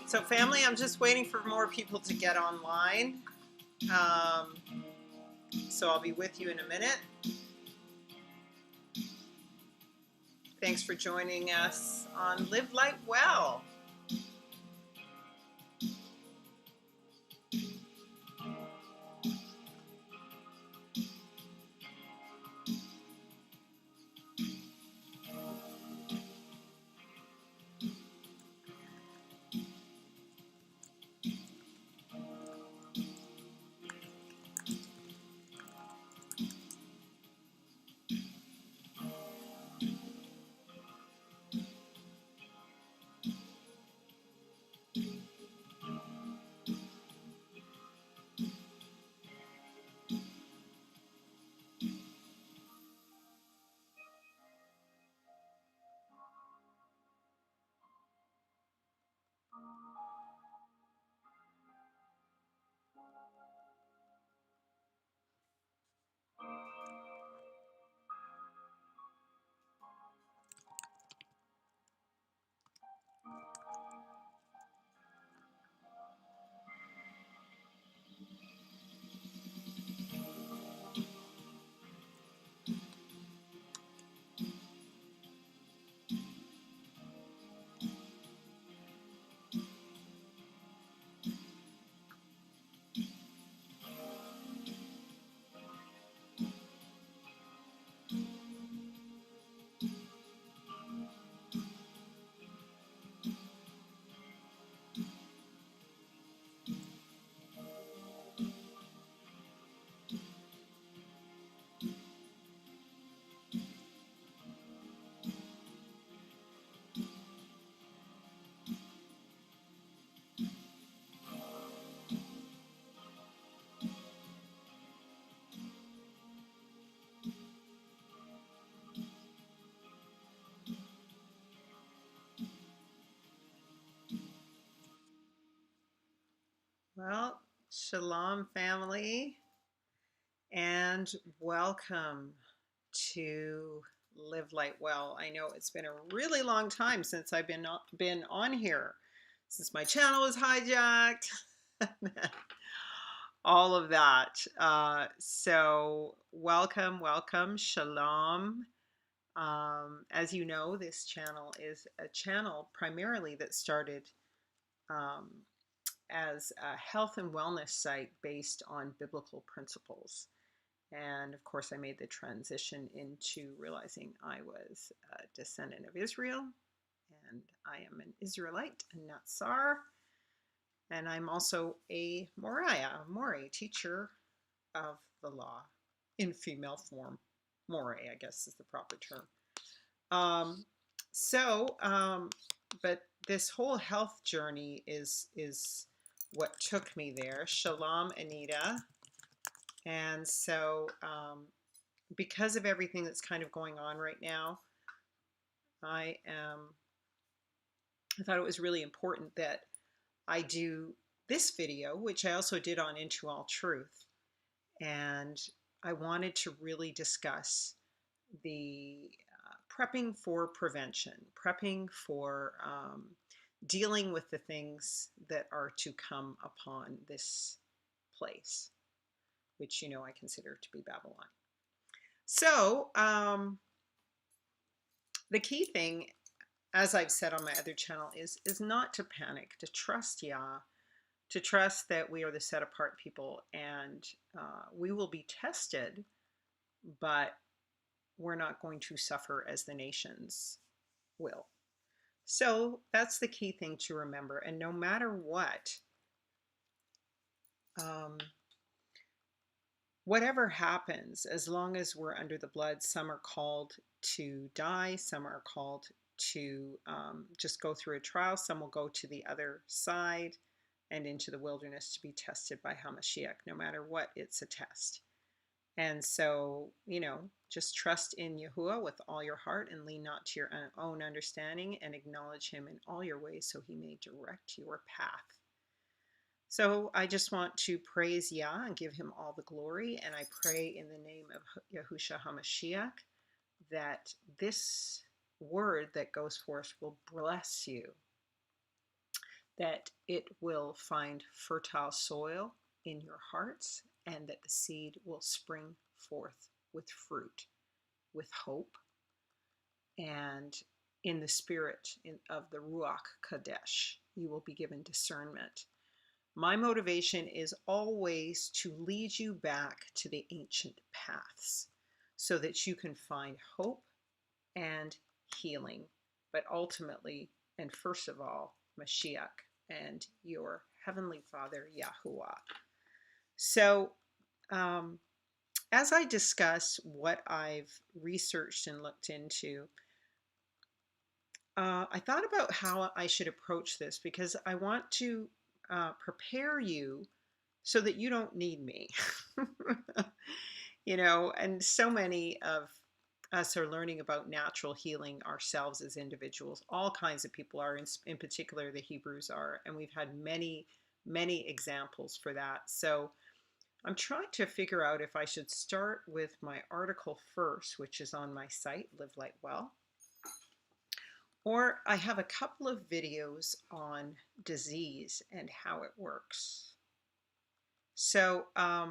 So family, I'm just waiting for more people to get online. Um, so I'll be with you in a minute. Thanks for joining us on Live Light Well. Well, shalom family, and welcome to Live Light Well. I know it's been a really long time since I've been on here, since my channel was hijacked, all of that. So welcome, shalom. As you know, this channel is a channel primarily that started um, as a health and wellness site based on biblical principles. And of course, I made the transition into realizing I was a descendant of Israel, and I am an Israelite, a Natsar, and I'm also a Moreh, teacher of the law in female form. Moreh, I guess, is the proper term. Um, but this whole health journey is what took me there. Shalom, Anita. And so, because of everything that's kind of going on right now, I thought it was really important that I do this video, which I also did on Into All Truth. And I wanted to really discuss the prepping for prevention, prepping for dealing with the things that are to come upon this place, which I consider to be Babylon. So the key thing, as I've said on my other channel, is not to panic, to trust Yah, to trust that we are the set apart people, and we will be tested, but we're not going to suffer as the nations will. So that's the key thing to remember. And no matter what, um, whatever happens, as long as we're under the blood, some are called to die, some are called to just go through a trial, some will go to the other side and into the wilderness to be tested by Hamashiach. No matter what, it's a test. And so, just trust in Yahuwah with all your heart and lean not to your own understanding, and acknowledge him in all your ways so he may direct your path. So I just want to praise Yah and give him all the glory. And I pray in the name of Yahushua HaMashiach that this word that goes forth will bless you, that it will find fertile soil in your hearts, and that the seed will spring forth with fruit, with hope, and in the spirit of the Ruach Kadesh, you will be given discernment. My motivation is always to lead you back to the ancient paths so that you can find hope and healing, but ultimately, and first of all, Mashiach and your Heavenly Father, Yahuwah. So, as I discuss what I've researched and looked into, I thought about how I should approach this, because I want to prepare you so that you don't need me. And so many of us are learning about natural healing ourselves as individuals. All kinds of people are, in particular, the Hebrews are, and we've had many, many examples for that. So I'm trying to figure out if I should start with my article first, which is on my site, Live Light Well, or I have a couple of videos on disease and how it works. So I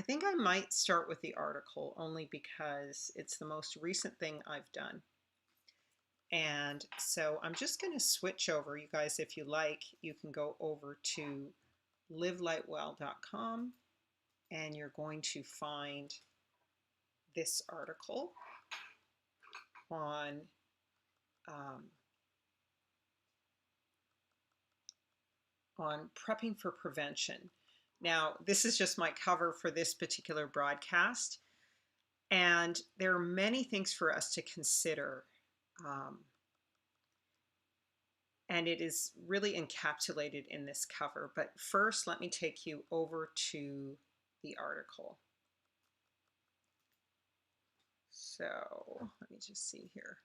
think I might start with the article, only because it's the most recent thing I've done. And so I'm just going to switch over. You guys, if you like, you can go over to livelightwell.com, and you're going to find this article on prepping for prevention. Now, this is just my cover for this particular broadcast, and there are many things for us to consider, and it is really encapsulated in this cover. But first, let me take you over to the article. So let me just see here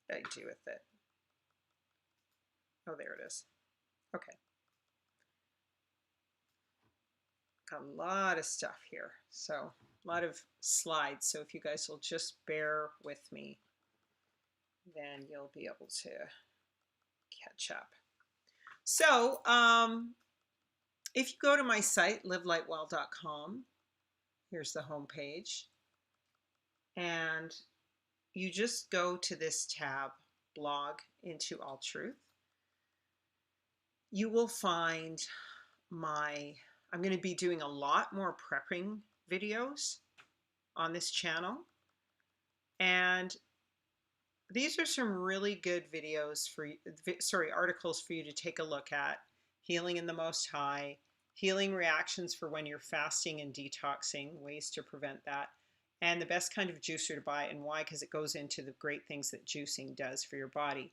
what I do with it. Oh, there it is. Okay. Got a lot of stuff here, so a lot of slides. So if you guys will just bear with me, then you'll be able to catch up. So if you go to my site, livelightwell.com, here's the home page, and you just go to this tab, Blog into All Truth. You will find I'm going to be doing a lot more prepping videos on this channel, and these are some really good videos articles for you to take a look at. Healing in the Most High, healing reactions for when you're fasting and detoxing, ways to prevent that, and the best kind of juicer to buy and why, because it goes into the great things that juicing does for your body.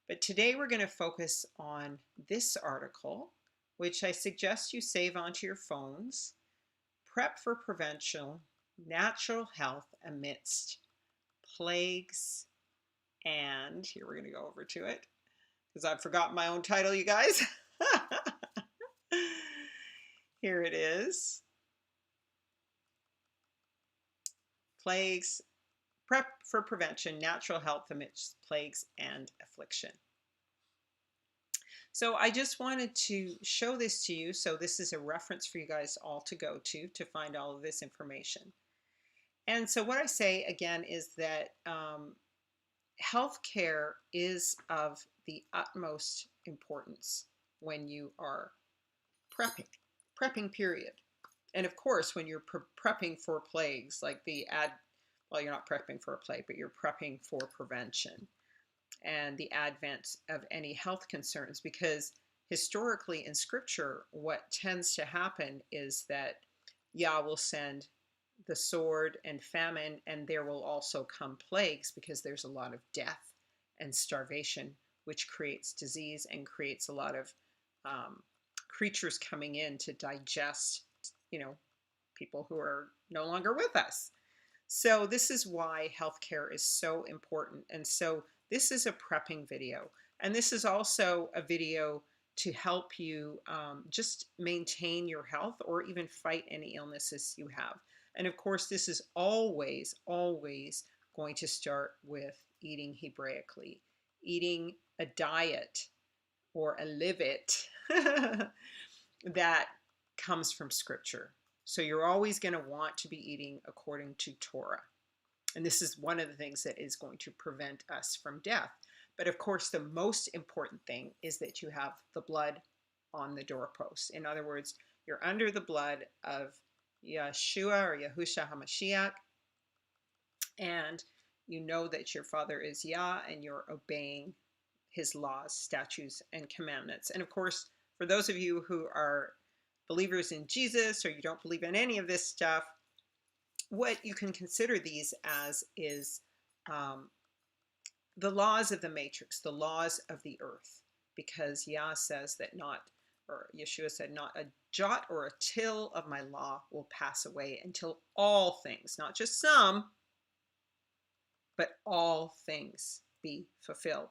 But today we're going to focus on this article, which I suggest you save onto your phones. Prep for Prevention, Natural Health Amidst Plagues. And here we're going to go over to it, because I've forgotten my own title, you guys. Here it is. Plagues, Prep for Prevention, Natural Health Amidst Plagues and Affliction. So I just wanted to show this to you. So this is a reference for you guys all to go to find all of this information. And so what I say again is that healthcare is of the utmost importance when you are prepping period. And of course, when you're prepping for plagues, like well, you're not prepping for a plague, but you're prepping for prevention and the advent of any health concerns. Because historically in scripture, what tends to happen is that Yah will send the sword and famine, and there will also come plagues because there's a lot of death and starvation, which creates disease and creates a lot of creatures coming in to digest, people who are no longer with us. So this is why healthcare is so important. And so this is a prepping video. And this is also a video to help you just maintain your health or even fight any illnesses you have. And of course, this is always, always going to start with eating Hebraically, eating a diet or a livit that comes from scripture. So you're always going to want to be eating according to Torah. And this is one of the things that is going to prevent us from death. But of course, the most important thing is that you have the blood on the doorpost. In other words, you're under the blood of Yeshua or Yahusha HaMashiach, and you know that your Father is Yah, and you're obeying his laws, statutes, and commandments. And of course, for those of you who are believers in Jesus or you don't believe in any of this stuff, what you can consider these as is the laws of the matrix, the laws of the earth, because Yah says that Yeshua said, not a jot or a tittle of my law will pass away until all things, not just some, but all things be fulfilled.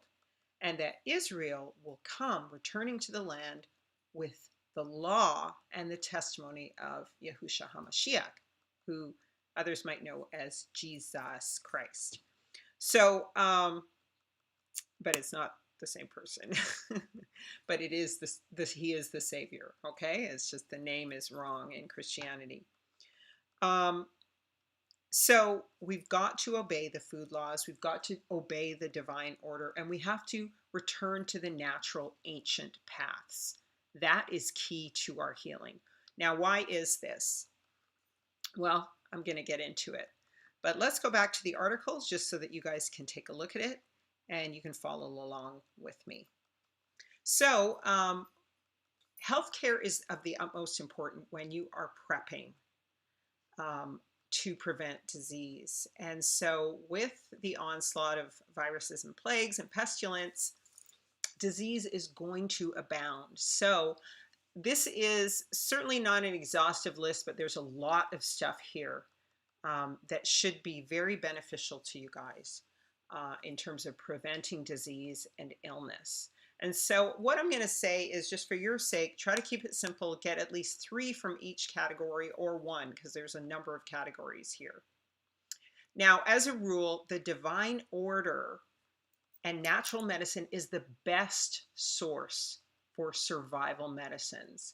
And that Israel will come returning to the land with the law and the testimony of Yahusha HaMashiach, who others might know as Jesus Christ. So, but it's not the same person, but it is he is the Savior. Okay, it's just the name is wrong in Christianity. So we've got to obey the food laws, we've got to obey the divine order, and we have to return to the natural ancient paths. That is key to our healing. Now, why is this? Well, I'm going to get into it. But let's go back to the articles just so that you guys can take a look at it and you can follow along with me. So, healthcare is of the utmost importance when you are prepping to prevent disease. And so with the onslaught of viruses and plagues and pestilence, disease is going to abound. So this is certainly not an exhaustive list, but there's a lot of stuff here that should be very beneficial to you guys in terms of preventing disease and illness. And so what I'm going to say is, just for your sake, try to keep it simple. Get at least 3 from each category, or 1, because there's a number of categories here. Now, as a rule, the divine order and natural medicine is the best source for survival medicines.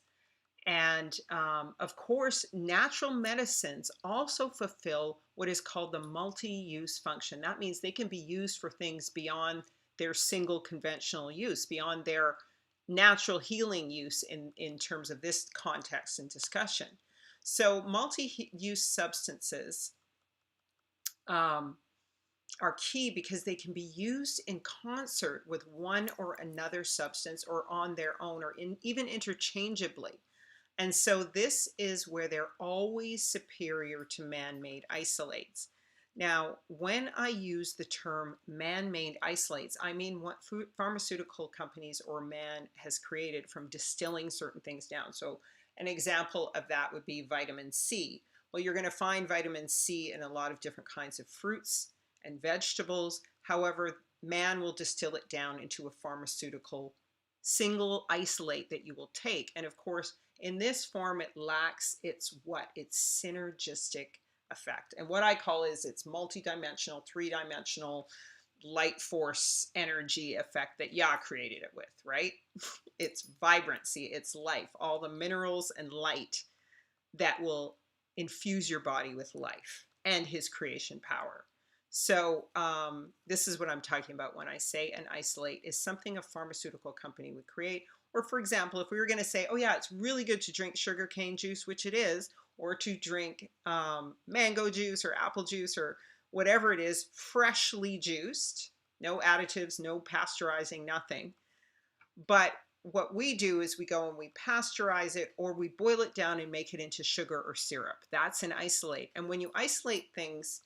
And of course, natural medicines also fulfill what is called the multi-use function. That means they can be used for things beyond their single conventional use, beyond their natural healing use in terms of this context and discussion. So multi-use substances are key because they can be used in concert with one or another substance, or on their own, or even interchangeably. And so this is where they're always superior to man-made isolates. Now, when I use the term man-made isolates, I mean what pharmaceutical companies or man has created from distilling certain things down. So an example of that would be vitamin C. Well, you're going to find vitamin C in a lot of different kinds of fruits and vegetables. However, man will distill it down into a pharmaceutical single isolate that you will take. And of course, in this form, it lacks its synergistic effect. And what I call is its multidimensional, 3-dimensional light force energy effect that Yah created it with, right? Its vibrancy, its life, all the minerals and light that will infuse your body with life and his creation power. So this is what I'm talking about when I say an isolate is something a pharmaceutical company would create. Or for example, if we were going to say, oh yeah, it's really good to drink sugarcane juice, which it is, or to drink mango juice or apple juice or whatever it is, freshly juiced, no additives, no pasteurizing, nothing. But what we do is we go and we pasteurize it or we boil it down and make it into sugar or syrup. That's an isolate. And when you isolate things,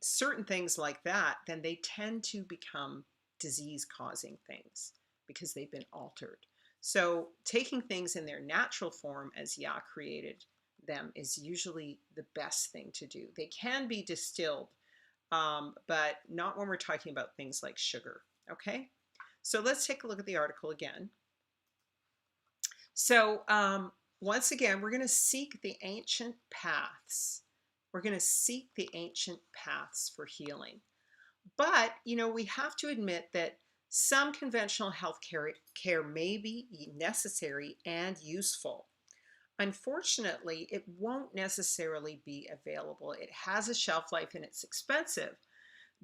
certain things like that, then they tend to become disease-causing things because they've been altered. So taking things in their natural form as Yah created them is usually the best thing to do. They can be distilled, but not when we're talking about things like sugar, okay? So let's take a look at the article again. So once again, we're going to seek the ancient paths. We're going to seek the ancient paths for healing. But, you know, we have to admit that some conventional health care may be necessary and useful. Unfortunately, it won't necessarily be available. It has a shelf life and it's expensive,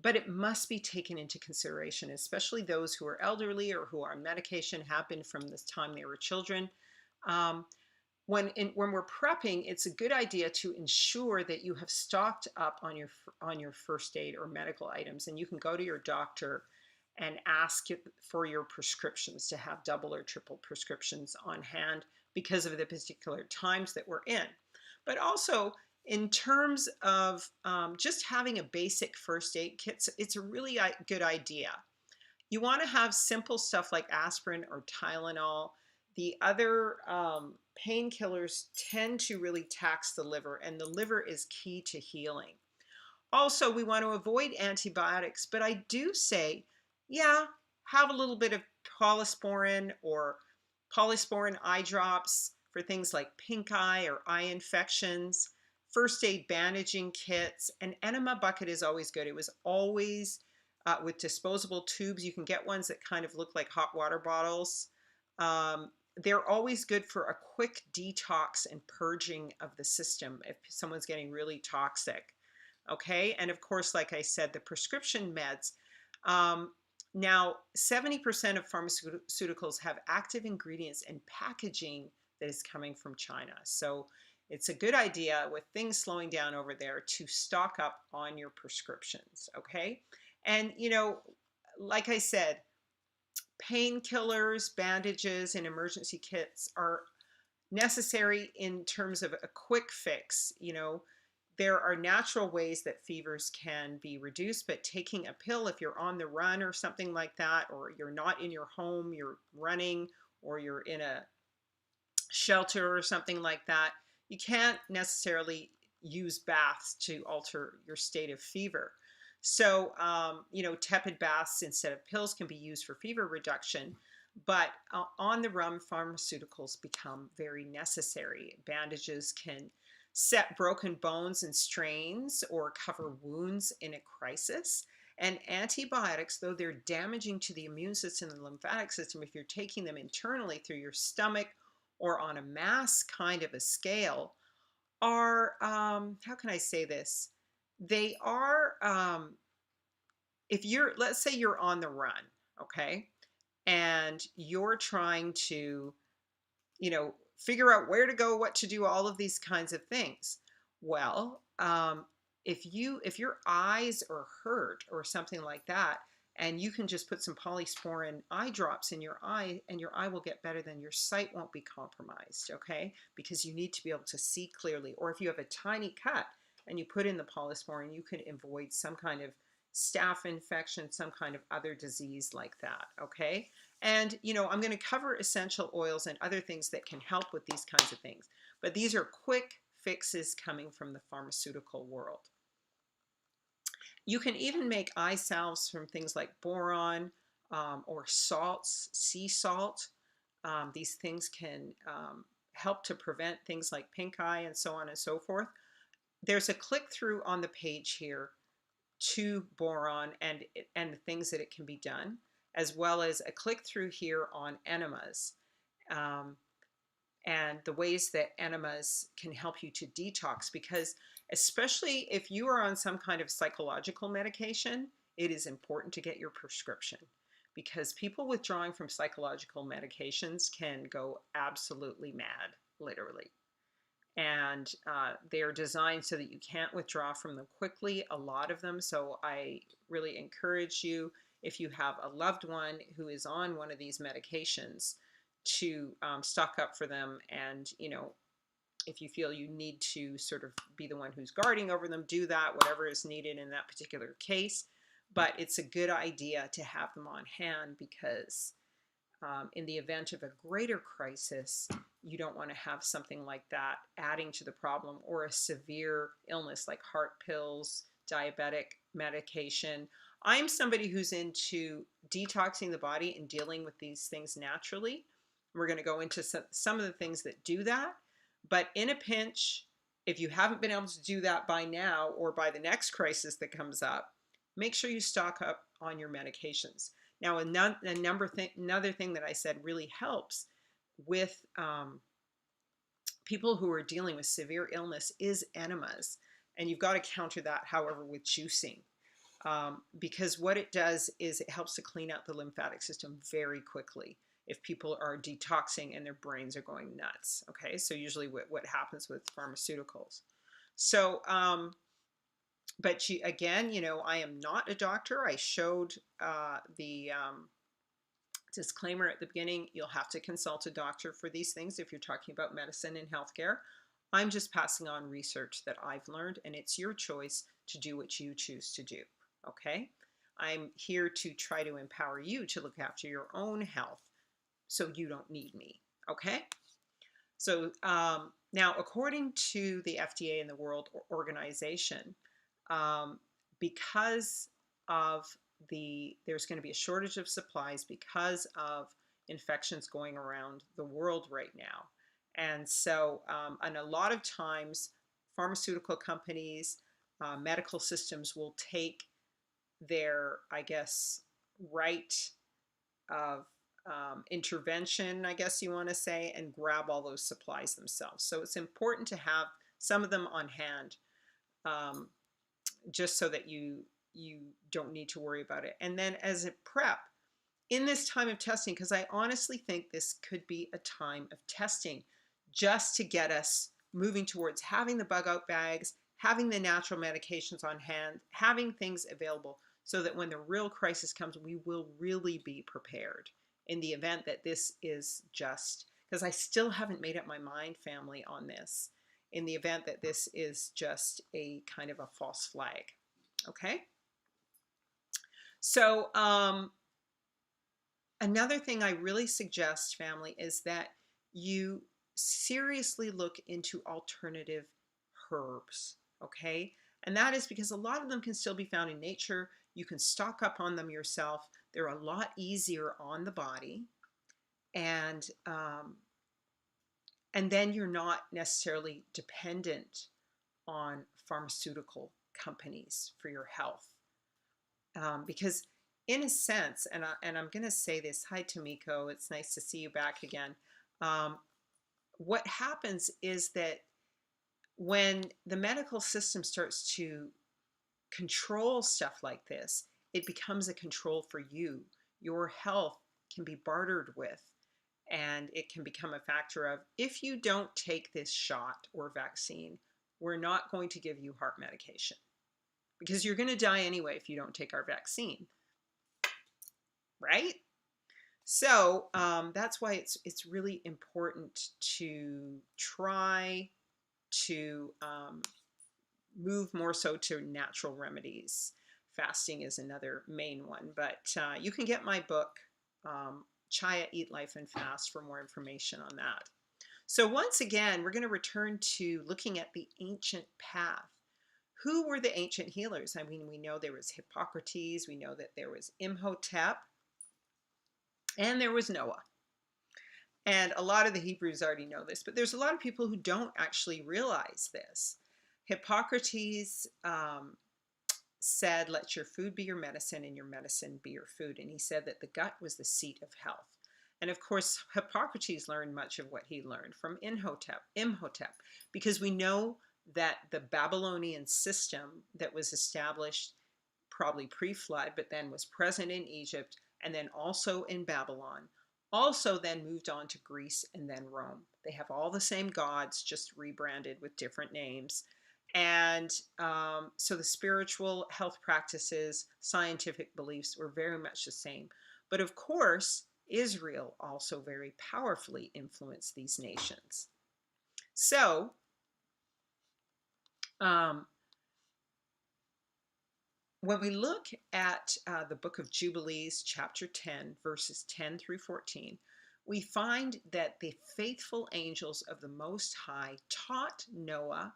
but it must be taken into consideration, especially those who are elderly or who are on medication, have been from the time they were children. Um, when we're prepping, it's a good idea to ensure that you have stocked up on your first aid or medical items, and you can go to your doctor and ask for your prescriptions to have double or triple prescriptions on hand because of the particular times that we're in. But also, in terms of just having a basic first aid kit, it's a really good idea. You want to have simple stuff like aspirin or Tylenol. The other painkillers tend to really tax the liver, and the liver is key to healing. Also, we want to avoid antibiotics, but I do say, yeah, have a little bit of polysporin or polysporin eye drops for things like pink eye or eye infections, first aid bandaging kits. An enema bucket is always good. It was always with disposable tubes. You can get ones that kind of look like hot water bottles. They're always good for a quick detox and purging of the system if someone's getting really toxic. Okay, and of course, like I said, the prescription meds. Now, 70% of pharmaceuticals have active ingredients and packaging that is coming from China. So it's a good idea with things slowing down over there to stock up on your prescriptions, okay? And, you know, like I said, painkillers, bandages, and emergency kits are necessary in terms of a quick fix. You know, there are natural ways that fevers can be reduced, but taking a pill if you're on the run or something like that, or you're not in your home, you're running, or you're in a shelter or something like that, you can't necessarily use baths to alter your state of fever. So, you know, tepid baths instead of pills can be used for fever reduction, but on the run, pharmaceuticals become very necessary. Bandages can set broken bones and strains or cover wounds in a crisis. And antibiotics, though they're damaging to the immune system and the lymphatic system, if you're taking them internally through your stomach or on a mass kind of a scale, are, how can I say this? They are, if you're, let's say you're on the run, okay, and you're trying to, you know, figure out where to go, what to do, all of these kinds of things. Well, if your eyes are hurt or something like that, and you can just put some polysporin eye drops in your eye and your eye will get better, then your sight won't be compromised, okay? Because you need to be able to see clearly. Or if you have a tiny cut and you put in the polysporin, you can avoid some kind of staph infection, some kind of other disease like that, okay? And, you know, I'm going to cover essential oils and other things that can help with these kinds of things. But these are quick fixes coming from the pharmaceutical world. You can even make eye salves from things like boron or salts, sea salt. These things can help to prevent things like pink eye and so on and so forth. There's a click through on the page here to boron and the things that it can be done, as well as a click through here on enemas and the ways that enemas can help you to detox, because especially if you are on some kind of psychological medication. It is important to get your prescription, because people withdrawing from psychological medications can go absolutely mad, literally. And they are designed so that you can't withdraw from them quickly, a lot of them. So I really encourage you, if you have a loved one who is on one of these medications, to stock up for them. And, if you feel you need to sort of be the one who's guarding over them, do that, whatever is needed in that particular case. But it's a good idea to have them on hand, because in the event of a greater crisis, you don't want to have something like that adding to the problem, or a severe illness like heart pills, diabetic medication. I'm somebody who's into detoxing the body and dealing with these things naturally. We're going to go into some of the things that do that. But in a pinch, if you haven't been able to do that by now or by the next crisis that comes up, make sure you stock up on your medications. Now, another thing that I said really helps with people who are dealing with severe illness is enemas. And you've got to counter that, however, with juicing. Because what it does is it helps to clean out the lymphatic system very quickly if people are detoxing and their brains are going nuts. Okay, so usually what happens with pharmaceuticals. So, but again, I am not a doctor. I showed the disclaimer at the beginning. You'll have to consult a doctor for these things if you're talking about medicine and healthcare. I'm just passing on research that I've learned, and it's your choice to do what you choose to do. Okay? I'm here to try to empower you to look after your own health so you don't need me. Okay? So now, according to the FDA and the World Organization, because of there's going to be a shortage of supplies because of infections going around the world right now. And so, and a lot of times, pharmaceutical companies, medical systems will take their, I guess, right of intervention, I guess you want to say, and grab all those supplies themselves. So it's important to have some of them on hand, just so that you don't need to worry about it. And then as a prep, in this time of testing, because I honestly think this could be a time of testing just to get us moving towards having the bug out bags, having the natural medications on hand, having things available, so that when the real crisis comes, we will really be prepared in the event that this is just, because I still haven't made up my mind, family, on this, in the event that this is just a kind of a false flag. Okay? So another thing I really suggest, family, is that you seriously look into alternative herbs. Okay? And that is because a lot of them can still be found in nature. You can stock up on them yourself. They're a lot easier on the body. And then you're not necessarily dependent on pharmaceutical companies for your health. Because in a sense, and I'm going to say this, hi Tomiko, it's nice to see you back again. What happens is that when the medical system starts to control stuff like this, it becomes a control for you. Your health can be bartered with, and it can become a factor of, if you don't take this shot or vaccine, we're not going to give you heart medication, because you're going to die anyway if you don't take our vaccine, right? So that's why it's really important to try to move more so to natural remedies. Fasting is another main one, but you can get my book, Chaya, Eat, Life, and Fast, for more information on that. So once again, we're going to return to looking at the ancient path. Who were the ancient healers? I mean, we know there was Hippocrates, we know that there was Imhotep, and there was Noah. And a lot of the Hebrews already know this, but there's a lot of people who don't actually realize this. Hippocrates said, let your food be your medicine and your medicine be your food. And he said that the gut was the seat of health. And of course, Hippocrates learned much of what he learned from Imhotep, because we know that the Babylonian system that was established probably pre-flood, but then was present in Egypt and then also in Babylon, also then moved on to Greece and then Rome. They have all the same gods, just rebranded with different names. And so the spiritual health practices, scientific beliefs were very much the same. But of course, Israel also very powerfully influenced these nations. So, um, when we look at the book of Jubilees, chapter 10, verses 10 through 14, we find that the faithful angels of the Most High taught Noah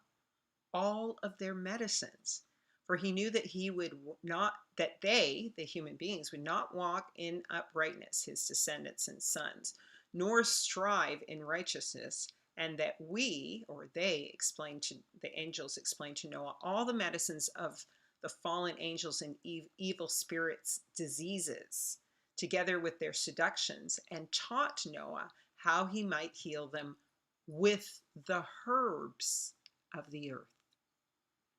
all of their medicines. For he knew that he would not, that they, the human beings, would not walk in uprightness, his descendants and sons, nor strive in righteousness, and that we, or they, explained to the angels, explained to Noah all the medicines of the fallen angels and evil spirits' diseases, together with their seductions, and taught Noah how he might heal them with the herbs of the earth.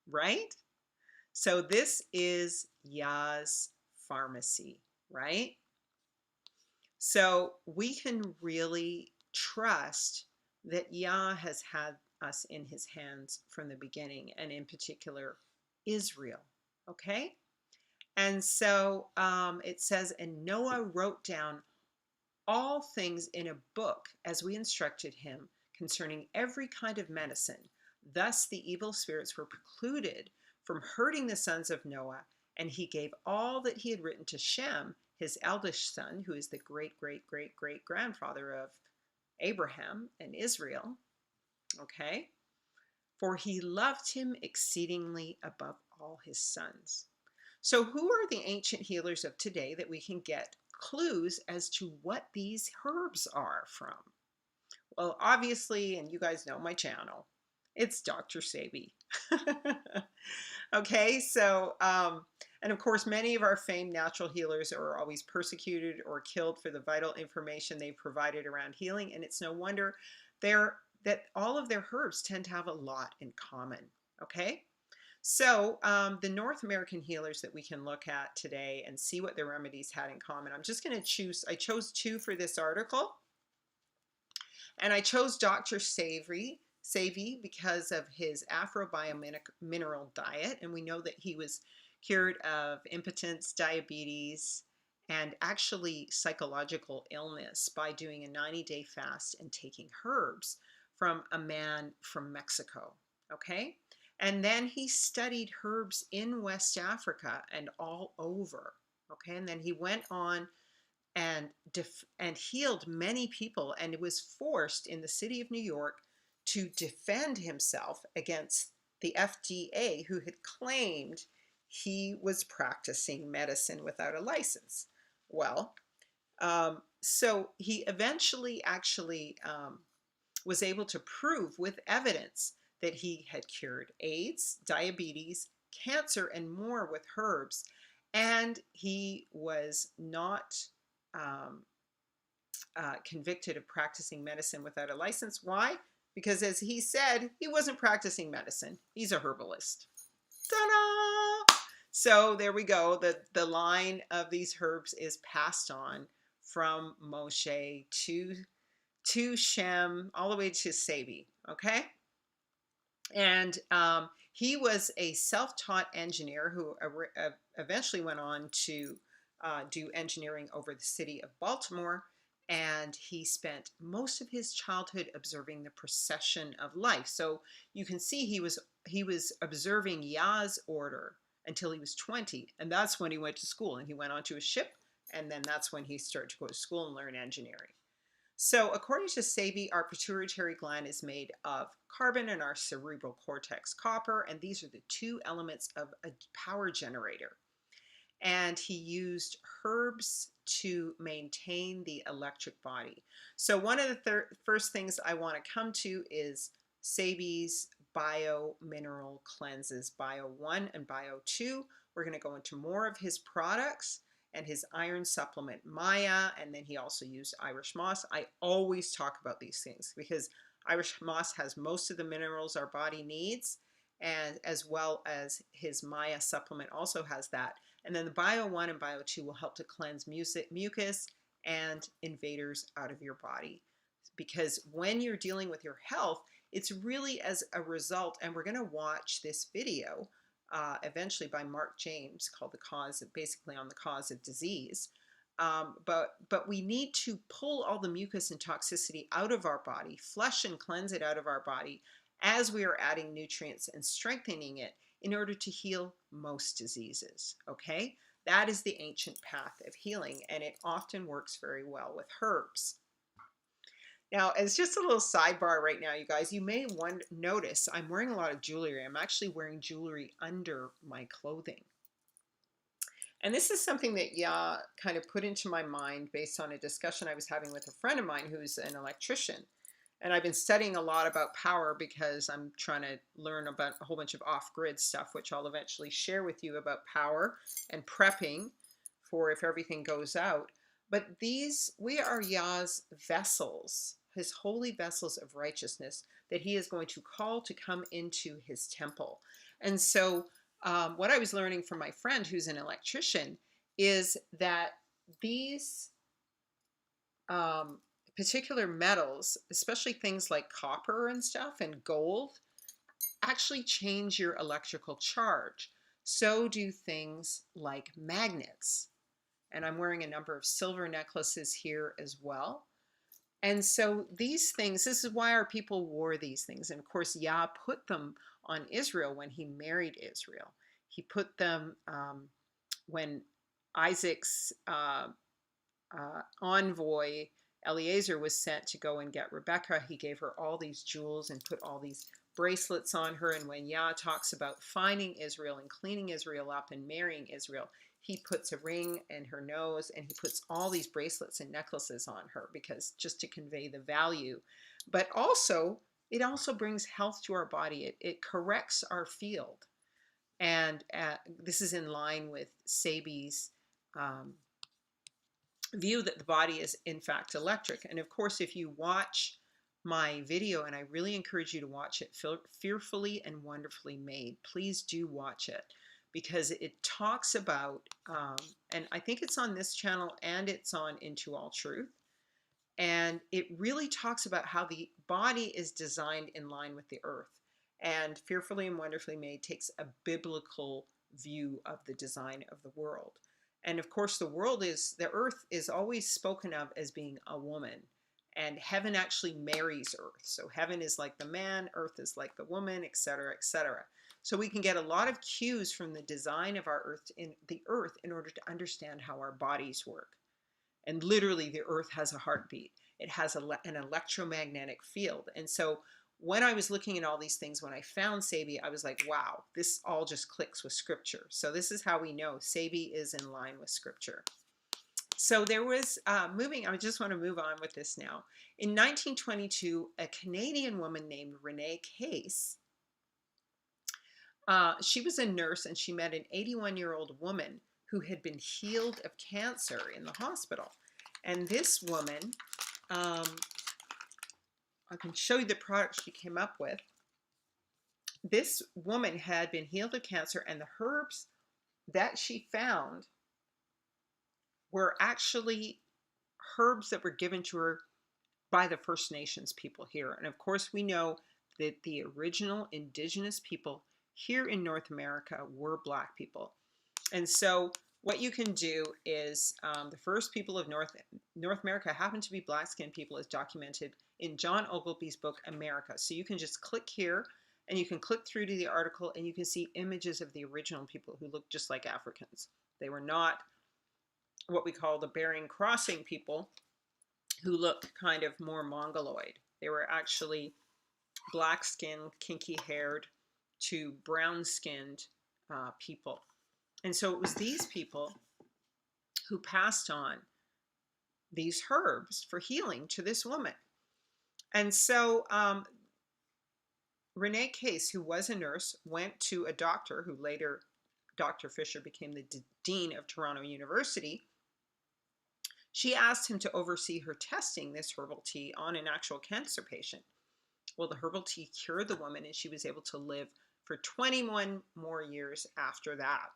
Right? So this is Yah's pharmacy, right? So we can really trust that Yah has had us in his hands from the beginning, and in particular, Israel. Okay? And so it says, and Noah wrote down all things in a book as we instructed him concerning every kind of medicine. Thus the evil spirits were precluded from hurting the sons of Noah, and he gave all that he had written to Shem, his eldest son, who is the great, great, great, great grandfather of Abraham and Israel. Okay? For he loved him exceedingly above all his sons. So, who are the ancient healers of today that we can get clues as to what these herbs are from? Well, obviously, and you guys know my channel, it's Dr. Sebi. Okay, so, and of course, many of our famed natural healers are always persecuted or killed for the vital information they provided around healing, and it's no wonder that all of their herbs tend to have a lot in common. Okay, so the North American healers that we can look at today and see what their remedies had in common. I'm just going to choose, I chose two for this article. And I chose Dr. Sevi because of his Afro-Biomineral diet. And we know that he was cured of impotence, diabetes, and actually psychological illness by doing a 90-day fast and taking herbs from a man from Mexico. Okay? And then he studied herbs in West Africa and all over. Okay? And then he went on and healed many people, and was forced in the city of New York to defend himself against the FDA, who had claimed he was practicing medicine without a license. Well, so he eventually actually was able to prove with evidence that he had cured AIDS, diabetes, cancer, and more with herbs. And he was not convicted of practicing medicine without a license. Why? Because as he said, he wasn't practicing medicine. He's a herbalist. Ta-da! So there we go. The line of these herbs is passed on from Moshe to Shem, all the way to Sebi. Okay? And he was a self-taught engineer who eventually went on to do engineering over the city of Baltimore. And he spent most of his childhood observing the procession of life. So you can see he was observing Yah's order until he was 20. And that's when he went to school, and he went onto a ship. And then that's when he started to go to school and learn engineering. So according to Sebi, our pituitary gland is made of carbon and our cerebral cortex copper, and these are the two elements of a power generator. And he used herbs to maintain the electric body. So one of the first things I want to come to is Sebi's bio-mineral cleanses, Bio 1 and Bio 2. We're going to go into more of his products and his iron supplement Maya, and then he also used Irish moss. I always talk about these things because Irish moss has most of the minerals our body needs, and as well as his Maya supplement also has that. And then the Bio 1 and Bio 2 will help to cleanse mucus and invaders out of your body. Because when you're dealing with your health, it's really as a result, and we're going to watch this video eventually by Mark James called The Cause of, basically on the cause of disease. But we need to pull all the mucus and toxicity out of our body, flush and cleanse it out of our body as we are adding nutrients and strengthening it in order to heal most diseases, okay? That is the ancient path of healing, and it often works very well with herbs. Now, as just a little sidebar right now, you guys, you may notice I'm wearing a lot of jewelry. I'm actually wearing jewelry under my clothing. And this is something that Yah kind of put into my mind based on a discussion I was having with a friend of mine who's an electrician. And I've been studying a lot about power because I'm trying to learn about a whole bunch of off-grid stuff, which I'll eventually share with you about power and prepping for if everything goes out. But we are Yah's vessels, his holy vessels of righteousness that he is going to call to come into his temple. And so what I was learning from my friend who's an electrician is that these particular metals, especially things like copper and stuff and gold, actually change your electrical charge. So do things like magnets. And I'm wearing a number of silver necklaces here as well. And so these things, this is why our people wore these things. And of course, Yah put them on Israel when he married Israel. He put them when Isaac's envoy Eliezer was sent to go and get Rebecca. He gave her all these jewels and put all these bracelets on her. And when Yah talks about finding Israel and cleaning Israel up and marrying Israel, he puts a ring in her nose and he puts all these bracelets and necklaces on her because just to convey the value. But also, it also brings health to our body. It corrects our field. And this is in line with Sebi's view that the body is in fact electric. And of course, if you watch my video, and I really encourage you to watch it, Fearfully and Wonderfully Made, please do watch it because it talks about, and I think it's on this channel and it's on Into All Truth. And it really talks about how the body is designed in line with the earth. And Fearfully and Wonderfully Made takes a biblical view of the design of the world. And of course, the earth is always spoken of as being a woman. And heaven actually marries earth. So heaven is like the man, earth is like the woman, etc., etc. So we can get a lot of cues from the design of our earth in order to understand how our bodies work. And literally, the earth has a heartbeat. It has an electromagnetic field. And so when I was looking at all these things, when I found Sebi, I was like, wow, this all just clicks with scripture. So this is how we know Sebi is in line with scripture. So there was I just want to move on with this now. In 1922, a Canadian woman named Renee Case, she was a nurse and she met an 81-year-old woman who had been healed of cancer in the hospital. And this woman, I can show you the product she came up with. This woman had been healed of cancer, and the herbs that she found were actually herbs that were given to her by the First Nations people here. And of course, we know that the original indigenous people here in North America were Black people. And so what you can do is the first people of North America happen to be Black-skinned people, as documented in John Ogilvy's book, America. So you can just click here and you can click through to the article and you can see images of the original people who looked just like Africans. They were not what we call the Bering Crossing people who look kind of more Mongoloid. They were actually black-skinned, kinky-haired to brown-skinned people. And so it was these people who passed on these herbs for healing to this woman. And so Renee Case, who was a nurse, went to a doctor who later, Dr. Fisher, became the dean of Toronto University. She asked him to oversee her testing this herbal tea on an actual cancer patient. Well, the herbal tea cured the woman, and she was able to live for 21 more years after that.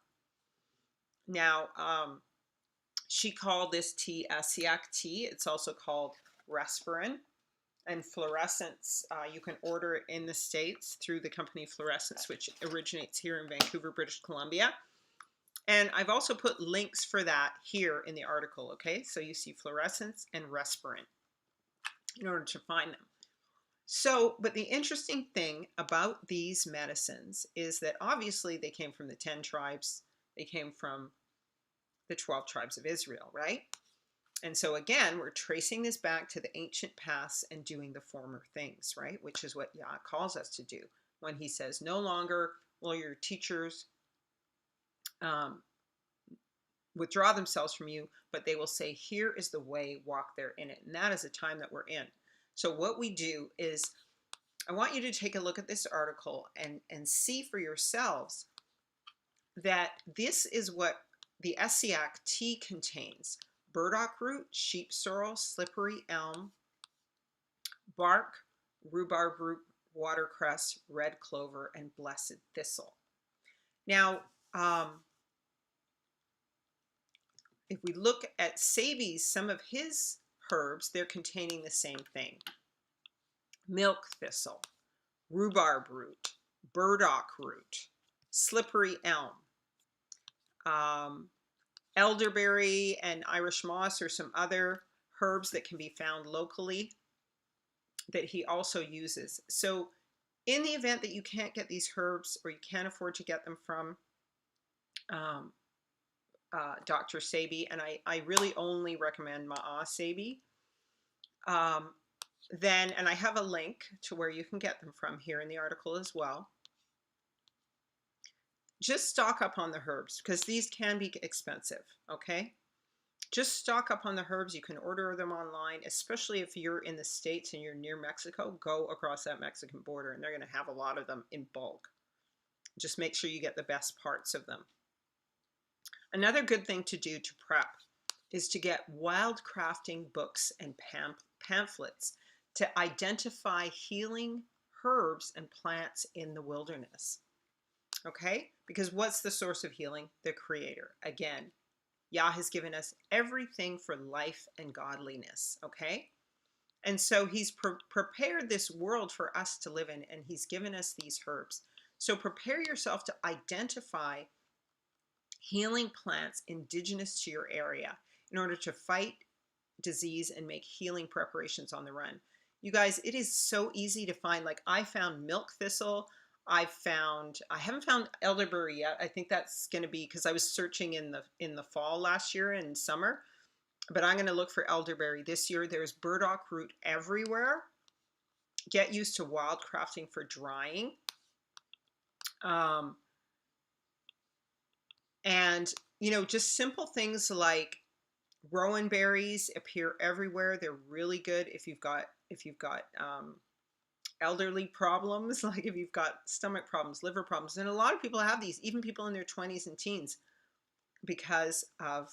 Now, she called this tea Essiac tea. It's also called Respirant. And Fluorescence, you can order it in the States through the company Fluorescence, which originates here in Vancouver, British Columbia. And I've also put links for that here in the article, okay? So you see Fluorescence and Respirant in order to find them. So, but the interesting thing about these medicines is that obviously they came from the 10 tribes, they came from the 12 tribes of Israel, right? And so again, we're tracing this back to the ancient past and doing the former things, right? Which is what Yah calls us to do when he says, no longer will your teachers withdraw themselves from you, but they will say, here is the way, walk there in it. And that is the time that we're in. So what we do is, I want you to take a look at this article and see for yourselves that this is what the Essiac tea contains. Burdock root, sheep sorrel, slippery elm, bark, rhubarb root, watercress, red clover, and blessed thistle. Now, if we look at Sebi's, some of his herbs, they're containing the same thing. Milk thistle, rhubarb root, burdock root, slippery elm, elderberry and Irish moss, or some other herbs that can be found locally that he also uses. So in the event that you can't get these herbs, or you can't afford to get them from Dr. Sebi, and I really only recommend Ma'a Sebi, then, and I have a link to where you can get them from here in the article as well. Just stock up on the herbs, because these can be expensive, okay? Just stock up on the herbs. You can order them online, especially if you're in the States and you're near Mexico. Go across that Mexican border, and they're going to have a lot of them in bulk. Just make sure you get the best parts of them. Another good thing to do to prep is to get wild crafting books and pamphlets to identify healing herbs and plants in the wilderness. Okay? Because what's the source of healing? The Creator. Again, Yah has given us everything for life and godliness. Okay? And so he's prepared this world for us to live in, and he's given us these herbs. So prepare yourself to identify healing plants indigenous to your area in order to fight disease and make healing preparations on the run. You guys, it is so easy to find. Like, I found milk thistle. I haven't found elderberry yet. I think that's going to be because I was searching in the fall last year and summer, but I'm going to look for elderberry this year. There's burdock root everywhere. Get used to wild crafting for drying. And, you know, just simple things like rowan berries appear everywhere. They're really good if you've got elderly problems, like if you've got stomach problems, liver problems. And a lot of people have these, even people in their 20s and teens, because of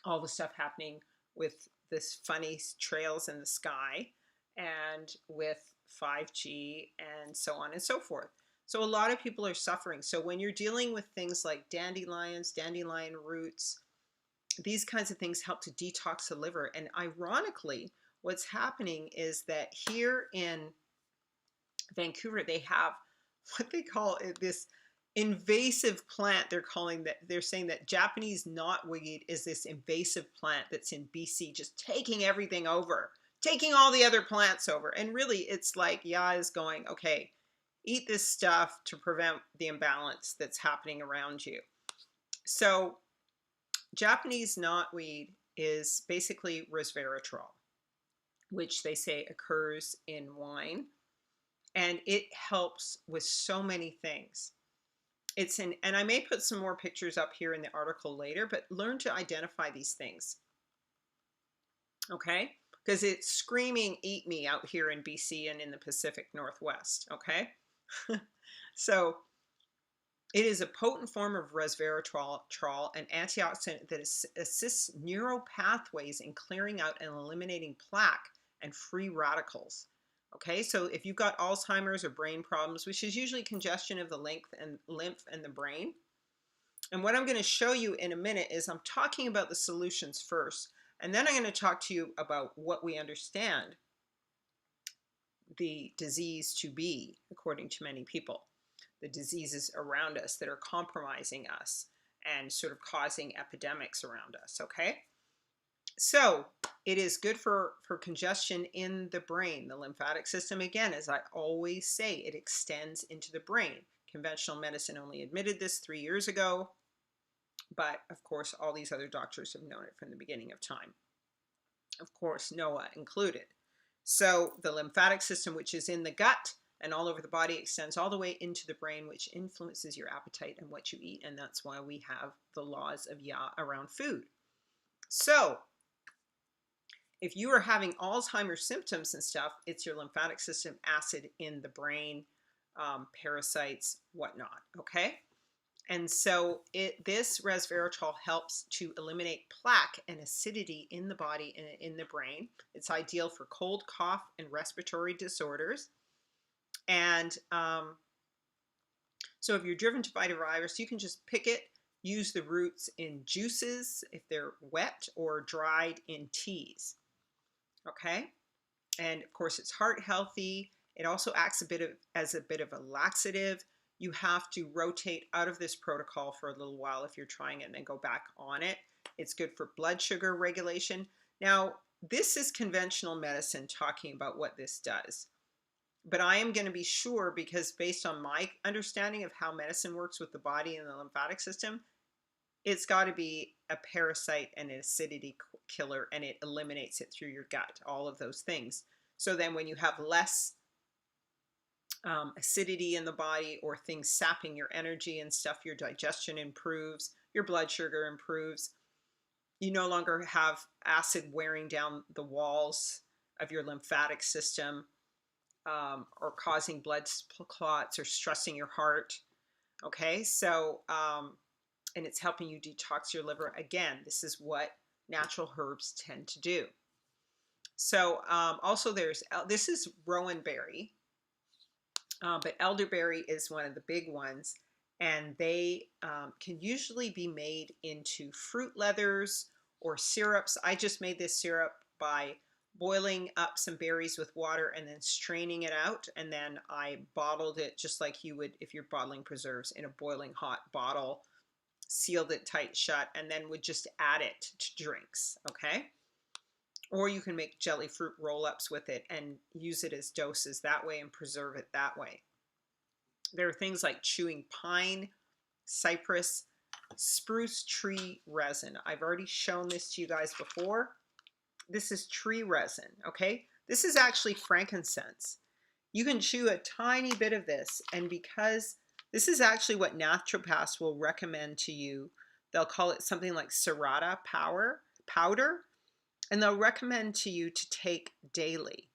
all the stuff happening with this funny trails in the sky and with 5G and so on and so forth. So a lot of people are suffering. So when you're dealing with things like dandelions, dandelion roots, these kinds of things help to detox the liver. And ironically, what's happening is that here in Vancouver, they have what they call this invasive plant. They're saying that Japanese knotweed is this invasive plant that's in BC, just taking everything over, taking all the other plants over. And really, it's like Yah is going, okay, eat this stuff to prevent the imbalance that's happening around you. So Japanese knotweed is basically resveratrol, which they say occurs in wine, and it helps with so many things. And I may put some more pictures up here in the article later, but learn to identify these things, okay? Because it's screaming eat me out here in BC and in the Pacific Northwest, okay? So it is a potent form of resveratrol, an antioxidant that assists neural pathways in clearing out and eliminating plaque and free radicals. Okay, so if you've got Alzheimer's or brain problems, which is usually congestion of the lymph and the brain, and what I'm going to show you in a minute is I'm talking about the solutions first, and then I'm going to talk to you about what we understand the disease to be, according to many people, the diseases around us that are compromising us and sort of causing epidemics around us, okay? So it is good for congestion in the brain. The lymphatic system, again, as I always say, it extends into the brain. Conventional medicine only admitted this 3 years ago, but of course, all these other doctors have known it from the beginning of time. Of course, Noah included. So the lymphatic system, which is in the gut and all over the body, extends all the way into the brain, which influences your appetite and what you eat. And that's why we have the laws of Ya around food. So if you are having Alzheimer's symptoms and stuff, it's your lymphatic system, acid in the brain, parasites, whatnot, okay? And so this resveratrol helps to eliminate plaque and acidity in the body and in the brain. It's ideal for cold, cough, and respiratory disorders. And so if you're driven to fight a virus, you can just pick it, use the roots in juices if they're wet, or dried in teas. Okay? And of course, it's heart healthy. It also acts as a bit of a laxative. You have to rotate out of this protocol for a little while if you're trying it and then go back on it. It's good for blood sugar regulation. Now, this is conventional medicine talking about what this does. But I am going to be sure, because based on my understanding of how medicine works with the body and the lymphatic system, it's got to be a parasite and an acidity killer, and it eliminates it through your gut, all of those things. So then when you have less acidity in the body, or things sapping your energy and stuff, your digestion improves, your blood sugar improves. You no longer have acid wearing down the walls of your lymphatic system, or causing blood clots or stressing your heart. Okay, so and it's helping you detox your liver. Again, this is what natural herbs tend to do. So also this is rowan berry, but elderberry is one of the big ones, and they can usually be made into fruit leathers or syrups. I just made this syrup by boiling up some berries with water and then straining it out, and then I bottled it just like you would if you're bottling preserves, in a boiling hot bottle, sealed it tight shut, and then would just add it to drinks, okay? Or you can make jelly fruit roll-ups with it and use it as doses that way and preserve it that way. There are things like chewing pine, cypress, spruce tree resin. I've already shown this to you guys before. This is tree resin, okay? This is actually frankincense. You can chew a tiny bit of this, and because this is actually what naturopaths will recommend to you, they'll call it something like Serrata powder, and they'll recommend to you to take daily.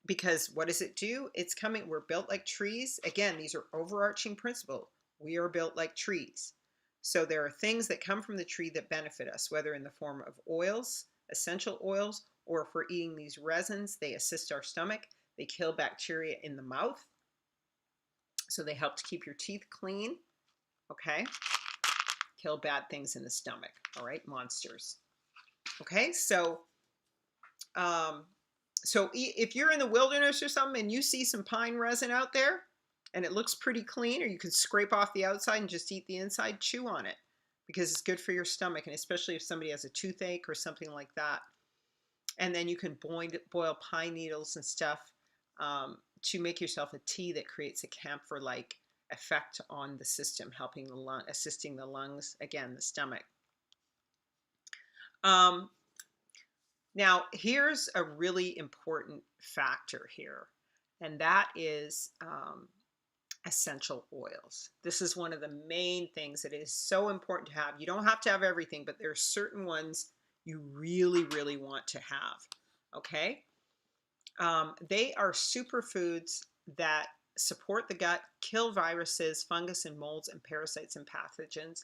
Because what does it do? It's coming, we're built like trees. Again, these are overarching principles. We are built like trees. So there are things that come from the tree that benefit us, whether in the form of oils, essential oils, or if we're eating these resins, they assist our stomach. They kill bacteria in the mouth. So they help to keep your teeth clean, okay? Kill bad things in the stomach, all right? Monsters. Okay, so if you're in the wilderness or something and you see some pine resin out there and it looks pretty clean, or you can scrape off the outside and just eat the inside, chew on it, because it's good for your stomach, and especially if somebody has a toothache or something like that. And then you can boil pine needles and stuff to make yourself a tea that creates a camphor-like effect on the system, helping assisting the lungs, again, the stomach. Now, here's a really important factor here, and that is essential oils. This is one of the main things that is so important to have. You don't have to have everything, but there are certain ones you really, really want to have, okay? They are superfoods that support the gut, kill viruses, fungus, and molds, and parasites and pathogens,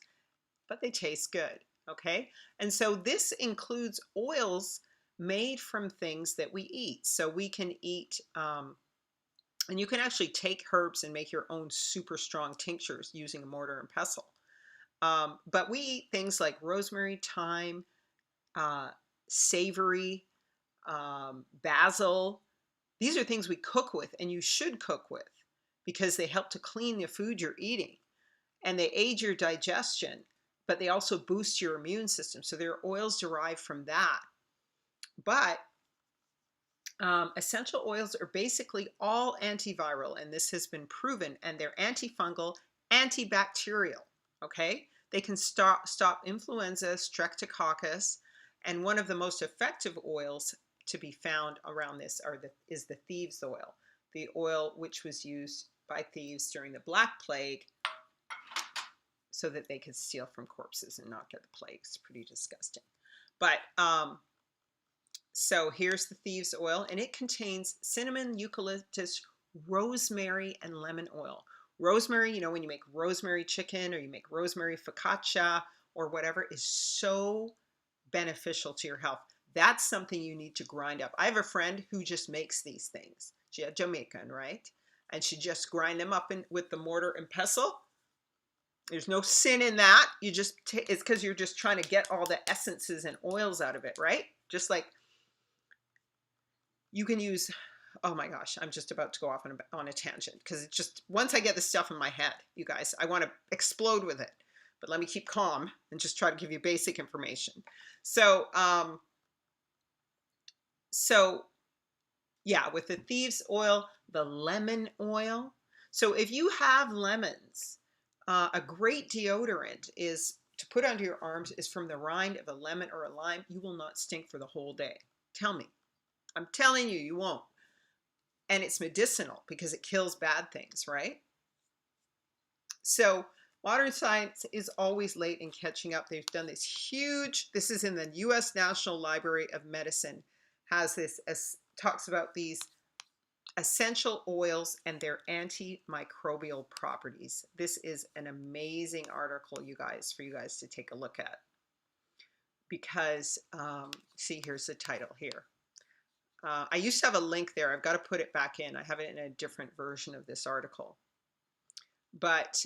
but they taste good, okay? And so this includes oils made from things that we eat. So we can eat, and you can actually take herbs and make your own super strong tinctures using a mortar and pestle. But we eat things like rosemary, thyme, uh, savory, basil. These are things we cook with, and you should cook with because they help to clean the food you're eating and they aid your digestion, but they also boost your immune system. So there are oils derived from that. But essential oils are basically all antiviral, and this has been proven, and they're antifungal, antibacterial. Okay, they can stop influenza, streptococcus, and one of the most effective oils to be found around this is the thieves oil, the oil which was used by thieves during the Black Plague so that they could steal from corpses and not get the plague. It's pretty disgusting. But so here's the thieves oil, and it contains cinnamon, eucalyptus, rosemary, and lemon oil. Rosemary, you know, when you make rosemary chicken or you make rosemary focaccia or whatever, is so beneficial to your health. That's something you need to grind up. I have a friend who just makes these things. She's Jamaican, right? And she just grind them up with the mortar and pestle. There's no sin in that. You just it's because you're just trying to get all the essences and oils out of it, right? Just like you can use, oh my gosh, I'm just about to go off on a tangent because it's just, once I get this stuff in my head, you guys, I want to explode with it. But let me keep calm and just try to give you basic information. So, yeah, with the thieves oil, the lemon oil. So if you have lemons, a great deodorant is to put under your arms is from the rind of a lemon or a lime. You will not stink for the whole day. Tell me. I'm telling you, you won't. And it's medicinal because it kills bad things, right? So modern science is always late in catching up. They've done this huge, this is in the US National Library of Medicine, has this, talks about these essential oils and their antimicrobial properties. This is an amazing article, you guys, for you guys to take a look at. Because, see, here's the title here. I used to have a link there. I've got to put it back in. I have it in a different version of this article. But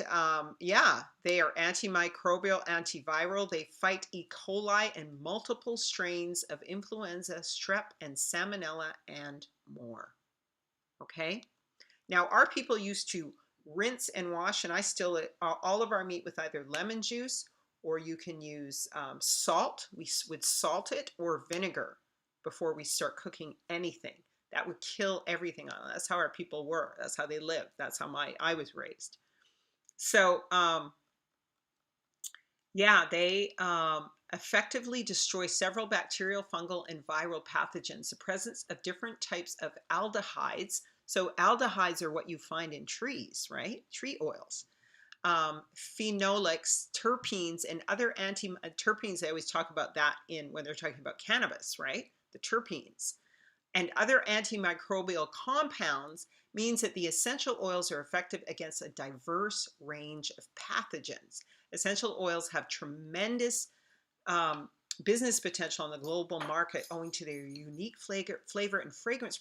yeah, they are antimicrobial, antiviral. They fight E. coli and multiple strains of influenza, strep, and salmonella, and more. Okay. Now, our people used to rinse and wash, and I still all of our meat with either lemon juice, or you can use salt. We would salt it, or vinegar before we start cooking anything. That would kill everything on it. That's how our people were. That's how they lived. That's how I was raised. So yeah, they effectively destroy several bacterial, fungal, and viral pathogens. The presence of different types of aldehydes. So aldehydes are what you find in trees, right? Tree oils. Phenolics, terpenes, and other terpenes. They always talk about that when they're talking about cannabis, right? The terpenes and other antimicrobial compounds means that the essential oils are effective against a diverse range of pathogens. Essential oils have tremendous business potential on the global market owing to their unique flavor and fragrance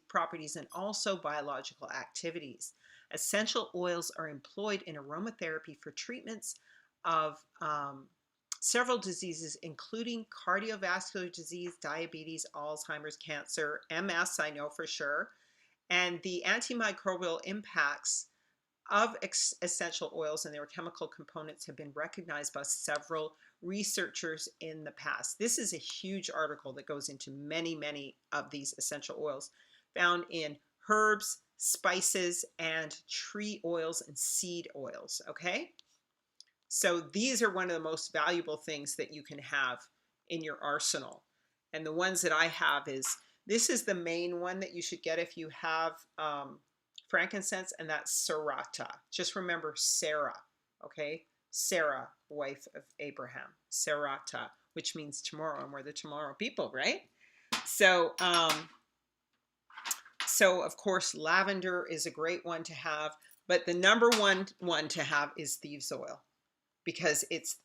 properties and also biological activities. Essential oils are employed in aromatherapy for treatments of several diseases, including cardiovascular disease, diabetes, Alzheimer's, cancer, MS, I know for sure. And the antimicrobial impacts of essential oils and their chemical components have been recognized by several researchers in the past. This is a huge article that goes into many, many of these essential oils found in herbs, spices, and tree oils and seed oils, okay? So these are one of the most valuable things that you can have in your arsenal. And the ones that I have this is the main one that you should get if you have frankincense, and that's Sarata. Just remember Sarah, okay? Sarah, wife of Abraham, Sarata, which means tomorrow, and we're the tomorrow people, right? So, so of course, lavender is a great one to have, but the number one to have is thieves oil, because it's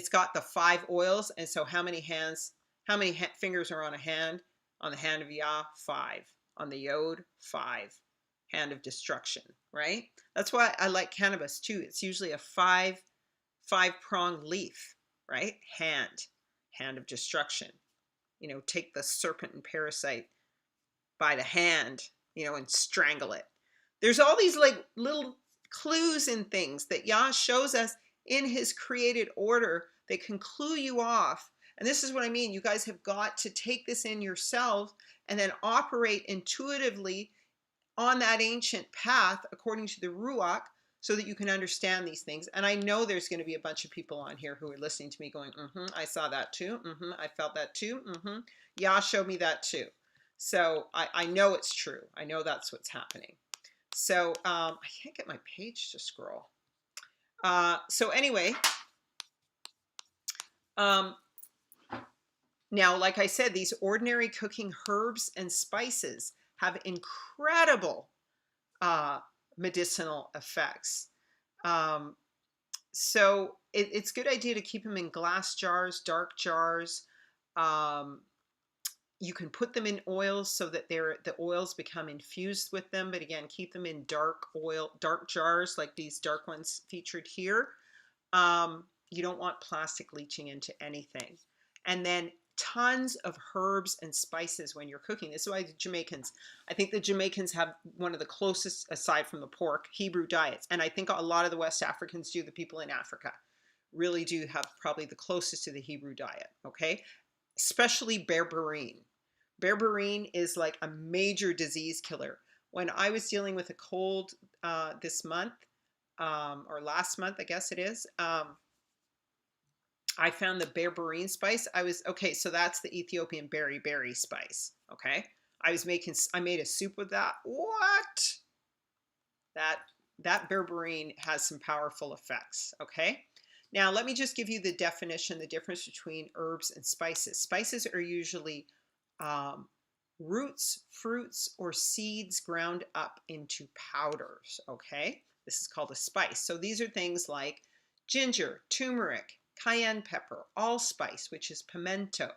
got the 5 oils, and so how many hands How many fingers are on a hand? On the hand of Yah, 5. On the Yod, 5. Hand of destruction, right? That's why I like cannabis too. It's usually a five-pronged leaf, right? Hand of destruction. Take the serpent and parasite by the hand, and strangle it. There's all these like little clues in things that Yah shows us in his created order that can clue you off. And this is what I mean. You guys have got to take this in yourself and then operate intuitively on that ancient path according to the Ruach so that you can understand these things. And I know there's going to be a bunch of people on here who are listening to me going, I saw that too. I felt that too. Yah showed me that too. So I know it's true. I know that's what's happening. So I can't get my page to scroll. So anyway, now, like I said, these ordinary cooking herbs and spices have incredible medicinal effects. So it's a good idea to keep them in glass jars, dark jars. You can put them in oils so that the oils become infused with them. But again, keep them in dark jars like these dark ones featured here. You don't want plastic leaching into anything. And then tons of herbs and spices when you're cooking. This is why I think the Jamaicans have one of the closest, aside from the pork, Hebrew diets. And I think a lot of the West Africans do, the people in Africa really do have probably the closest to the Hebrew diet, okay? Especially berberine. Berberine is like a major disease killer. When I was dealing with a cold this month, or last month, I guess it is, I found the berberine spice. Okay, so that's the Ethiopian berry spice, okay? I made a soup with that. What? That berberine has some powerful effects, okay? Now, let me just give you the definition, the difference between herbs and spices. Spices are usually roots, fruits, or seeds ground up into powders, okay? This is called a spice. So these are things like ginger, turmeric, cayenne pepper, allspice, which is pimento,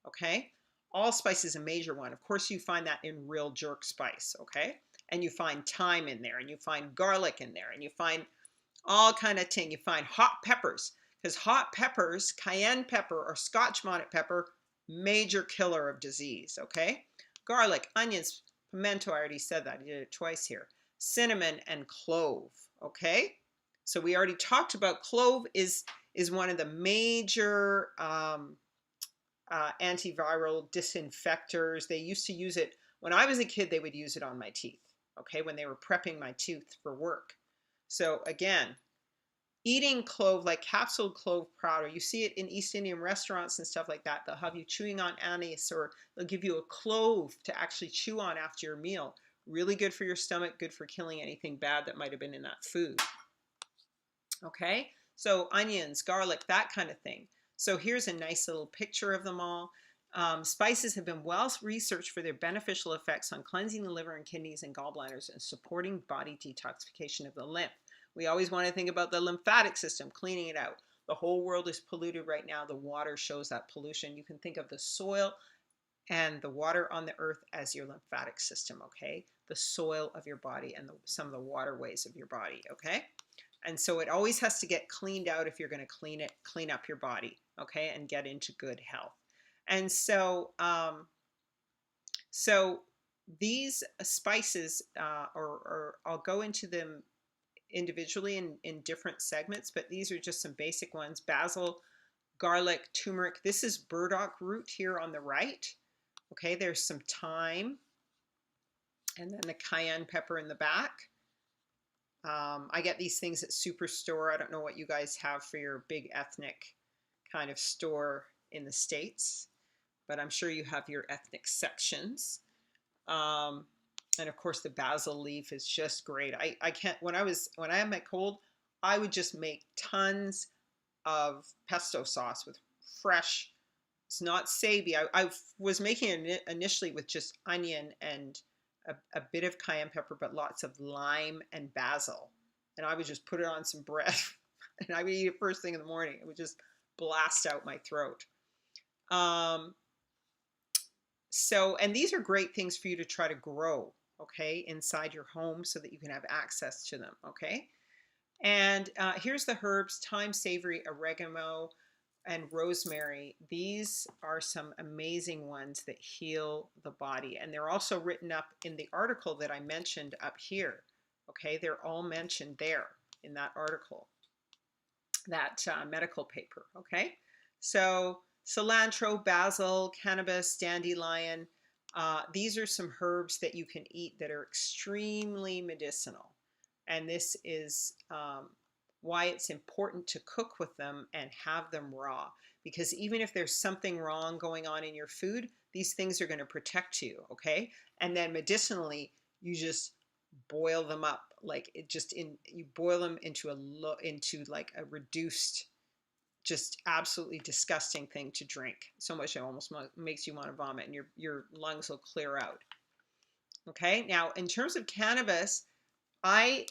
okay? Allspice is a major one. Of course, you find that in real jerk spice, okay? And you find thyme in there, and you find garlic in there, and you find all kind of thing. You find hot peppers, because hot peppers, cayenne pepper or Scotch bonnet pepper, major killer of disease, okay? Garlic, onions, pimento, I already said that. I did it twice here. Cinnamon and clove, okay? So we already talked about clove is one of the major antiviral disinfectors. They used to use it, when I was a kid, they would use it on my teeth, okay, when they were prepping my tooth for work. So again, eating clove, like capsuled clove powder, you see it in East Indian restaurants and stuff like that. They'll have you chewing on anise, or they'll give you a clove to actually chew on after your meal. Really good for your stomach, good for killing anything bad that might have been in that food. Okay, so onions, garlic, that kind of thing. So here's a nice little picture of them all. Spices have been well researched for their beneficial effects on cleansing the liver and kidneys and gallbladders and supporting body detoxification of the lymph. We always want to think about the lymphatic system, cleaning it out. The whole world is polluted right now. The water shows that pollution. You can think of the soil and the water on the earth as your lymphatic system, okay? The soil of your body and some of the waterways of your body, okay? And so it always has to get cleaned out if you're going to clean up your body, okay, and get into good health. And so, these spices, or I'll go into them individually in different segments, but these are just some basic ones. Basil, garlic, turmeric. This is burdock root here on the right. Okay, there's some thyme, and then the cayenne pepper in the back. I get these things at Superstore. I don't know what you guys have for your big ethnic kind of store in the States, but I'm sure you have your ethnic sections. And of course the basil leaf is just great. I can't, when I had my cold, I would just make tons of pesto sauce with fresh, it's not savory. I was making it initially with just onion and a bit of cayenne pepper, but lots of lime and basil. And I would just put it on some bread and I would eat it first thing in the morning. It would just blast out my throat. And then, of course, the basil leaf is just great. I can't, when I was So, and these are great things for you to try to grow, okay, inside your home so that you can have access to them, okay? And here's the herbs: thyme, savory, oregano, and rosemary. These are some amazing ones that heal the body. And they're also written up in the article that I mentioned up here. Okay, they're all mentioned there in that article, that medical paper. Okay, so cilantro, basil, cannabis, dandelion. These are some herbs that you can eat that are extremely medicinal. And this is why it's important to cook with them and have them raw. Because even if there's something wrong going on in your food, these things are going to protect you, okay? And then medicinally, you just boil them up, like it just in you boil them into into like a reduced, just absolutely disgusting thing to drink. So much it almost makes you want to vomit, and your lungs will clear out. Okay, now in terms of cannabis, I,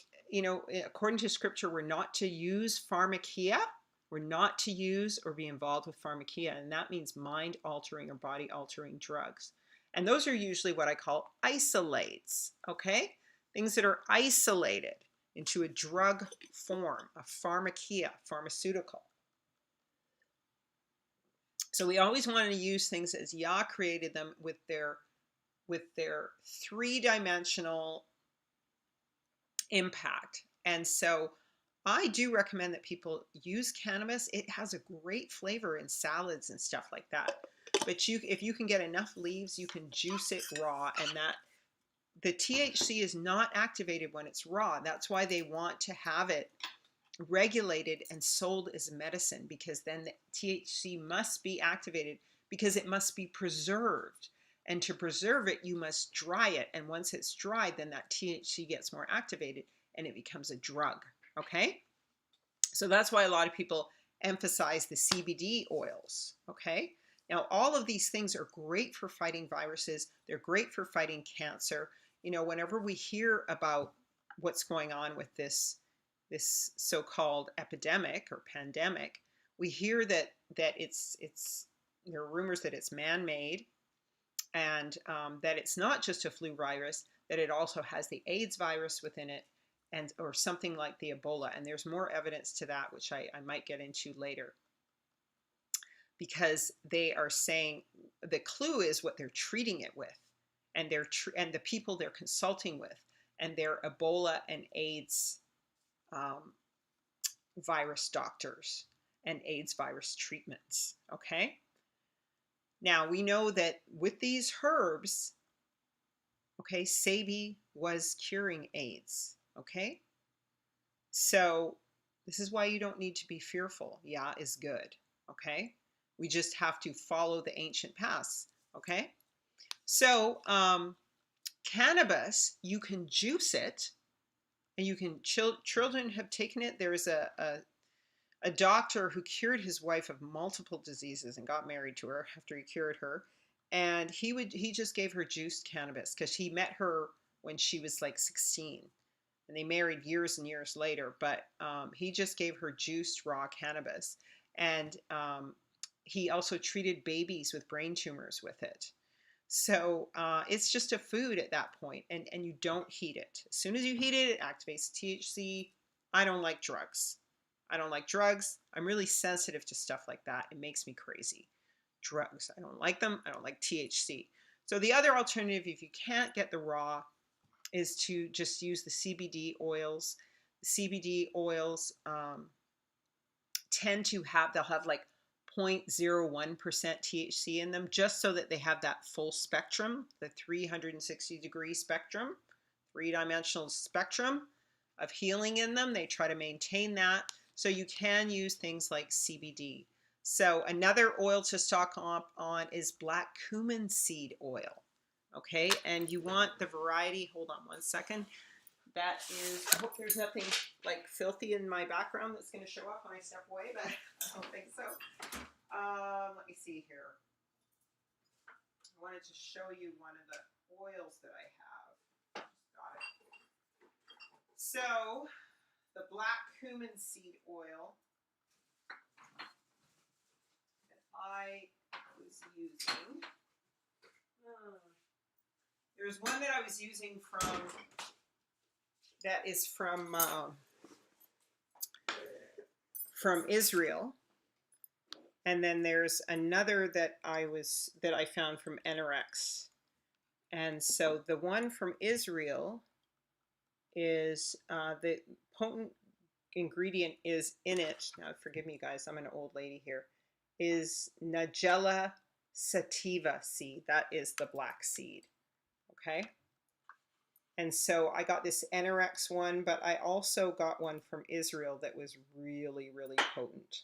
according to scripture, we're not to use pharmakia. We're not to use or be involved with pharmakia, and that means mind altering or body altering drugs. And those are usually what I call isolates, okay? Things that are isolated into a drug form, a pharmakia, pharmaceutical. So we always want to use things as Yah created them with their three-dimensional impact. And so I do recommend that people use cannabis. It has a great flavor in salads and stuff like that. But if you can get enough leaves, you can juice it raw, and that the THC is not activated when it's raw. That's why they want to have it regulated and sold as medicine, because then the THC must be activated, because it must be preserved. And to preserve it, you must dry it. And once it's dried, then that THC gets more activated and it becomes a drug. Okay? So that's why a lot of people emphasize the CBD oils. Okay? Now, all of these things are great for fighting viruses. They're great for fighting cancer. Whenever we hear about what's going on with this so-called epidemic or pandemic, we hear that it's there are rumors that it's man-made, and that it's not just a flu virus, that it also has the AIDS virus within it, and or something like the Ebola. And there's more evidence to that, which I might get into later, because they are saying the clue is what they're treating it with, and and the people they're consulting with, and their Ebola and AIDS virus doctors and AIDS virus treatments. Okay. Now we know that with these herbs, okay, Sebi was curing AIDS. Okay. So this is why you don't need to be fearful. Yah is good. Okay. We just have to follow the ancient paths. Okay. So cannabis, you can juice it, and you can children have taken it. There is a doctor who cured his wife of multiple diseases and got married to her after he cured her. And he just gave her juiced cannabis, because he met her when she was like 16, and they married years and years later. But he just gave her juiced raw cannabis. And he also treated babies with brain tumors with it. So it's just a food at that point, and you don't heat it. As soon as you heat it, it activates THC. I don't like drugs. I don't like drugs. I'm really sensitive to stuff like that. It makes me crazy. Drugs, I don't like them. I don't like THC. So the other alternative, if you can't get the raw, is to just use the CBD oils. The CBD oils tend to they'll have like 0.01% THC in them, just so that they have that full spectrum, the 360-degree spectrum, three-dimensional spectrum of healing in them. They try to maintain that. So you can use things like CBD. So another oil to stock up on is black cumin seed oil. Okay, and you want the variety, hold on one second. That is, I hope there's nothing like filthy in my background that's going to show up when I step away, but I don't think so. Let me see here. I wanted to show you one of the oils that I have. Got it. So, the black cumin seed oil that I was using. There's one that I was using that is from Israel, and then there's another that I found from NRX. And so the one from Israel is the potent ingredient is in it. Now, forgive me, guys, I'm an old lady here. Is Nigella sativa seed. That is the black seed. Okay. And so I got this NRX one, but I also got one from Israel that was really, really potent.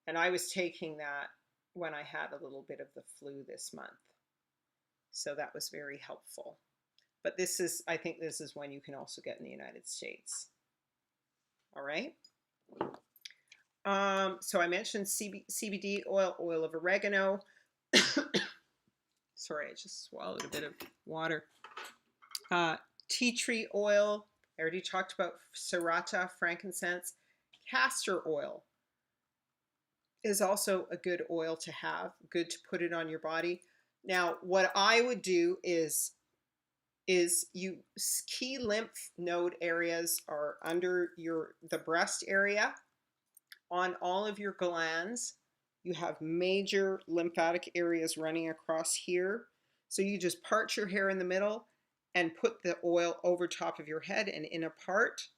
And I was taking that when I had a little bit of the flu this month. So that was very helpful. But I think this is one you can also get in the United States. All right. So I mentioned CBD oil, oil of oregano. Sorry, I just swallowed a bit of water. Tea tree oil. I already talked about serrata, frankincense. Castor oil is also a good oil to have, good to put it on your body. Now, what I would do is key lymph node areas are under the breast area. On all of your glands, you have major lymphatic areas running across here. So you just part your hair in the middle and put the oil over top of your head and in a part,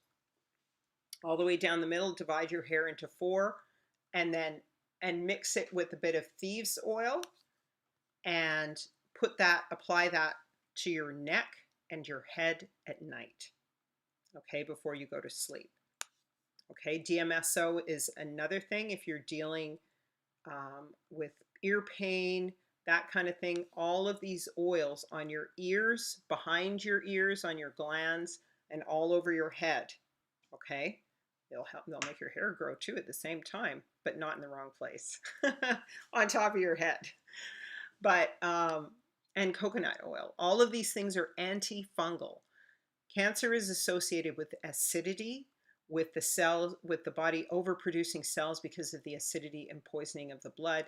all the way down the middle. Divide your hair into 4, and mix it with a bit of thieves oil, and apply that to your neck and your head at night, okay, before you go to sleep. Okay, DMSO is another thing if you're dealing with ear pain, that kind of thing. All of these oils on your ears, behind your ears, on your glands, and all over your head, okay? They'll make your hair grow too at the same time, but not in the wrong place, on top of your head. But, and coconut oil. All of these things are antifungal. Cancer is associated with acidity, with the body overproducing cells because of the acidity and poisoning of the blood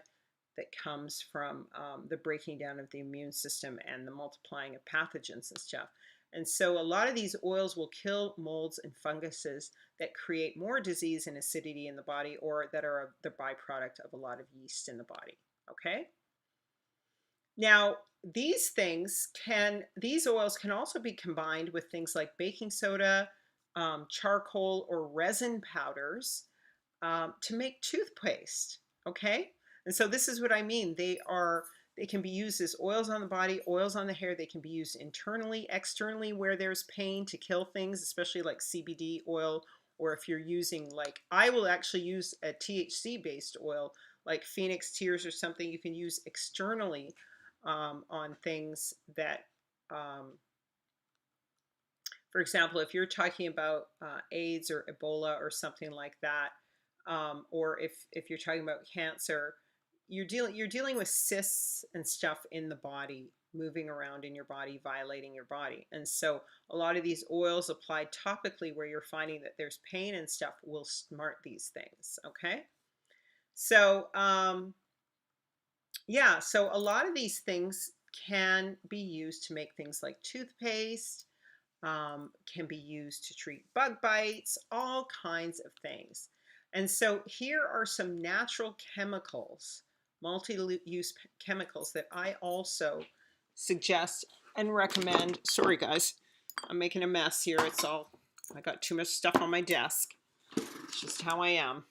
that comes from the breaking down of the immune system and the multiplying of pathogens and stuff. And so a lot of these oils will kill molds and funguses that create more disease and acidity in the body, or that are the byproduct of a lot of yeast in the body. Okay? Now, these oils can also be combined with things like baking soda, charcoal, or resin powders to make toothpaste. Okay? And so this is what I mean. They can be used as oils on the body, oils on the hair. They can be used internally, externally, where there's pain, to kill things, especially like CBD oil, or if you're using, like, I will actually use a THC-based oil, like Phoenix Tears or something you can use externally on things that, for example, if you're talking about AIDS or Ebola or something like that, or if you're talking about cancer, you're dealing with cysts and stuff in the body, moving around in your body, violating your body. And so a lot of these oils applied topically where you're finding that there's pain and stuff will smart these things, okay? So, yeah, so a lot of these things can be used to make things like toothpaste, can be used to treat bug bites, all kinds of things. And so here are some natural chemicals, multi-use chemicals that I also suggest and recommend. Sorry guys, I'm making a mess here. I got too much stuff on my desk. It's just how I am.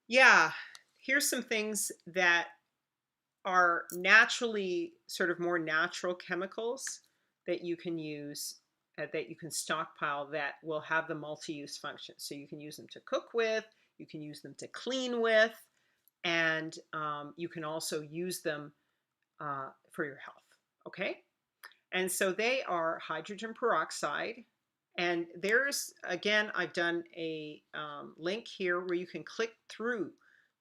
Yeah, here's some things that are naturally, sort of more natural chemicals that you can use, that you can stockpile, that will have the multi-use function. So you can use them to cook with, you can use them to clean with, and you can also use them for your health, okay? And so they are hydrogen peroxide. And there's, again, I've done a link here where you can click through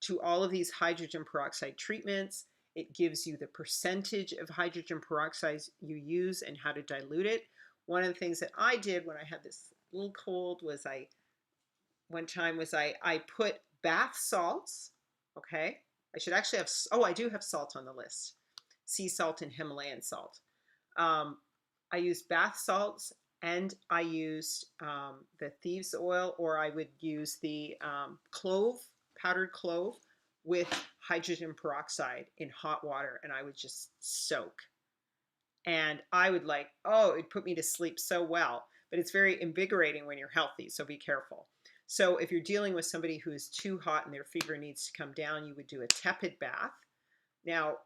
to all of these hydrogen peroxide treatments. It gives you the percentage of hydrogen peroxide you use and how to dilute it. One of the things that I did when I had this little cold was I put bath salts, okay? I should actually have, oh, I do have salt on the list. sea salt and Himalayan salt. Um, I used bath salts, and I used the thieves oil, or I would use the clove, powdered clove, with hydrogen peroxide in hot water, and I would just soak. And I would like, oh, it put me to sleep so well. But it's very invigorating when you're healthy, so be careful. So if you're dealing with somebody who is too hot and their fever needs to come down, you would do a tepid bath. Now,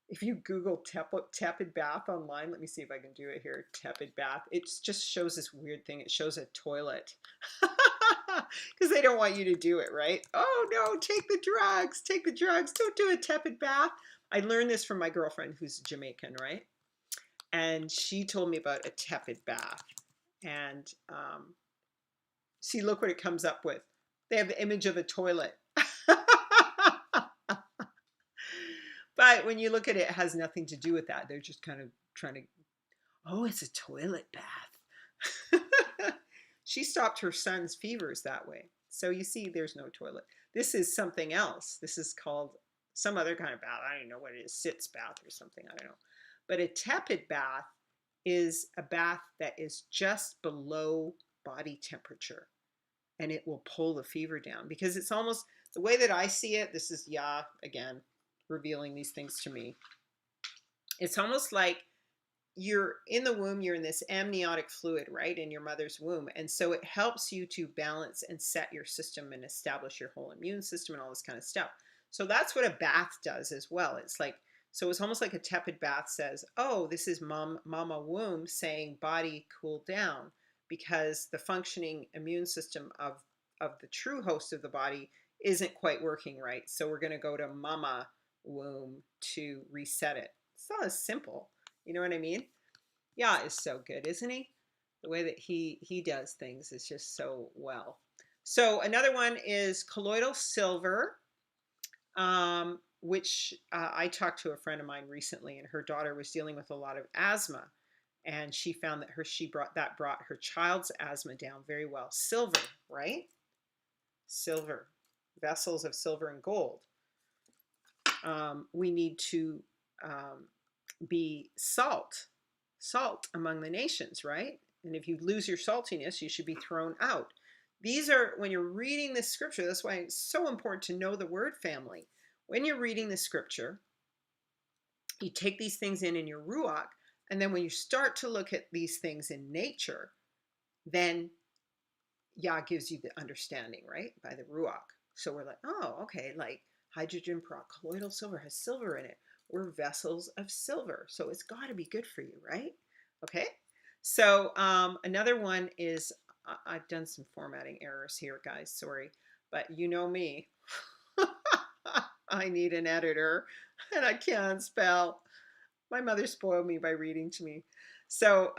if you Google tepid bath online, let me see if I can do it here. Tepid bath. It just shows this weird thing. It shows a toilet because they don't want you to do it, right? Oh no, take the drugs, take the drugs. Don't do a tepid bath. I learned this from my girlfriend who's Jamaican, right? And she told me about a tepid bath. And see, look what it comes up with. They have the image of a toilet. But when you look at it, it has nothing to do with that. They're just kind of trying to, oh, it's a toilet bath. She stopped her son's fevers that way. So you see, there's no toilet. This is something else. This is called some other kind of bath. I don't even know what it is, sitz bath or something. I don't know. But a tepid bath is a bath that is just below body temperature, and it will pull the fever down, because it's almost the way that I see it. This is again, revealing these things to me. It's almost like you're in the womb, you're in this amniotic fluid, right, in your mother's womb. And so it helps you to balance and set your system and establish your whole immune system and all this kind of stuff. So that's what a bath does as well. It's like, so it's almost like a tepid bath says, oh, this is mama womb saying, body, cool down, because the functioning immune system of the true host of the body isn't quite working right. So we're going to go to mama womb to reset it. It's not as simple. You know what I mean? Yeah, is so good, isn't he? The way that he does things is just so well. So another one is colloidal silver, which I talked to a friend of mine recently, and her daughter was dealing with a lot of asthma, and she found that brought her child's asthma down very well. Silver, right? Silver, vessels of silver and gold. We need to be salt among the nations, right? And if you lose your saltiness, you should be thrown out. These are, when you're reading the scripture, that's why it's so important to know the word family. When you're reading the scripture, you take these things in your ruach, and then when you start to look at these things in nature, then Yah gives you the understanding, right? By the ruach. So we're like, oh, okay, like hydrogen peroxide, colloidal silver has silver in it. We're vessels of silver, so it's got to be good for you, right? Okay. So another one is, I've done some formatting errors here, guys. Sorry, but you know me. I need an editor, and I can't spell. My mother spoiled me by reading to me. So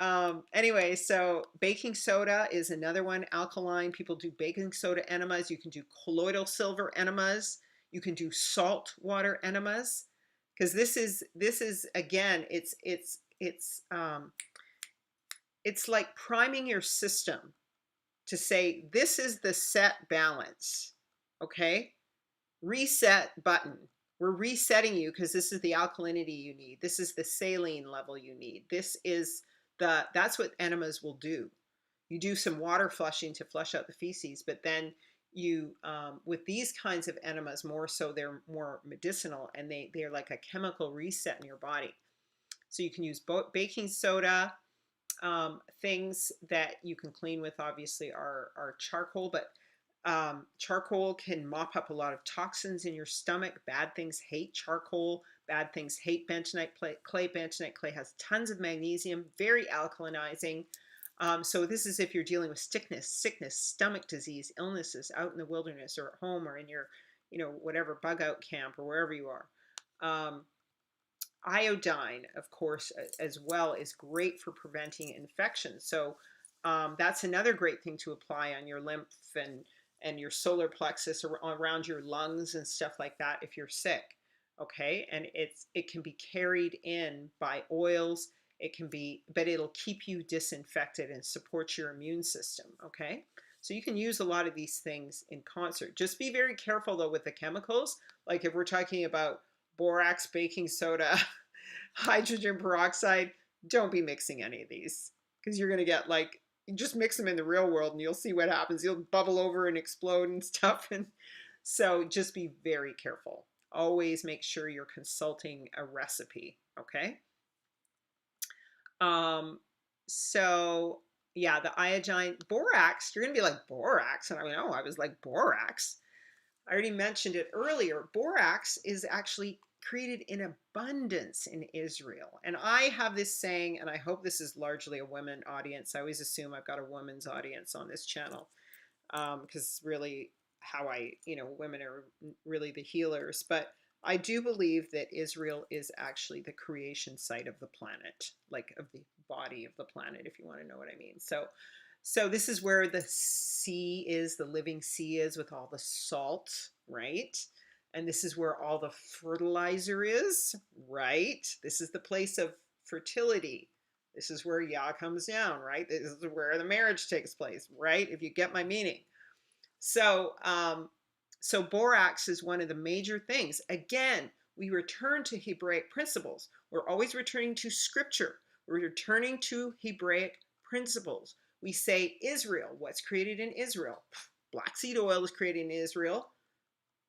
anyway, so baking soda is another one. Alkaline. People do baking soda enemas. You can do colloidal silver enemas. You can do salt water enemas. Because this is again, it's like priming your system to say, this is the set balance. Okay, reset button. We're resetting you because this is the alkalinity you need. This is the saline level you need. That's what enemas will do. You do some water flushing to flush out the feces, but then you, with these kinds of enemas, more so, they're more medicinal, and they're like a chemical reset in your body. So you can use baking soda. Things that you can clean with, obviously, are charcoal, but charcoal can mop up a lot of toxins in your stomach. Bad things hate charcoal. Bad things hate bentonite clay. Bentonite clay has tons of magnesium, very alkalinizing. So this is if you're dealing with sickness, stomach disease, illnesses out in the wilderness or at home or in your, whatever bug out camp or wherever you are. Iodine, of course, as well, is great for preventing infection. So that's another great thing to apply on your lymph and your solar plexus or around your lungs and stuff like that if you're sick. Okay, and it can be carried in by oils. But it'll keep you disinfected and support your immune system. Okay, so you can use a lot of these things in concert. Just be very careful though with the chemicals. Like if we're talking about borax, baking soda, hydrogen peroxide. Don't be mixing any of these because you're going to get like, just mix them in the real world and you'll see what happens. You'll bubble over and explode and stuff. And so just be very careful. Always make sure you're consulting a recipe. Okay. So yeah, the iodine, borax, you're going to be like, borax. And I know, I was like, borax. I already mentioned it earlier. Borax is actually created in abundance in Israel. And I have this saying, and I hope this is largely a women audience. I always assume I've got a women's audience on this channel because it's really how women are really the healers. But I do believe that Israel is actually the creation site of the planet, like of the body of the planet, if you want to know what I mean. So this is where the sea is, the living sea is with all the salt, right? And this is where all the fertilizer is, right? This is the place of fertility. This is where Yah comes down, right? This is where the marriage takes place, right? If you get my meaning. So, so borax is one of the major things. Again, we return to Hebraic principles. We're always returning to scripture. We're returning to Hebraic principles. We say Israel, what's created in Israel? Black seed oil is created in Israel.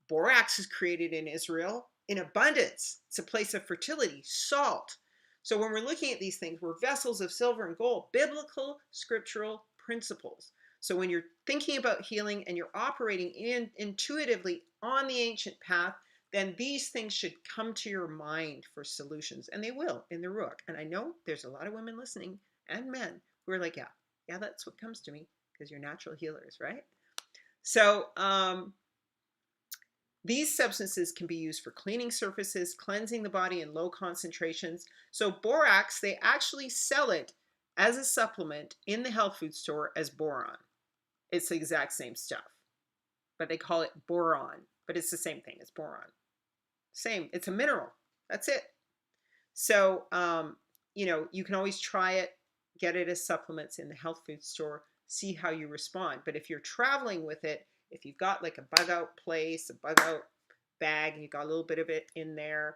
Borax is created in Israel in abundance. It's a place of fertility, salt. So when we're looking at these things, we're vessels of silver and gold, biblical scriptural principles. So when you're thinking about healing and you're operating intuitively on the ancient path, then these things should come to your mind for solutions. And they will in the Ruach. And I know there's a lot of women listening and men who are like, yeah, that's what comes to me because you're natural healers, right? So these substances can be used for cleaning surfaces, cleansing the body in low concentrations. So borax, they actually sell it as a supplement in the health food store as boron. It's the exact same stuff, but they call it boron, but it's the same thing as boron. Same, it's a mineral. That's it. So, you can always try it, get it as supplements in the health food store, see how you respond. But if you're traveling with it, if you've got like a bug out place, a bug out bag, and you've got a little bit of it in there,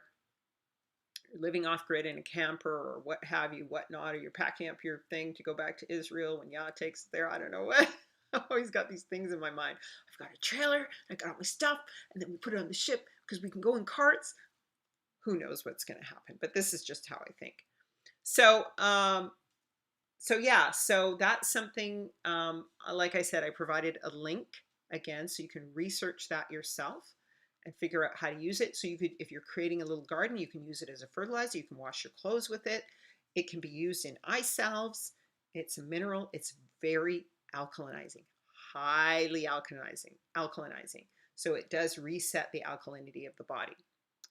you're living off grid in a camper or what have you, whatnot, or you're packing up your thing to go back to Israel when Yah takes it there, I don't know what. I've always got these things in my mind. I've got a trailer, I got all my stuff, and then we put it on the ship because we can go in carts. Who knows what's going to happen? But this is just how I think. So, so that's something, like I said, I provided a link again, so you can research that yourself and figure out how to use it. So you could, if you're creating a little garden, you can use it as a fertilizer. You can wash your clothes with it. It can be used in eye salves. It's a mineral. It's very alkalinizing, highly alkalinizing. So it does reset the alkalinity of the body.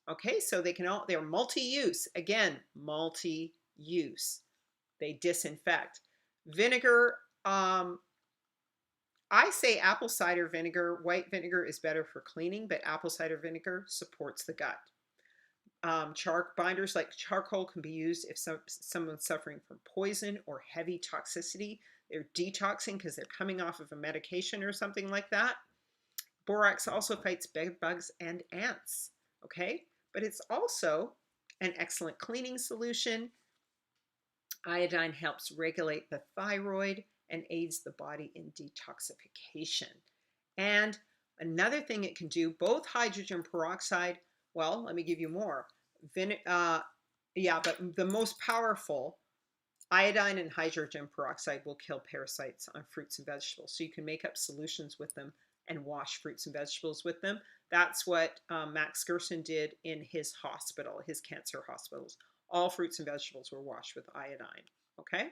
Okay, so they're multi-use. Again, multi-use. They disinfect. Vinegar, I say apple cider vinegar. White vinegar is better for cleaning, but apple cider vinegar supports the gut. Binders like charcoal can be used if someone's suffering from poison or heavy toxicity. They're detoxing because they're coming off of a medication or something like that. Borax also fights bed bugs and ants, okay? But it's also an excellent cleaning solution. Iodine helps regulate the thyroid and aids the body in detoxification. And another thing it can do, both hydrogen peroxide, well, let me give you more. But the most powerful, iodine and hydrogen peroxide will kill parasites on fruits and vegetables. So you can make up solutions with them and wash fruits and vegetables with them. That's what Max Gerson did in his hospital, his cancer hospitals. All fruits and vegetables were washed with iodine, okay?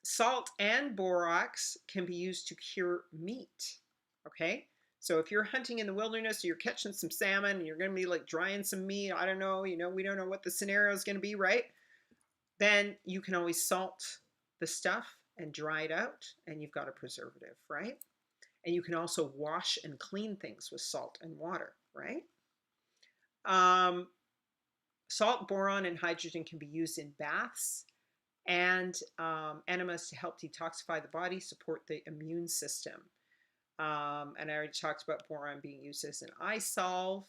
Salt and borax can be used to cure meat, okay? So if you're hunting in the wilderness, or you're catching some salmon, and you're going to be like drying some meat, I don't know, we don't know what the scenario is going to be, right? Then you can always salt the stuff and dry it out, and you've got a preservative, right? And you can also wash and clean things with salt and water, right? Salt, boron, and hydrogen can be used in baths and enemas to help detoxify the body, support the immune system. And I already talked about boron being used as an eye salve.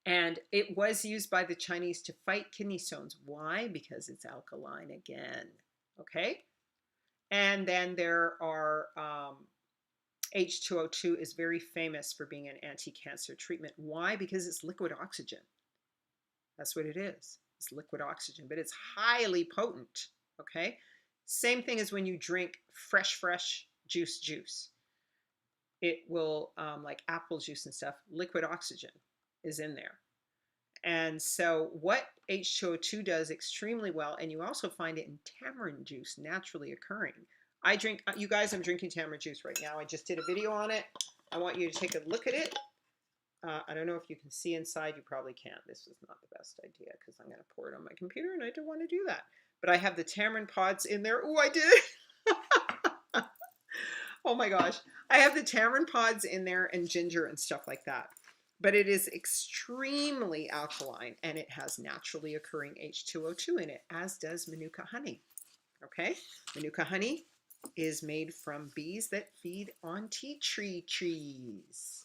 And it was used by the Chinese to fight kidney stones. Why? Because it's alkaline again. Okay. And then there are H2O2 is very famous for being an anti-cancer treatment. Why? Because it's liquid oxygen. That's what it is. It's liquid oxygen, but it's highly potent. Okay. Same thing as when you drink fresh juice. It will, like apple juice and stuff, liquid oxygen is in there. And so what H2O2 does extremely well, and you also find it in tamarind juice naturally occurring. I drink, you guys, I'm drinking tamarind juice right now. I just did a video on it. I want you to take a look at it. I don't know if you can see inside. You probably can't. This is not the best idea because I'm going to pour it on my computer and I don't want to do that. But I have the tamarind pods in there. Oh, I did it. Oh my gosh. I have the tamarind pods in there and ginger and stuff like that. But it is extremely alkaline and it has naturally occurring H2O2 in it, as does Manuka honey. Okay? Manuka honey is made from bees that feed on tea tree trees.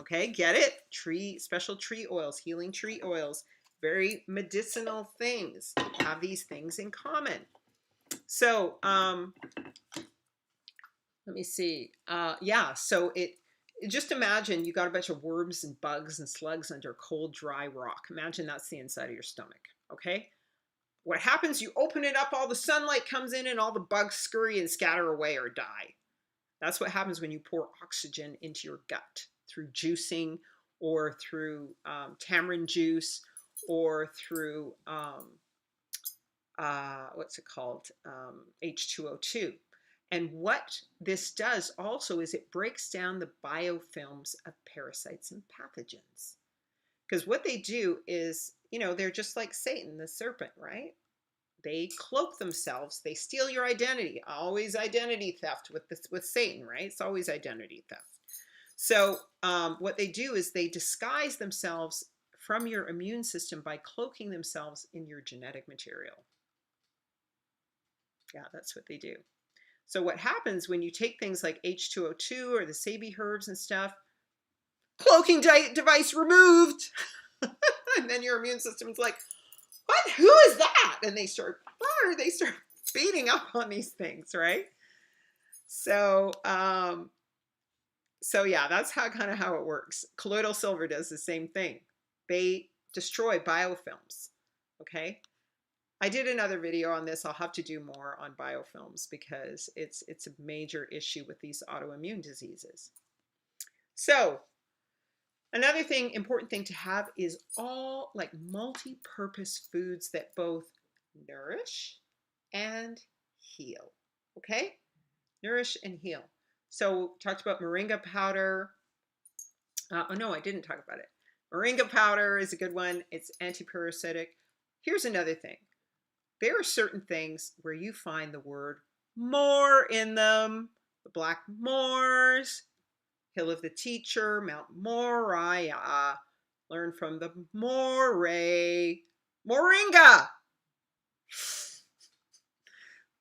Okay, get it? Special tree oils, healing tree oils, very medicinal things, have these things in common. So, let me see. Yeah, so just imagine you got a bunch of worms and bugs and slugs under cold, dry rock. Imagine that's the inside of your stomach, okay? What happens, you open it up, all the sunlight comes in and all the bugs scurry and scatter away or die. That's what happens when you pour oxygen into your gut through juicing or through tamarind juice or through, what's it called, H2O2. And what this does also is it breaks down the biofilms of parasites and pathogens. Because what they do is, you know, they're just like Satan, the serpent, right? They cloak themselves. They steal your identity. Always identity theft with Satan, right? It's always identity theft. So what they do is they disguise themselves from your immune system by cloaking themselves in your genetic material. Yeah, that's what they do. So what happens when you take things like H2O2 or the Sabi herbs and stuff, cloaking device removed, and then your immune system is like, what? Who is that? And they start beating up on these things, right? So, so yeah, that's how it works. Colloidal silver does the same thing. They destroy biofilms. Okay. I did another video on this. I'll have to do more on biofilms because it's a major issue with these autoimmune diseases. So another important thing to have is all like multi-purpose foods that both nourish and heal. Okay? Nourish and heal. So talked about moringa powder. Oh no, I didn't talk about it. Moringa powder is a good one. It's antiparasitic. Here's another thing. There are certain things where you find the word more in them. The Black Moors, Hill of the Teacher, Mount Moriah. Learn from the Moray. Moringa!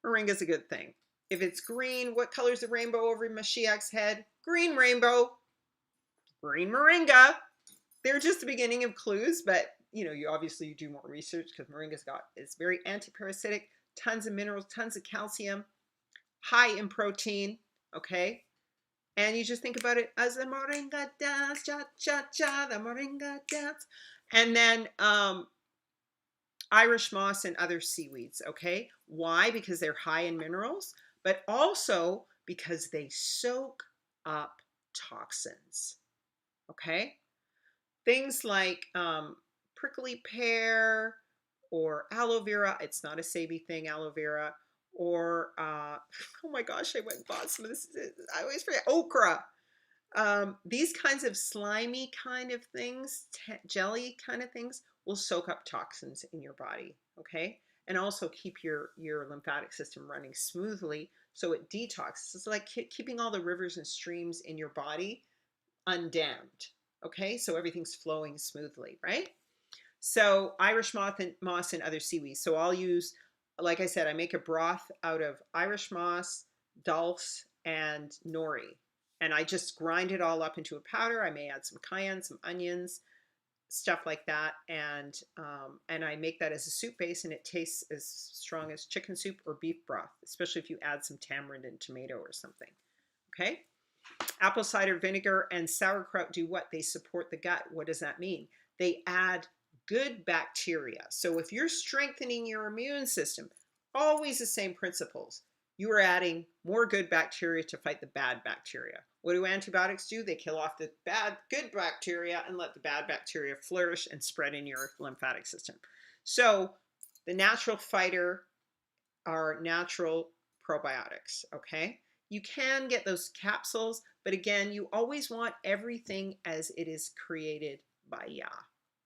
Moringa's a good thing. If it's green, what color's the rainbow over Mashiach's head? Green rainbow. Green moringa. They're just the beginning of clues, but you know, you obviously do more research because moringa's it's very antiparasitic, tons of minerals, tons of calcium, high in protein, okay? And you just think about it as the moringa dance, cha-cha-cha, the moringa dance. And then Irish moss and other seaweeds, okay? Why? Because they're high in minerals, but also because they soak up toxins, okay? Things like prickly pear or aloe vera. It's not a Sabi thing, aloe vera. Or, oh my gosh, I went and bought some of this. I always forget. Okra. These kinds of slimy kind of things, jelly kind of things, will soak up toxins in your body, okay? And also keep your lymphatic system running smoothly so it detoxes. It's like keeping all the rivers and streams in your body undammed, okay? So everything's flowing smoothly, right? So Irish moss and other seaweeds. So I'll use, like I said, I make a broth out of Irish moss, dulse, and nori. And I just grind it all up into a powder. I may add some cayenne, some onions, stuff like that, and I make that as a soup base, and it tastes as strong as chicken soup or beef broth, especially if you add some tamarind and tomato or something. Okay. Apple cider vinegar and sauerkraut do what? They support the gut. What does that mean? They add good bacteria. So if you're strengthening your immune system, always the same principles. You are adding more good bacteria to fight the bad bacteria. What do antibiotics do? They kill off the good bacteria and let the bad bacteria flourish and spread in your lymphatic system. So the natural fighter are natural probiotics, okay? You can get those capsules, but again, you always want everything as it is created by Yah,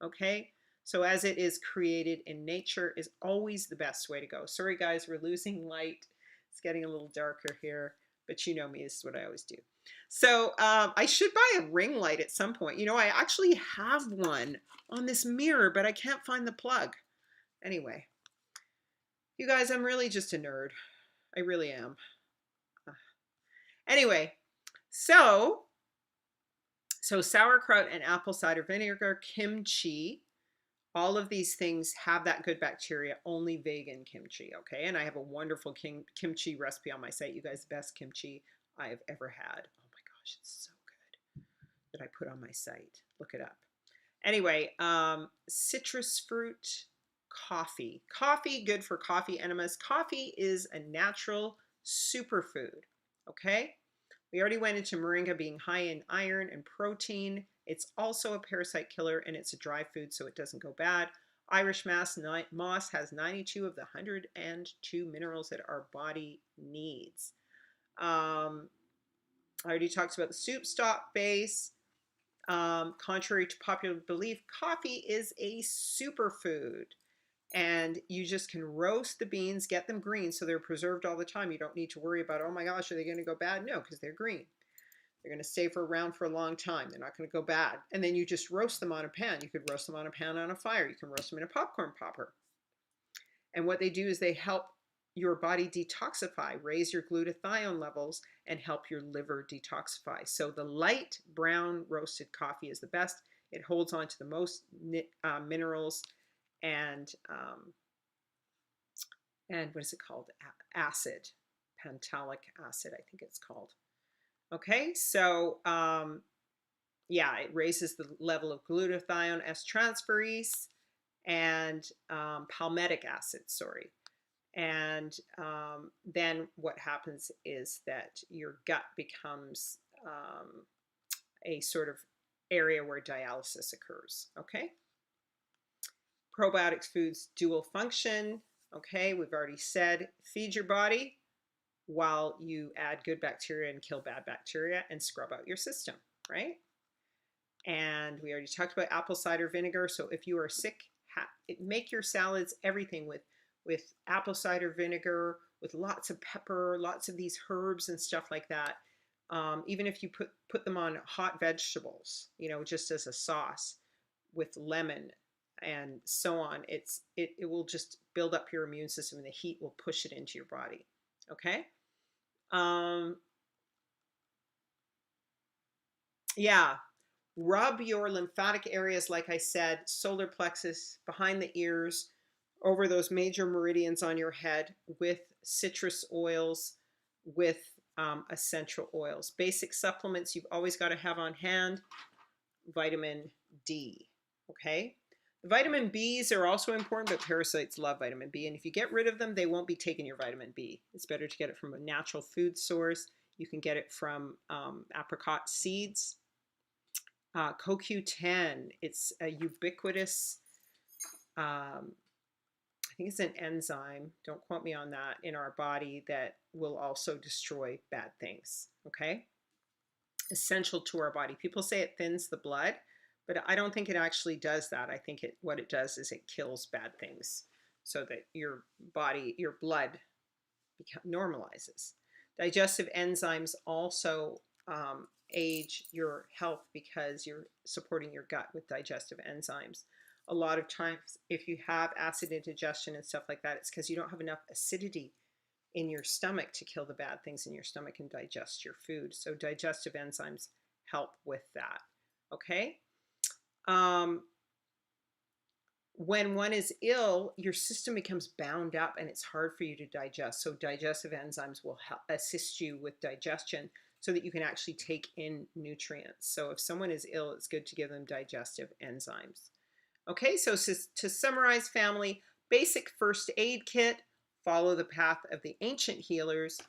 okay? So as it is created in nature is always the best way to go. Sorry guys, we're losing light. It's getting a little darker here, but you know me, this is what I always do. So I should buy a ring light at some point. You know, I actually have one on this mirror, but I can't find the plug. Anyway, you guys, I'm really just a nerd. I really am. Anyway, so sauerkraut and apple cider vinegar, kimchi, all of these things have that good bacteria, only vegan kimchi, okay? And I have a wonderful kimchi recipe on my site. You guys, best kimchi I have ever had. Oh my gosh, it's so good that I put on my site. Look it up. Anyway, citrus fruit, coffee. Coffee, good for coffee enemas. Coffee is a natural superfood, okay? We already went into moringa being high in iron and protein. It's also a parasite killer, and it's a dry food, so it doesn't go bad. Irish moss has 92 of the 102 minerals that our body needs. I already talked about the soup stock base. Contrary to popular belief, coffee is a superfood. And you just can roast the beans, get them green so they're preserved all the time. You don't need to worry about, oh my gosh, are they going to go bad? No, because they're green. They're going to stay around for a long time. They're not going to go bad. And then you just roast them on a pan. You could roast them on a pan on a fire. You can roast them in a popcorn popper. And what they do is they help your body detoxify, raise your glutathione levels, and help your liver detoxify. So the light brown roasted coffee is the best. It holds on to the most minerals and what is it called? Acid, pantalic acid, I think it's called. Okay, so yeah, it raises the level of glutathione S-transferase and palmitic acid, sorry. And then what happens is that your gut becomes a sort of area where dialysis occurs, okay? Probiotics foods dual function, okay? We've already said feed your body while you add good bacteria and kill bad bacteria and scrub out your system, right? And we already talked about apple cider vinegar. So if you are sick, make your salads, everything with apple cider vinegar, with lots of pepper, lots of these herbs and stuff like that. Even if you put them on hot vegetables, you know, just as a sauce with lemon and so on, it will just build up your immune system, and the heat will push it into your body. Okay. Yeah, rub your lymphatic areas, like I said, solar plexus, behind the ears, over those major meridians on your head with citrus oils, with essential oils. Basic supplements you've always got to have on hand: vitamin D, okay? The vitamin Bs are also important, but parasites love vitamin B, and if you get rid of them, they won't be taking your vitamin B. It's better to get it from a natural food source. You can get it from apricot seeds. CoQ10, it's a ubiquitous, I think it's an enzyme, don't quote me on that, in our body that will also destroy bad things, okay? Essential to our body. People say it thins the blood, but I don't think it actually does that. I think what it does is it kills bad things so that your body, your blood normalizes. Digestive enzymes also age your health because you're supporting your gut with digestive enzymes. A lot of times, if you have acid indigestion and stuff like that, it's because you don't have enough acidity in your stomach to kill the bad things in your stomach and digest your food. So digestive enzymes help with that. Okay. when one is ill, your system becomes bound up and it's hard for you to digest. So digestive enzymes will help assist you with digestion so that you can actually take in nutrients. So if someone is ill, it's good to give them digestive enzymes. Okay, so to summarize, family, basic first aid kit, follow the path of the ancient healers,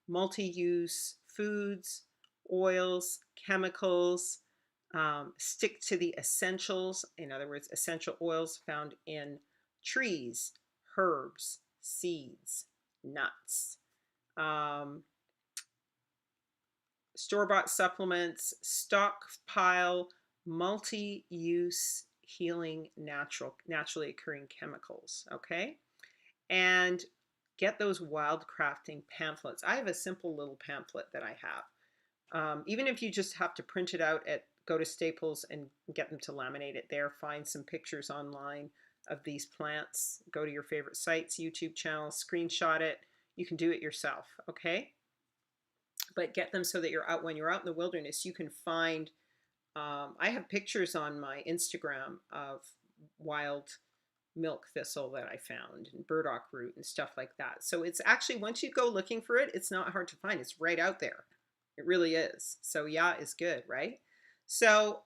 multi-use foods, oils, chemicals, stick to the essentials. In other words, essential oils found in trees, herbs, seeds, nuts. Store-bought supplements, stockpile multi-use healing naturally occurring chemicals, okay? And get those wild crafting pamphlets. I have a simple little pamphlet that I have. Even if you just have to print it out go to Staples and get them to laminate it there, find some pictures online of these plants, go to your favorite sites, YouTube channels, screenshot it. You can do it yourself, okay? But get them so that when you're out in the wilderness, you can find, I have pictures on my Instagram of wild milk thistle that I found and burdock root and stuff like that. So it's actually, once you go looking for it, it's not hard to find. It's right out there. It really is. So yeah, is good, right? So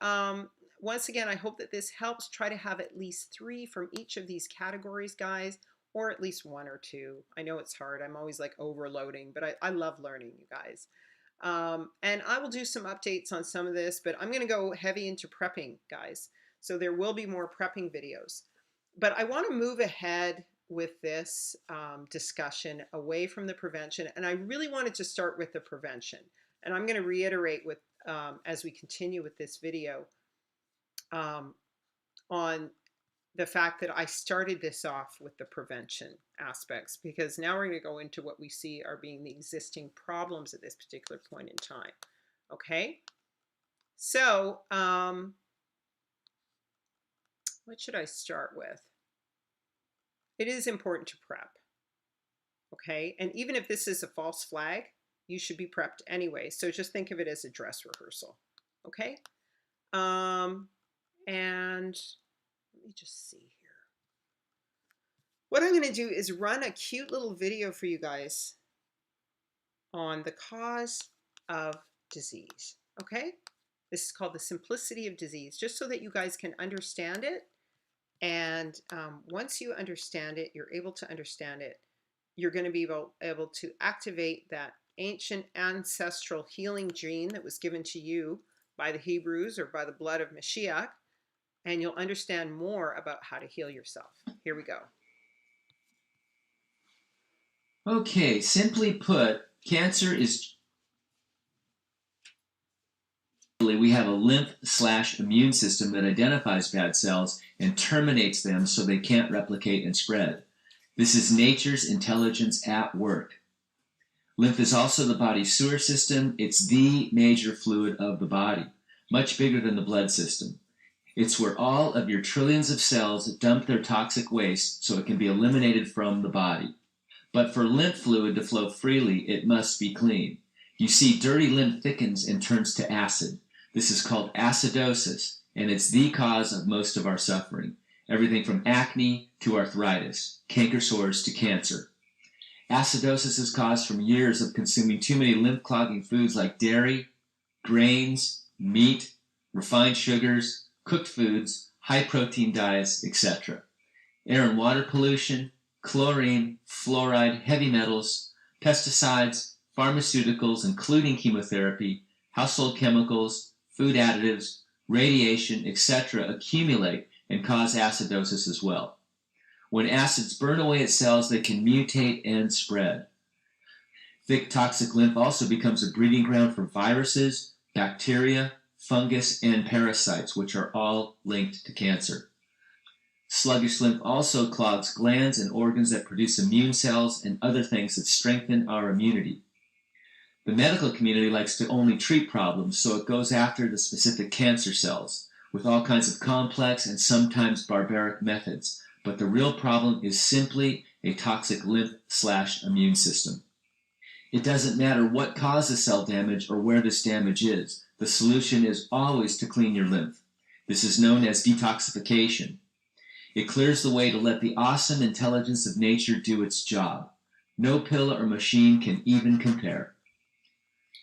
once again, I hope that this helps. Try to have at least 3 from each of these categories, guys, or at least 1 or 2. I know it's hard. I'm always like overloading, but I love learning, you guys. And I will do some updates on some of this, but I'm going to go heavy into prepping, guys. So there will be more prepping videos. But I want to move ahead with this discussion away from the prevention. And I really wanted to start with the prevention. And I'm going to reiterate with as we continue with this video on the fact that I started this off with the prevention aspects, because now we're going to go into what we see are being the existing problems at this particular point in time. Okay, so what should I start with? It is important to prep. Okay, and even if this is a false flag, you should be prepped anyway. So just think of it as a dress rehearsal. Okay, and let me just see here. What I'm going to do is run a cute little video for you guys on the cause of disease. Okay, this is called the simplicity of disease, just so that you guys can understand it. And once you understand it, you're able to understand it, you're going to be able to activate that ancient ancestral healing gene that was given to you by the Hebrews or by the blood of Mashiach, and you'll understand more about how to heal yourself. Here we go. Okay, simply put, cancer is... We have a lymph/immune system that identifies bad cells and terminates them so they can't replicate and spread. This is nature's intelligence at work. Lymph is also the body's sewer system. It's the major fluid of the body, much bigger than the blood system. It's where all of your trillions of cells dump their toxic waste so it can be eliminated from the body. But for lymph fluid to flow freely, it must be clean. You see, dirty lymph thickens and turns to acid. This is called acidosis, and it's the cause of most of our suffering. Everything from acne to arthritis, canker sores to cancer. Acidosis is caused from years of consuming too many lymph-clogging foods like dairy, grains, meat, refined sugars, cooked foods, high-protein diets, etc. Air and water pollution, chlorine, fluoride, heavy metals, pesticides, pharmaceuticals, including chemotherapy, household chemicals, food additives, radiation, etc. accumulate and cause acidosis as well. When acids burn away at cells, they can mutate and spread. Thick toxic lymph also becomes a breeding ground for viruses, bacteria, fungus, and parasites, which are all linked to cancer. Sluggish lymph also clogs glands and organs that produce immune cells and other things that strengthen our immunity. The medical community likes to only treat problems, so it goes after the specific cancer cells with all kinds of complex and sometimes barbaric methods. But the real problem is simply a toxic lymph/immune system. It doesn't matter what causes cell damage or where this damage is. The solution is always to clean your lymph. This is known as detoxification. It clears the way to let the awesome intelligence of nature do its job. No pill or machine can even compare.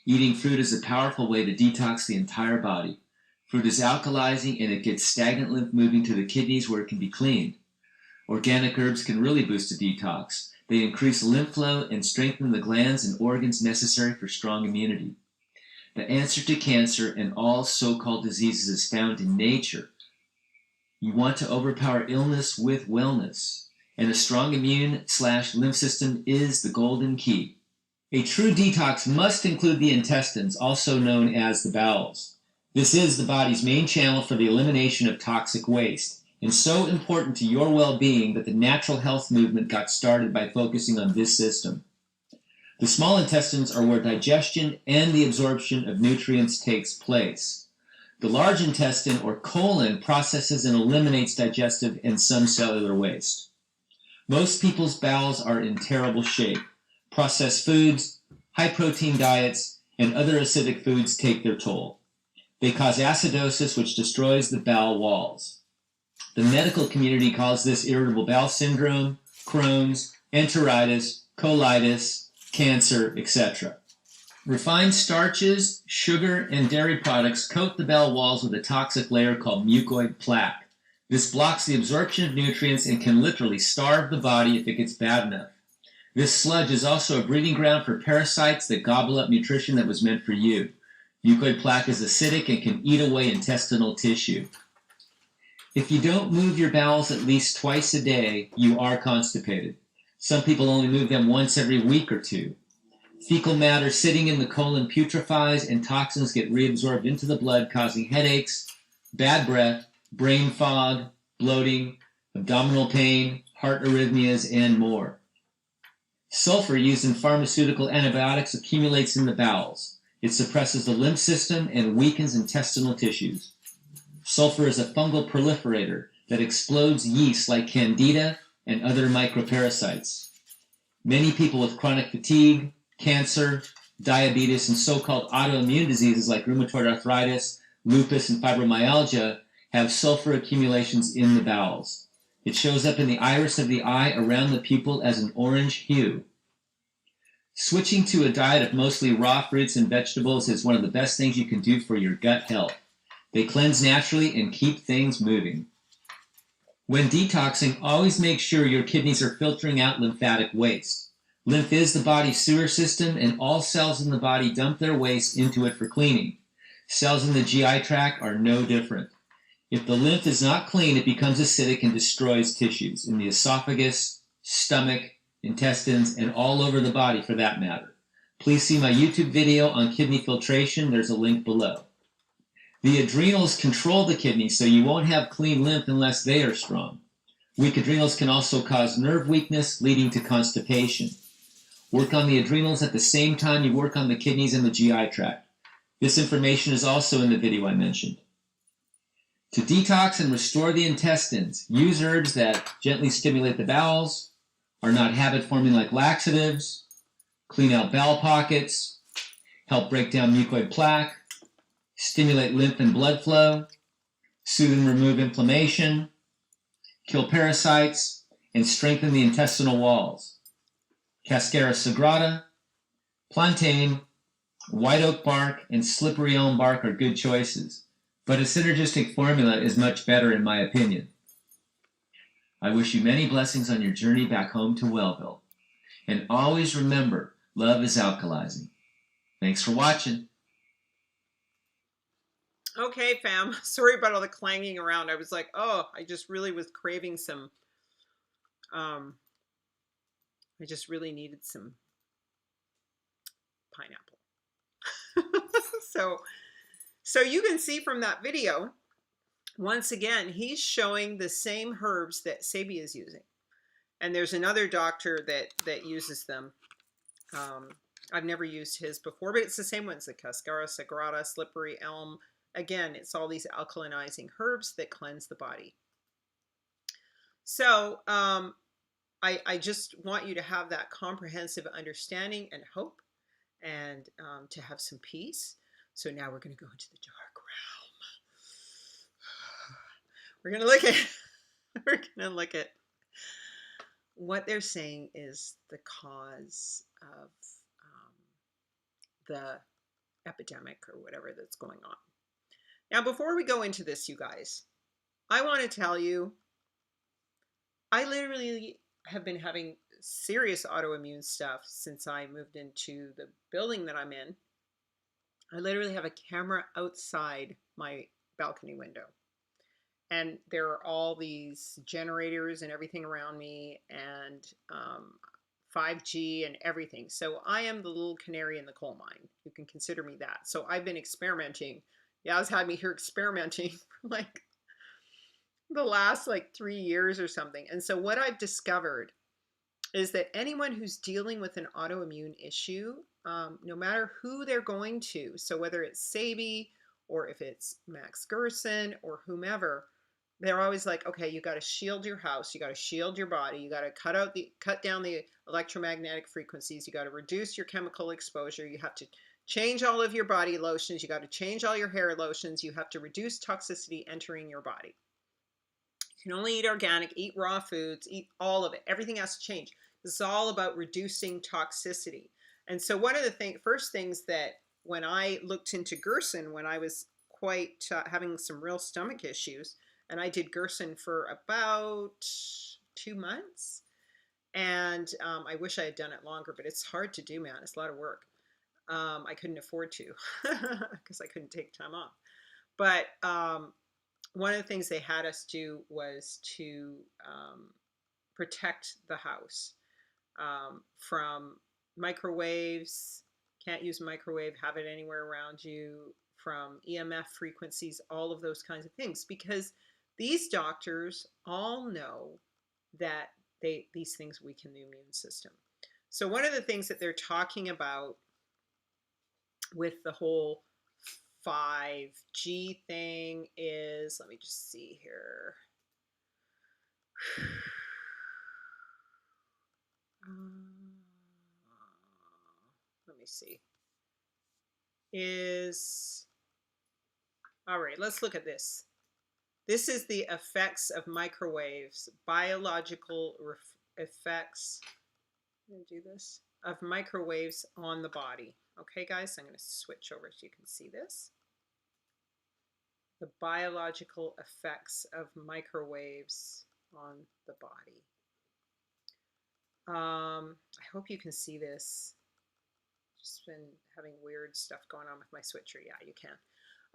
Eating fruit is a powerful way to detox the entire body. Fruit is alkalizing and it gets stagnant lymph moving to the kidneys where it can be cleaned. Organic herbs can really boost a detox. They increase lymph flow and strengthen the glands and organs necessary for strong immunity. The answer to cancer and all so-called diseases is found in nature. You want to overpower illness with wellness, and a strong immune/lymph system is the golden key. A true detox must include the intestines, also known as the bowels. This is the body's main channel for the elimination of toxic waste, and so important to your well-being that the natural health movement got started by focusing on this system. The small intestines are where digestion and the absorption of nutrients takes place. The large intestine, or colon, processes and eliminates digestive and some cellular waste. Most people's bowels are in terrible shape. Processed foods, high-protein diets, and other acidic foods take their toll. They cause acidosis, which destroys the bowel walls. The medical community calls this irritable bowel syndrome, Crohn's, enteritis, colitis, cancer, etc. Refined starches, sugar, and dairy products coat the bowel walls with a toxic layer called mucoid plaque. This blocks the absorption of nutrients and can literally starve the body if it gets bad enough. This sludge is also a breeding ground for parasites that gobble up nutrition that was meant for you. Mucoid plaque is acidic and can eat away intestinal tissue. If you don't move your bowels at least twice a day, you are constipated. Some people only move them once every week or two. Fecal matter sitting in the colon putrefies and toxins get reabsorbed into the blood, causing headaches, bad breath, brain fog, bloating, abdominal pain, heart arrhythmias, and more. Sulfur used in pharmaceutical antibiotics accumulates in the bowels. It suppresses the lymph system and weakens intestinal tissues. Sulfur is a fungal proliferator that explodes yeast like Candida and other microparasites. Many people with chronic fatigue, cancer, diabetes, and so-called autoimmune diseases like rheumatoid arthritis, lupus, and fibromyalgia have sulfur accumulations in the bowels. It shows up in the iris of the eye around the pupil as an orange hue. Switching to a diet of mostly raw fruits and vegetables is one of the best things you can do for your gut health. They cleanse naturally and keep things moving. When detoxing, always make sure your kidneys are filtering out lymphatic waste. Lymph is the body's sewer system, and all cells in the body dump their waste into it for cleaning. Cells in the GI tract are no different. If the lymph is not clean, it becomes acidic and destroys tissues in the esophagus, stomach, intestines, and all over the body for that matter. Please see my YouTube video on kidney filtration. There's a link below. The adrenals control the kidneys, so you won't have clean lymph unless they are strong. Weak adrenals can also cause nerve weakness, leading to constipation. Work on the adrenals at the same time you work on the kidneys and the GI tract. This information is also in the video I mentioned. To detox and restore the intestines, use herbs that gently stimulate the bowels, are not habit-forming like laxatives, clean out bowel pockets, help break down mucoid plaque, stimulate lymph and blood flow, soothe and remove inflammation, kill parasites, and strengthen the intestinal walls. Cascara sagrada, plantain, white oak bark, and slippery elm bark are good choices, but a synergistic formula is much better in my opinion. I wish you many blessings on your journey back home to Wellville. And always remember, love is alkalizing. Thanks for watching. Okay, fam. Sorry about all the clanging around. I was like, oh, I just really was craving some, I just really needed some pineapple. So you can see from that video, once again, he's showing the same herbs that Sebi is using. And there's another doctor that uses them. I've never used his before, but it's the same ones, the Cascara sagrada, slippery elm. Again, it's all these alkalinizing herbs that cleanse the body. So I just want you to have that comprehensive understanding and hope, and to have some peace. So now we're going to go into the dark realm. We're going to look at We're going to look at what they're saying is the cause of the epidemic or whatever that's going on. Now, before we go into this, you guys, I want to tell you, I literally have been having serious autoimmune stuff since I moved into the building that I'm in. I literally have a camera outside my balcony window. And there are all these generators and everything around me, and 5G and everything. So I am the little canary in the coal mine. You can consider me that. So I've been experimenting. Yaz had me here experimenting for like the last like 3 years or something. And so what I've discovered is that anyone who's dealing with an autoimmune issue, no matter who they're going to, so whether it's Sabi or if it's Max Gerson or whomever, they're always like, okay, you got to shield your house, you got to shield your body, you got to cut down the electromagnetic frequencies, you got to reduce your chemical exposure, you have to change all of your body lotions, you got to change all your hair lotions, you have to reduce toxicity entering your body. You can only eat organic, eat raw foods, eat all of it. Everything has to change. This is all about reducing toxicity. And so one of the first things that when I looked into Gerson, when I was quite having some real stomach issues, and I did Gerson for about 2 months. And I wish I had done it longer, but it's hard to do, man. It's a lot of work. I couldn't afford to because I couldn't take time off. But one of the things they had us do was to protect the house from microwaves. Can't use microwave, have it anywhere around you, from EMF frequencies, all of those kinds of things, because these doctors all know that these things weaken the immune system. So one of the things that they're talking about with the whole 5G thing is, let me just see here. Let me see. All right, let's look at this. This is the effects of microwaves, biological effects. I'm going to do this, of microwaves on the body. Okay, guys, I'm going to switch over so you can see this. The biological effects of microwaves on the body. I hope you can see this. Just been having weird stuff going on with my switcher. Yeah, you can.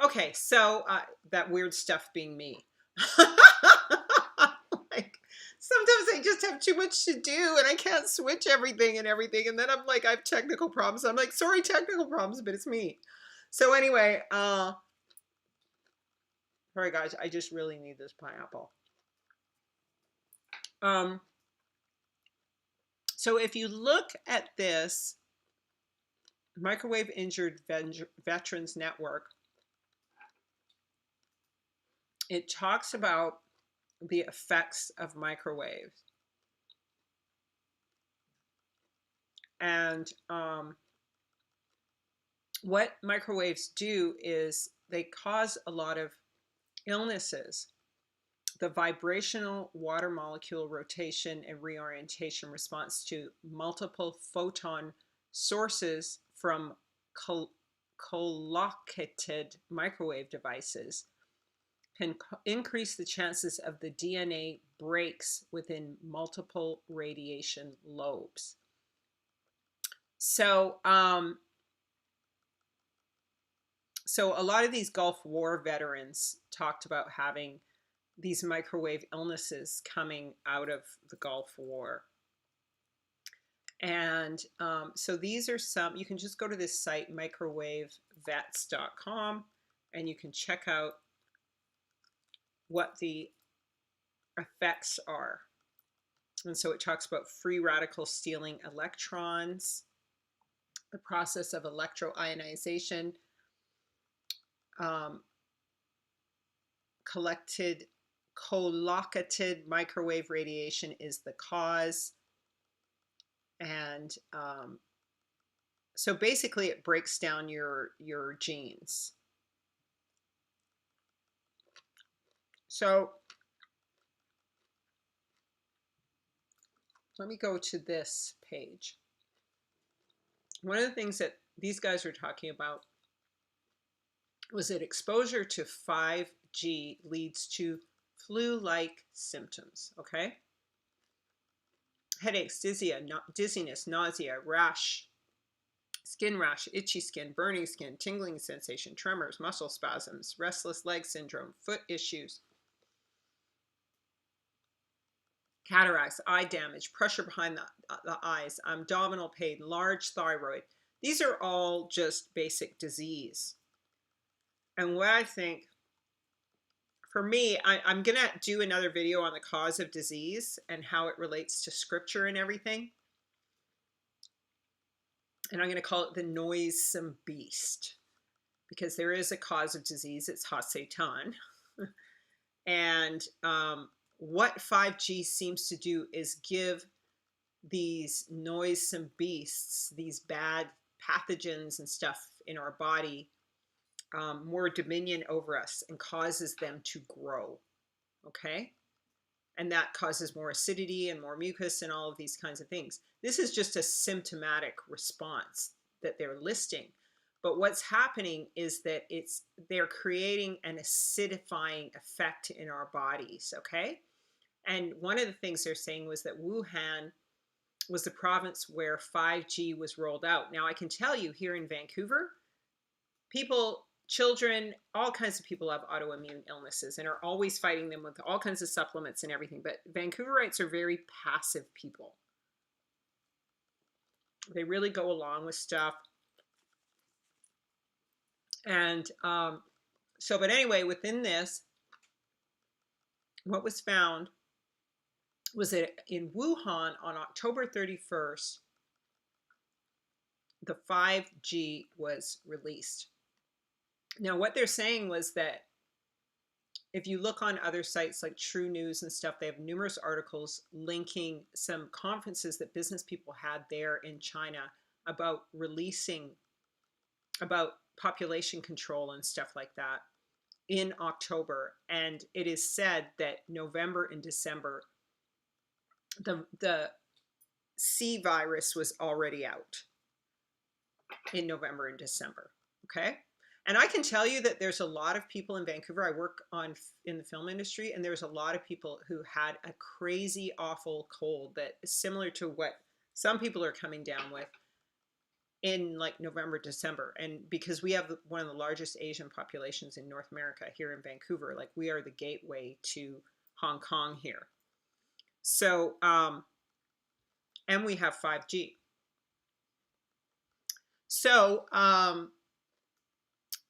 Okay, so that weird stuff being me. Like, sometimes I just have too much to do and I can't switch everything. And then I'm like, I have technical problems. I'm like, sorry, technical problems, but it's me. So anyway, sorry guys, I just really need this pineapple. So if you look at this Microwave Injured Veterans Network, it talks about the effects of microwaves. And what microwaves do is they cause a lot of illnesses. The vibrational water molecule rotation and reorientation response to multiple photon sources from collocated microwave devices can increase the chances of the DNA breaks within multiple radiation lobes. So, so a lot of these Gulf War veterans talked about having these microwave illnesses coming out of the Gulf War. And so these are some, you can just go to this site, microwavevets.com, and you can check out what the effects are. And so it talks about free radical stealing electrons, the process of electroionization, collocated microwave radiation is the cause. And so basically it breaks down your genes. So let me go to this page. One of the things that these guys were talking about was that exposure to 5G leads to flu-like symptoms, okay? Headaches, dizziness, nausea, rash, skin rash, itchy skin, burning skin, tingling sensation, tremors, muscle spasms, restless leg syndrome, foot issues, cataracts, eye damage, pressure behind the eyes, abdominal pain, large thyroid. These are all just basic disease. And what I think, for me, I'm going to do another video on the cause of disease and how it relates to scripture and everything. And I'm going to call it the noisome beast, because there is a cause of disease. It's Ha-Satan. And what 5G seems to do is give these noisome beasts, these bad pathogens and stuff in our body, more dominion over us and causes them to grow, okay? And that causes more acidity and more mucus and all of these kinds of things. This is just a symptomatic response that they're listing. But what's happening is that they're creating an acidifying effect in our bodies, okay? And one of the things they're saying was that Wuhan was the province where 5G was rolled out. Now, I can tell you here in Vancouver, people, children, all kinds of people have autoimmune illnesses and are always fighting them with all kinds of supplements and everything. But Vancouverites are very passive people. They really go along with stuff. And but anyway, within this, what was found was that in Wuhan on October 31st, the 5G was released. Now, what they're saying was that if you look on other sites like True News and stuff, they have numerous articles linking some conferences that business people had there in China about about population control and stuff like that in October. And it is said that November and December, the C virus was already out in November and December, okay? And I can tell you that there's a lot of people in Vancouver. I work in the film industry, and there's a lot of people who had a crazy, awful cold that is similar to what some people are coming down with in like November, December. And because we have one of the largest Asian populations in North America here in Vancouver, like we are the gateway to Hong Kong here. So, and we have 5G. So,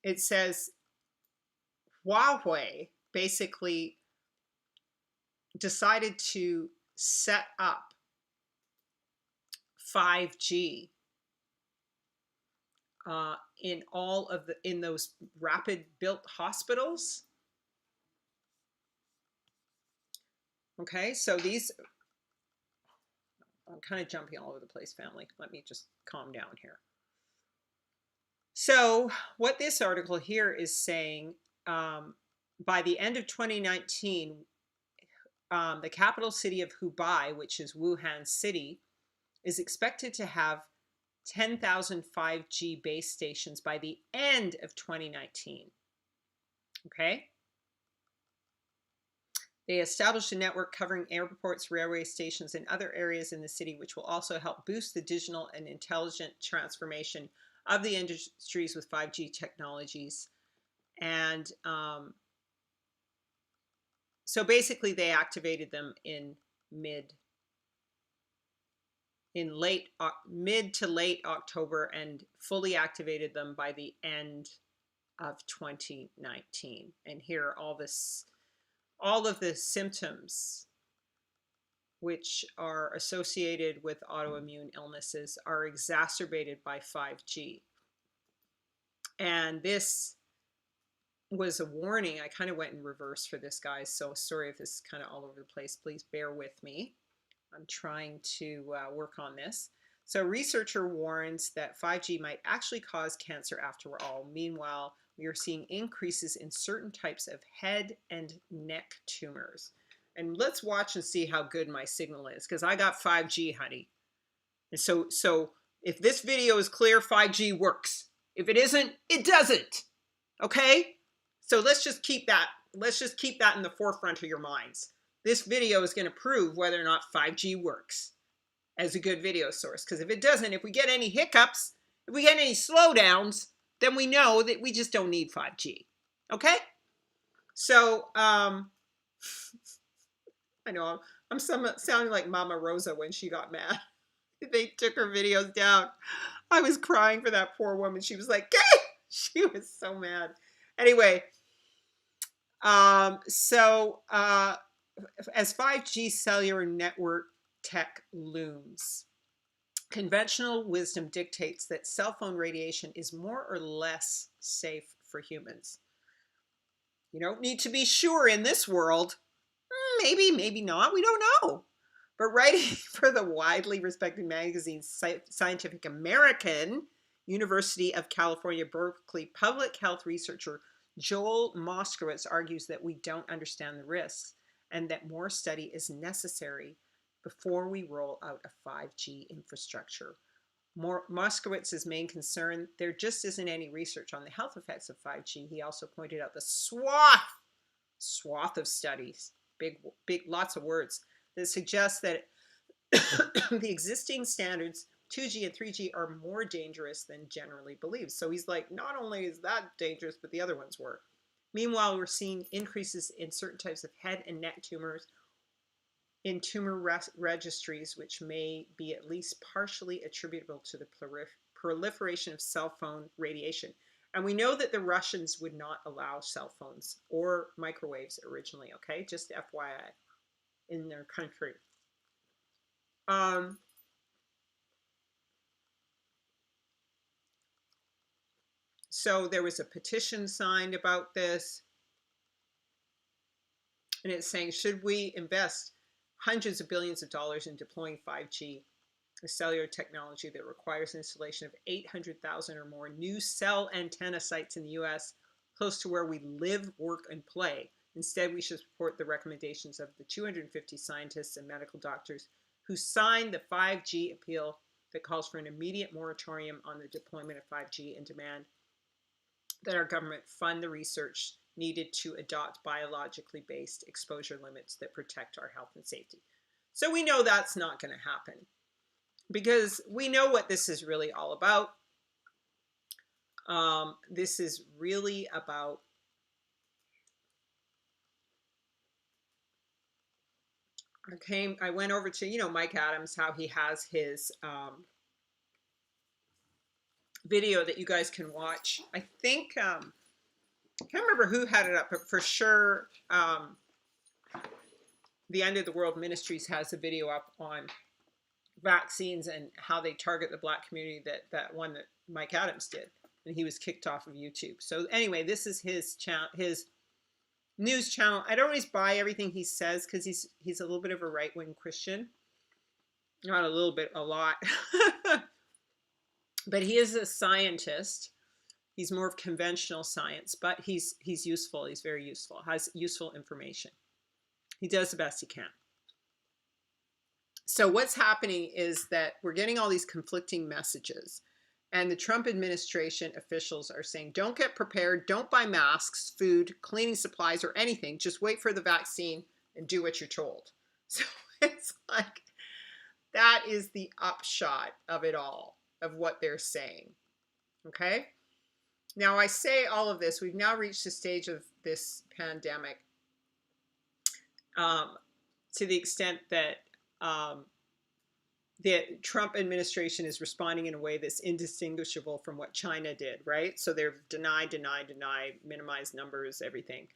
it says Huawei basically decided to set up 5G in all of in those rapid built hospitals. Okay, so these, I'm kind of jumping all over the place, family. Let me just calm down here. So what this article here is saying, by the end of 2019, the capital city of Hubei, which is Wuhan City, is expected to have 10,000 5G base stations by the end of 2019. Okay? They established a network covering airports, railway stations, and other areas in the city, which will also help boost the digital and intelligent transformation of the industries with 5G technologies. And so basically they activated them in mid to late October and fully activated them by the end of 2019. And here are all of the symptoms which are associated with autoimmune illnesses are exacerbated by 5G. And this was a warning. I kind of went in reverse for this, guys, so sorry if this is kind of all over the place. Please bear with me. I'm trying to work on this. So researcher warns that 5G might actually cause cancer after all. Meanwhile, we are seeing increases in certain types of head and neck tumors. and let's watch and see how good my signal is, because I got 5G, honey. And so if this video is clear, 5G works. If it isn't, it doesn't. Okay? So let's just keep that in the forefront of your minds. This video is going to prove whether or not 5G works as a good video source. Because if it doesn't, if we get any hiccups, if we get any slowdowns, then we know that we just don't need 5G. Okay? So, I know I'm sounding like Mama Rosa when she got mad. They took her videos down. I was crying for that poor woman. She was like, "Gay!" She was so mad. Anyway, as 5G cellular network tech looms, conventional wisdom dictates that cell phone radiation is more or less safe for humans. You don't need to be sure in this world. Maybe, maybe not. We don't know. But writing for the widely respected magazine Scientific American, University of California, Berkeley public health researcher Joel Moskowitz argues that we don't understand the risks and that more study is necessary before we roll out a 5G infrastructure. Moskowitz's main concern, there just isn't any research on the health effects of 5G. He also pointed out the swath of studies, big, lots of words, that suggests that the existing standards, 2G and 3G, are more dangerous than generally believed. So he's like, not only is that dangerous, but the other ones were. Meanwhile, we're seeing increases in certain types of head and neck tumors in tumor registries, which may be at least partially attributable to the proliferation of cell phone radiation. And we know that the Russians would not allow cell phones or microwaves originally, okay? Just FYI, in their country. So there was a petition signed about this, and it's saying, should we invest hundreds of billions of dollars in deploying 5G, a cellular technology that requires installation of 800,000 or more new cell antenna sites in the US, close to where we live, work, and play? Instead, we should support the recommendations of the 250 scientists and medical doctors who signed the 5G appeal that calls for an immediate moratorium on the deployment of 5G and demand that our government fund the research needed to adopt biologically based exposure limits that protect our health and safety. So we know that's not going to happen, because we know what this is really all about. This is really about I went over to, Mike Adams, how he has his video that you guys can watch. I think, I can't remember who had it up, but for sure, the End of the World Ministries has a video up on vaccines and how they target the Black community, that one that Mike Adams did, and he was kicked off of YouTube. So anyway, this is his channel, his news channel. I don't always buy everything he says, because he's a little bit of a right-wing Christian. Not a little bit, a lot. But he is a scientist. He's more of conventional science, but he's useful. He's very useful, has useful information. He does the best he can. So what's happening is that we're getting all these conflicting messages. And the Trump administration officials are saying, don't get prepared, don't buy masks, food, cleaning supplies, or anything. Just wait for the vaccine and do what you're told. So it's like, that is the upshot of it all, of what they're saying. Okay? Now, I say all of this, we've now reached the stage of this pandemic to the extent that the Trump administration is responding in a way that's indistinguishable from what China did, right? So they're deny, minimize numbers, everything,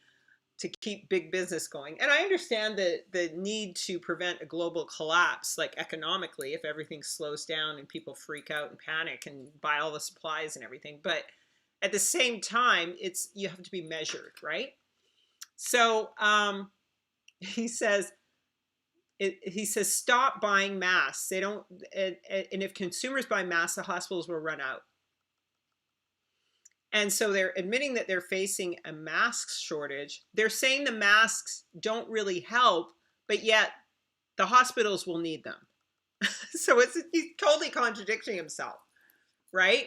to keep big business going. And I understand the need to prevent a global collapse, like economically, if everything slows down and people freak out and panic and buy all the supplies and everything. But at the same time, you have to be measured, right? So he says, stop buying masks. They don't, and if consumers buy masks, the hospitals will run out. And so they're admitting that they're facing a mask shortage. They're saying the masks don't really help, but yet the hospitals will need them. So he's totally contradicting himself, right?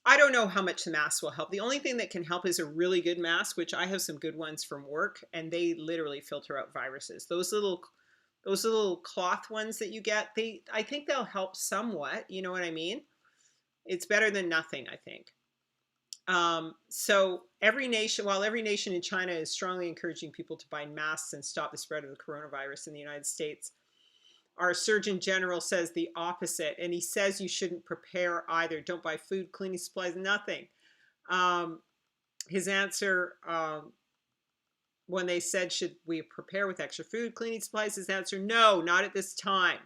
I don't know how much the mask will help. The only thing that can help is a really good mask, which I have some good ones from work, and they literally filter out viruses. Those little cloth ones that you get, I think they'll help somewhat. You know what I mean? It's better than nothing, I think. So while every nation in China is strongly encouraging people to buy masks and stop the spread of the coronavirus in the United States, our Surgeon General says the opposite, and he says you shouldn't prepare either. Don't buy food, cleaning supplies, nothing. His answer, when they said, should we prepare with extra food, cleaning supplies, his answer, no, not at this time.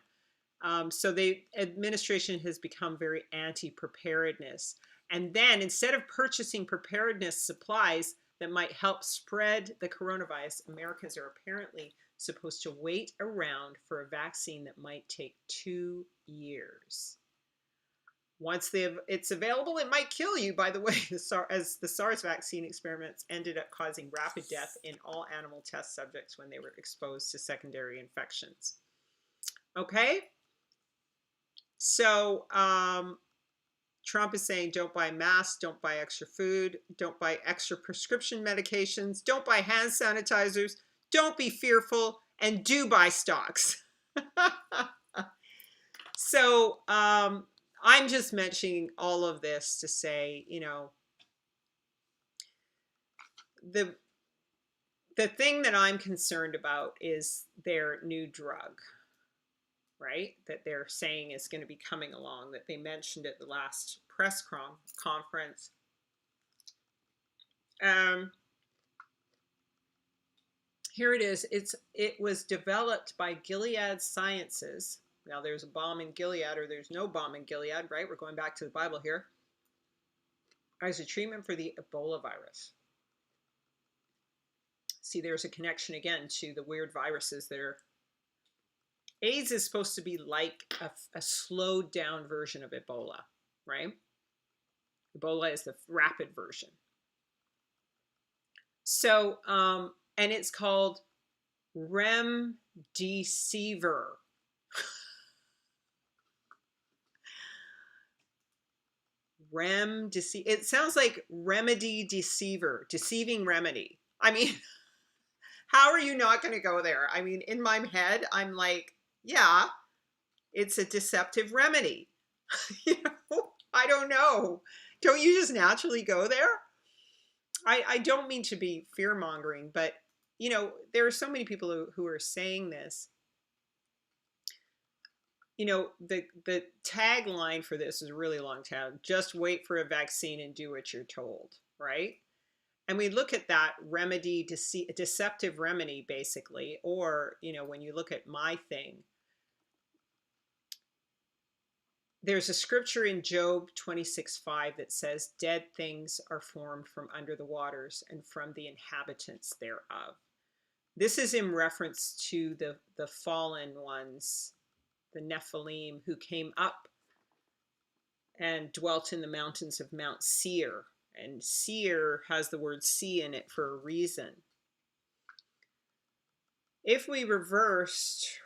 So the administration has become very anti-preparedness. And then instead of purchasing preparedness supplies that might help spread the coronavirus, Americans are apparently supposed to wait around for a vaccine that might take 2 years. Once it's available, it might kill you, by the way, as the SARS vaccine experiments ended up causing rapid death in all animal test subjects when they were exposed to secondary infections. Okay? So Trump is saying don't buy masks, don't buy extra food, don't buy extra prescription medications, don't buy hand sanitizers, don't be fearful, and do buy stocks. So I'm just mentioning all of this to say, you know, the thing that I'm concerned about is their new drug, right? That they're saying is going to be coming along, that they mentioned at the last press conference. Here it is. It was developed by Gilead Sciences. Now there's a bomb in Gilead, or there's no bomb in Gilead, right? We're going back to the Bible here. As a treatment for the Ebola virus. See, there's a connection again to the weird viruses that are. AIDS is supposed to be like a slowed down version of Ebola, right? Ebola is the rapid version. So, and it's called Remdesivir. Remdesivir. It sounds like remedy deceiver, deceiving remedy. I mean, how are you not going to go there? I mean, in my head, I'm like, yeah, it's a deceptive remedy. You know, I don't know. Don't you just naturally go there? I don't mean to be fear mongering, but you know, there are so many people who are saying this. You know, the tagline for this is a really long tag. Just wait for a vaccine and do what you're told, right? And we look at that remedy, deceptive remedy, basically, or, you know, when you look at my thing, there's a scripture in Job 26:5 that says, dead things are formed from under the waters and from the inhabitants thereof. This is in reference to the fallen ones, the Nephilim, who came up and dwelt in the mountains of Mount Seir. And Seir has the word sea in it for a reason. If we reversed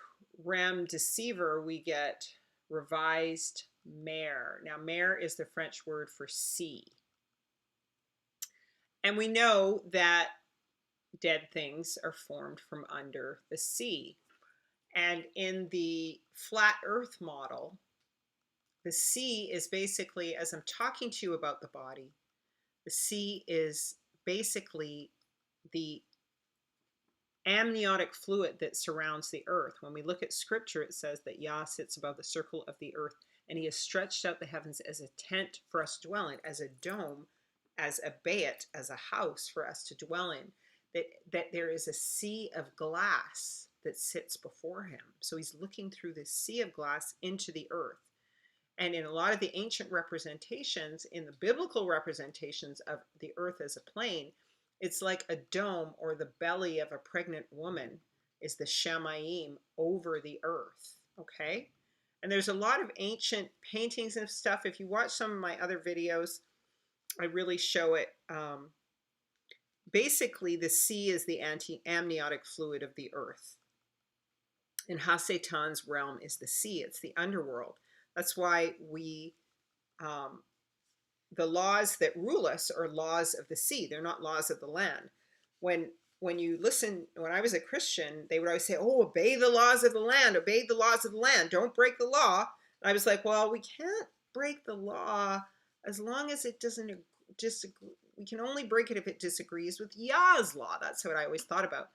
remdesivir, we get revised mer. Now, mer is the French word for sea. And we know that dead things are formed from under the sea. And in the flat earth model, the sea is basically, as I'm talking to you about the body, the sea is basically the amniotic fluid that surrounds the earth. When we look at scripture, it says that Yah sits above the circle of the earth, and he has stretched out the heavens as a tent for us to dwell in, as a dome, as a bayit, as a house for us to dwell in. That there is a sea of glass that sits before him. So he's looking through this sea of glass into the earth. And in a lot of the ancient representations, in the biblical representations of the earth as a plane, it's like a dome, or the belly of a pregnant woman is the Shamayim over the earth, okay? And there's a lot of ancient paintings and stuff. If you watch some of my other videos, I really show it. Basically, the sea is the amniotic fluid of the earth. And Hasetan's realm is the sea, it's the underworld. That's why um, the laws that rule us are laws of the sea. They're not laws of the land. When you listen, when I was a Christian, they would always say, "Oh, obey the laws of the land, obey the laws of the land, don't break the law." And I was like, "Well, we can't break the law as long as it doesn't disagree. We can only break it if it disagrees with Yah's law." That's what I always thought about.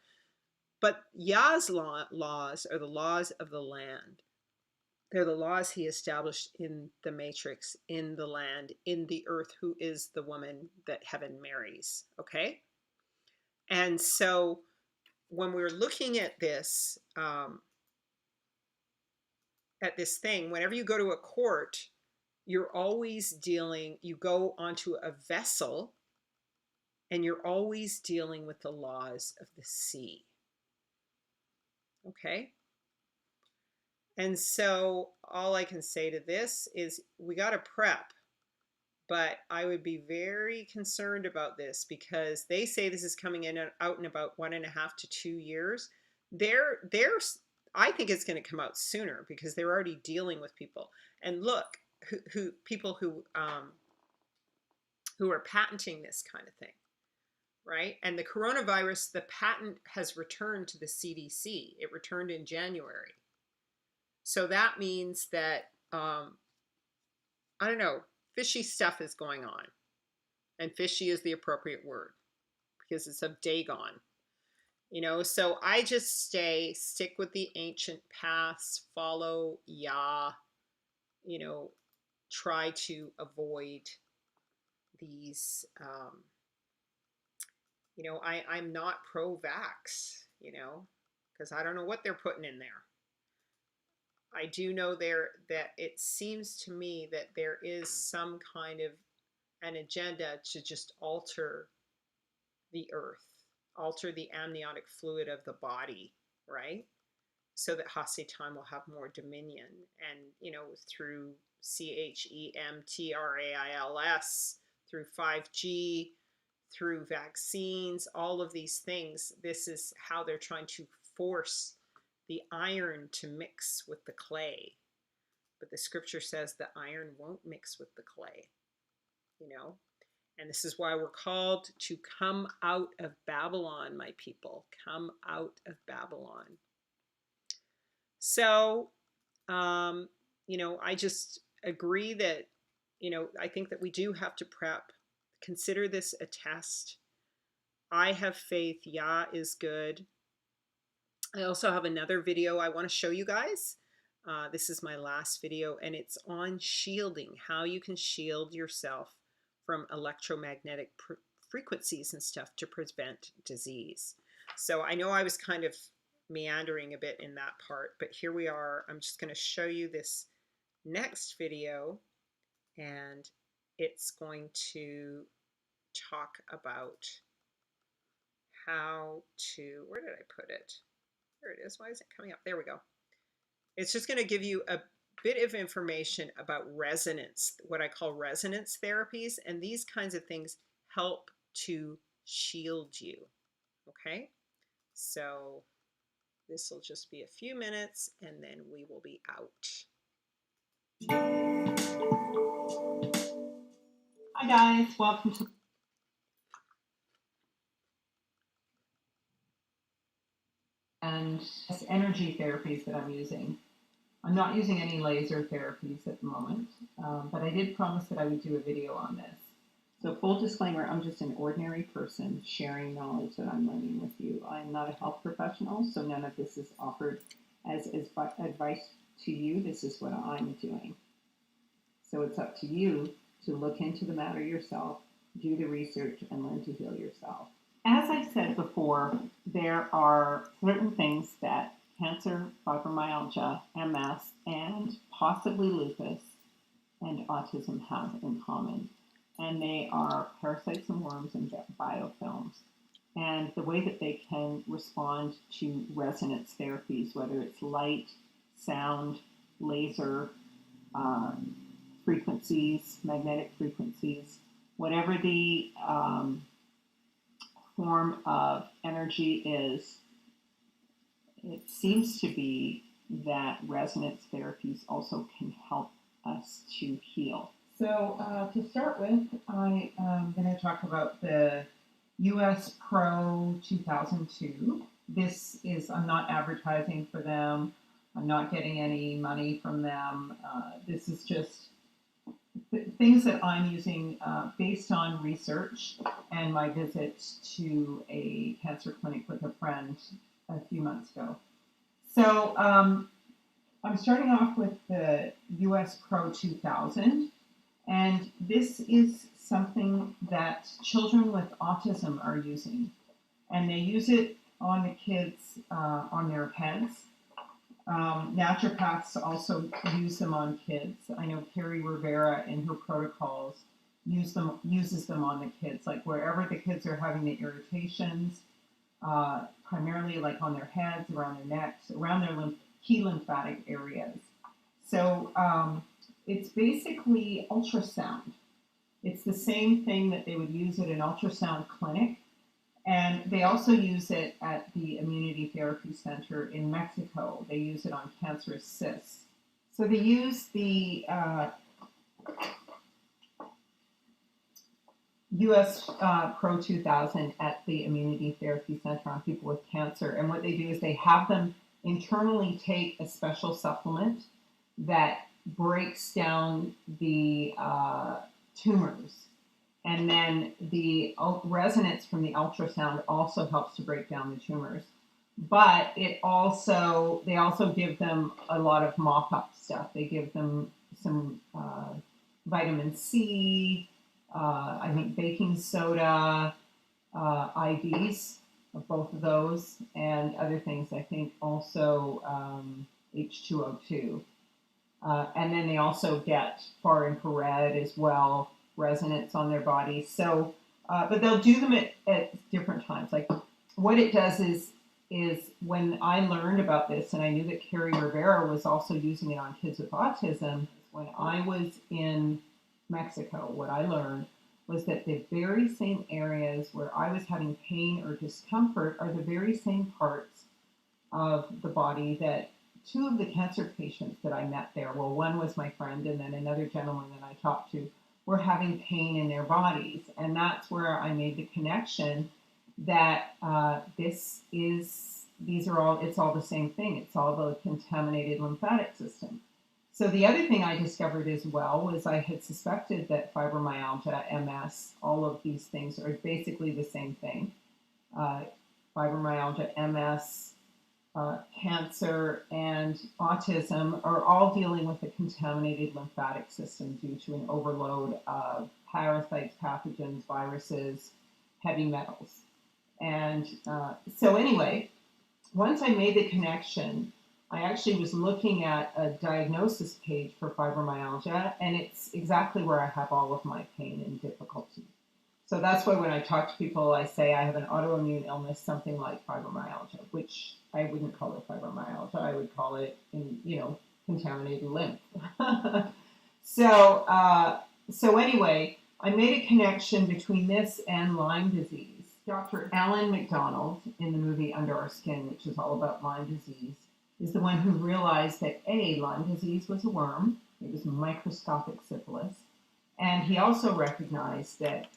But Yah's laws are the laws of the land. They're the laws he established in the matrix, in the land, in the earth, who is the woman that heaven marries. Okay? And so when we're looking at this thing, whenever you go to a court, you're always dealing, you go onto a vessel and you're always dealing with the laws of the sea. Okay? And so all I can say to this is we got to prep, but I would be very concerned about this because they say this is coming in out in about 1.5 to 2 years. There's I think it's going to come out sooner because they're already dealing with people. And look, who people who are patenting this kind of thing, right? And the coronavirus, the patent has returned to the CDC. It returned in January. So that means that, I don't know, fishy stuff is going on. And fishy is the appropriate word because it's of Dagon. So I just stick with the ancient paths, follow Yah, try to avoid these, I'm not pro-vax, because I don't know what they're putting in there. I do know that it seems to me that there is some kind of an agenda to just alter the earth, alter the amniotic fluid of the body, right? So that Hasatan will have more dominion. And, through CHEMTRAILS, through 5G, through vaccines, all of these things, this is how they're trying to force the iron to mix with the clay. But the scripture says the iron won't mix with the clay, And this is why we're called to come out of Babylon, my people. Come out of Babylon. So, I just agree that, I think that we do have to prep. Consider this a test. I have faith. Yah is good. I also have another video I want to show you guys. This is my last video, and it's on shielding, how you can shield yourself from electromagnetic frequencies and stuff to prevent disease. So I know I was kind of meandering a bit in that part, but here we are. I'm just going to show you this next video, and it's going to talk about how to, where did I put it? There it is. Why is it coming up? There we go. It's just going to give you a bit of information about resonance, what I call resonance therapies, and these kinds of things help to shield you. Okay? So this will just be a few minutes and then we will be out. Hi guys, welcome to and energy therapies that I'm using. I'm not using any laser therapies at the moment, but I did promise that I would do a video on this. So full disclaimer, I'm just an ordinary person sharing knowledge that I'm learning with you. I'm not a health professional, so none of this is offered as advice to you. This is what I'm doing. So it's up to you to look into the matter yourself, do the research, and learn to heal yourself. As I've said before, there are certain things that cancer, fibromyalgia, MS, and possibly lupus and autism have in common. And they are parasites and worms and biofilms. And the way that they can respond to resonance therapies, whether it's light, sound, laser, frequencies, magnetic frequencies, whatever the form of energy is, it seems to be that resonance therapies also can help us to heal. So to start with, I am going to talk about the US Pro 2002. This is, I'm not advertising for them. I'm not getting any money from them. This is just things that I'm using based on research and my visit to a cancer clinic with a friend a few months ago. So I'm starting off with the US Pro 2000, and this is something that children with autism are using, and they use it on the kids on their heads. Naturopaths also use them on kids. I know Carrie Rivera in her protocols uses them on the kids, like wherever the kids are having the irritations, primarily like on their heads, around their necks, around their key lymphatic areas. So it's basically ultrasound. It's the same thing that they would use at an ultrasound clinic. And they also use it at the Immunity Therapy Center in Mexico. They use it on cancerous cysts. So they use the US Pro 2000 at the Immunity Therapy Center on people with cancer. And what they do is they have them internally take a special supplement that breaks down the tumors. And then the resonance from the ultrasound also helps to break down the tumors. But they also give them a lot of mop-up stuff. They give them some vitamin C, I think baking soda, IVs of both of those, and other things. I think also H2O2. And then they also get far infrared as well, resonance on their bodies. So, but they'll do them at different times. Like what it does is when I learned about this, and I knew that Carrie Rivera was also using it on kids with autism, when I was in Mexico, what I learned was that the very same areas where I was having pain or discomfort are the very same parts of the body that two of the cancer patients that I met there, well, one was my friend and then another gentleman that I talked to, were having pain in their bodies. And that's where I made the connection that it's all the same thing. It's all the contaminated lymphatic system. So the other thing I discovered as well was I had suspected that fibromyalgia, MS, all of these things are basically the same thing. Fibromyalgia, MS, cancer, and autism are all dealing with a contaminated lymphatic system due to an overload of parasites, pathogens, viruses, heavy metals. And so anyway, once I made the connection, I actually was looking at a diagnosis page for fibromyalgia, and it's exactly where I have all of my pain and difficulty. So that's why when I talk to people, I say I have an autoimmune illness, something like fibromyalgia, which I wouldn't call it fibromyalgia. I would call it, contaminated lymph. So anyway, I made a connection between this and Lyme disease. Dr. Alan McDonald in the movie Under Our Skin, which is all about Lyme disease, is the one who realized that Lyme disease was a worm. It was microscopic syphilis. And he also recognized that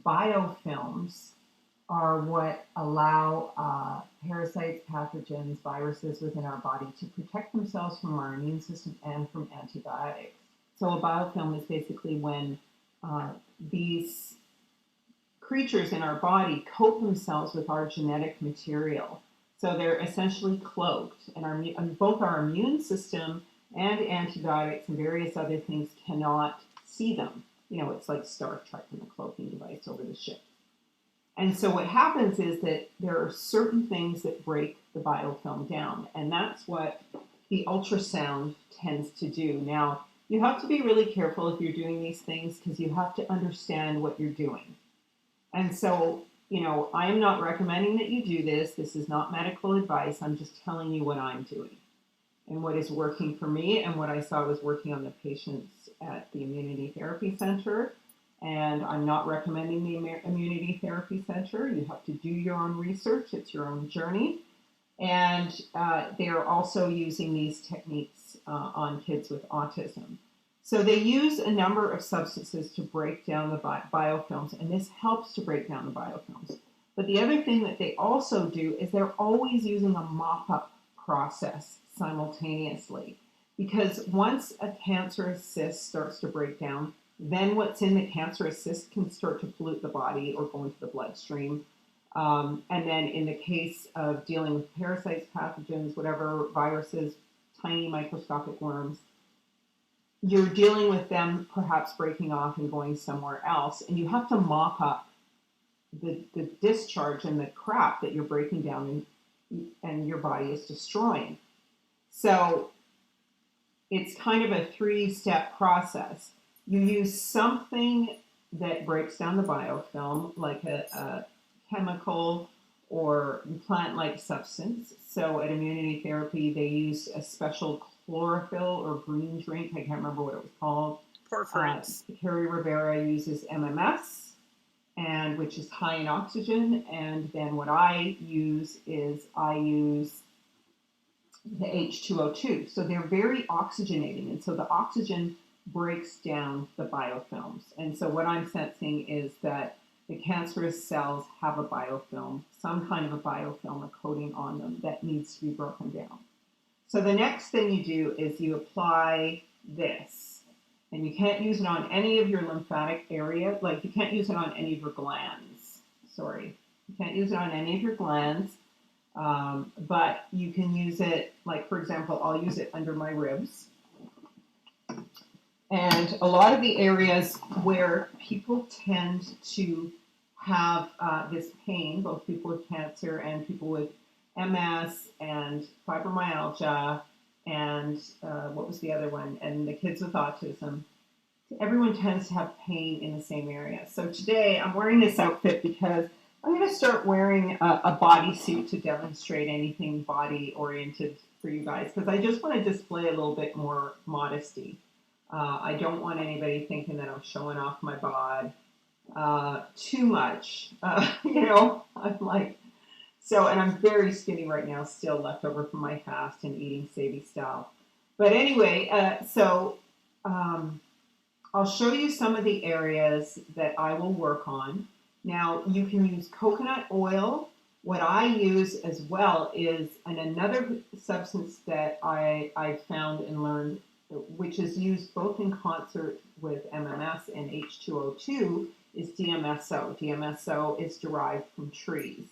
biofilms are what allow parasites, pathogens, viruses within our body to protect themselves from our immune system and from antibiotics. So a biofilm is basically when these creatures in our body coat themselves with our genetic material. So they're essentially cloaked, and both our immune system and antibiotics and various other things cannot see them. It's like Star Trek and the cloaking device over the ship. And so what happens is that there are certain things that break the biofilm down, and that's what the ultrasound tends to do. Now, you have to be really careful if you're doing these things because you have to understand what you're doing. And so, I am not recommending that you do this. This is not medical advice. I'm just telling you what I'm doing and what is working for me and what I saw was working on the patients at the Immunity Therapy Center. And I'm not recommending the Immunity Therapy Center. You have to do your own research. It's your own journey. And they are also using these techniques on kids with autism. So they use a number of substances to break down the biofilms, and this helps to break down the biofilms. But the other thing that they also do is they're always using a mop-up process simultaneously. Because once a cancerous cyst starts to break down, then what's in the cancerous cyst can start to pollute the body or go into the bloodstream. And then in the case of dealing with parasites, pathogens, whatever, viruses, tiny microscopic worms, you're dealing with them perhaps breaking off and going somewhere else. And you have to mop up the discharge and the crap that you're breaking down and your body is destroying. So it's kind of a 3-step process. You use something that breaks down the biofilm, like a chemical or plant-like substance. So at immunity therapy, they use a special chlorophyll or green drink. I can't remember what it was called. Porphyrins. Kerry Rivera uses MMS, and which is high in oxygen. And then what I use is the H2O2. So they're very oxygenating. And so the oxygen breaks down the biofilms. And so what I'm sensing is that the cancerous cells have a biofilm, some kind of a biofilm, a coating on them that needs to be broken down. So the next thing you do is you apply this. And you can't use it on any of your lymphatic area, like you can't use it on any of your glands. Sorry. You can't use it on any of your glands. But you can use it, like for example, I'll use it under my ribs. And a lot of the areas where people tend to have this pain, both people with cancer and people with MS and fibromyalgia and what was the other one? And the kids with autism. Everyone tends to have pain in the same area. So today I'm wearing this outfit because I'm going to start wearing a bodysuit to demonstrate anything body-oriented for you guys, because I just want to display a little bit more modesty. I don't want anybody thinking that I'm showing off my bod too much. I'm like, so, and I'm very skinny right now, still left over from my fast and eating Sadie style. But anyway, I'll show you some of the areas that I will work on. Now, you can use coconut oil. What I use as well is another substance that I found and learned, which is used both in concert with MMS and H2O2, is DMSO. DMSO is derived from trees.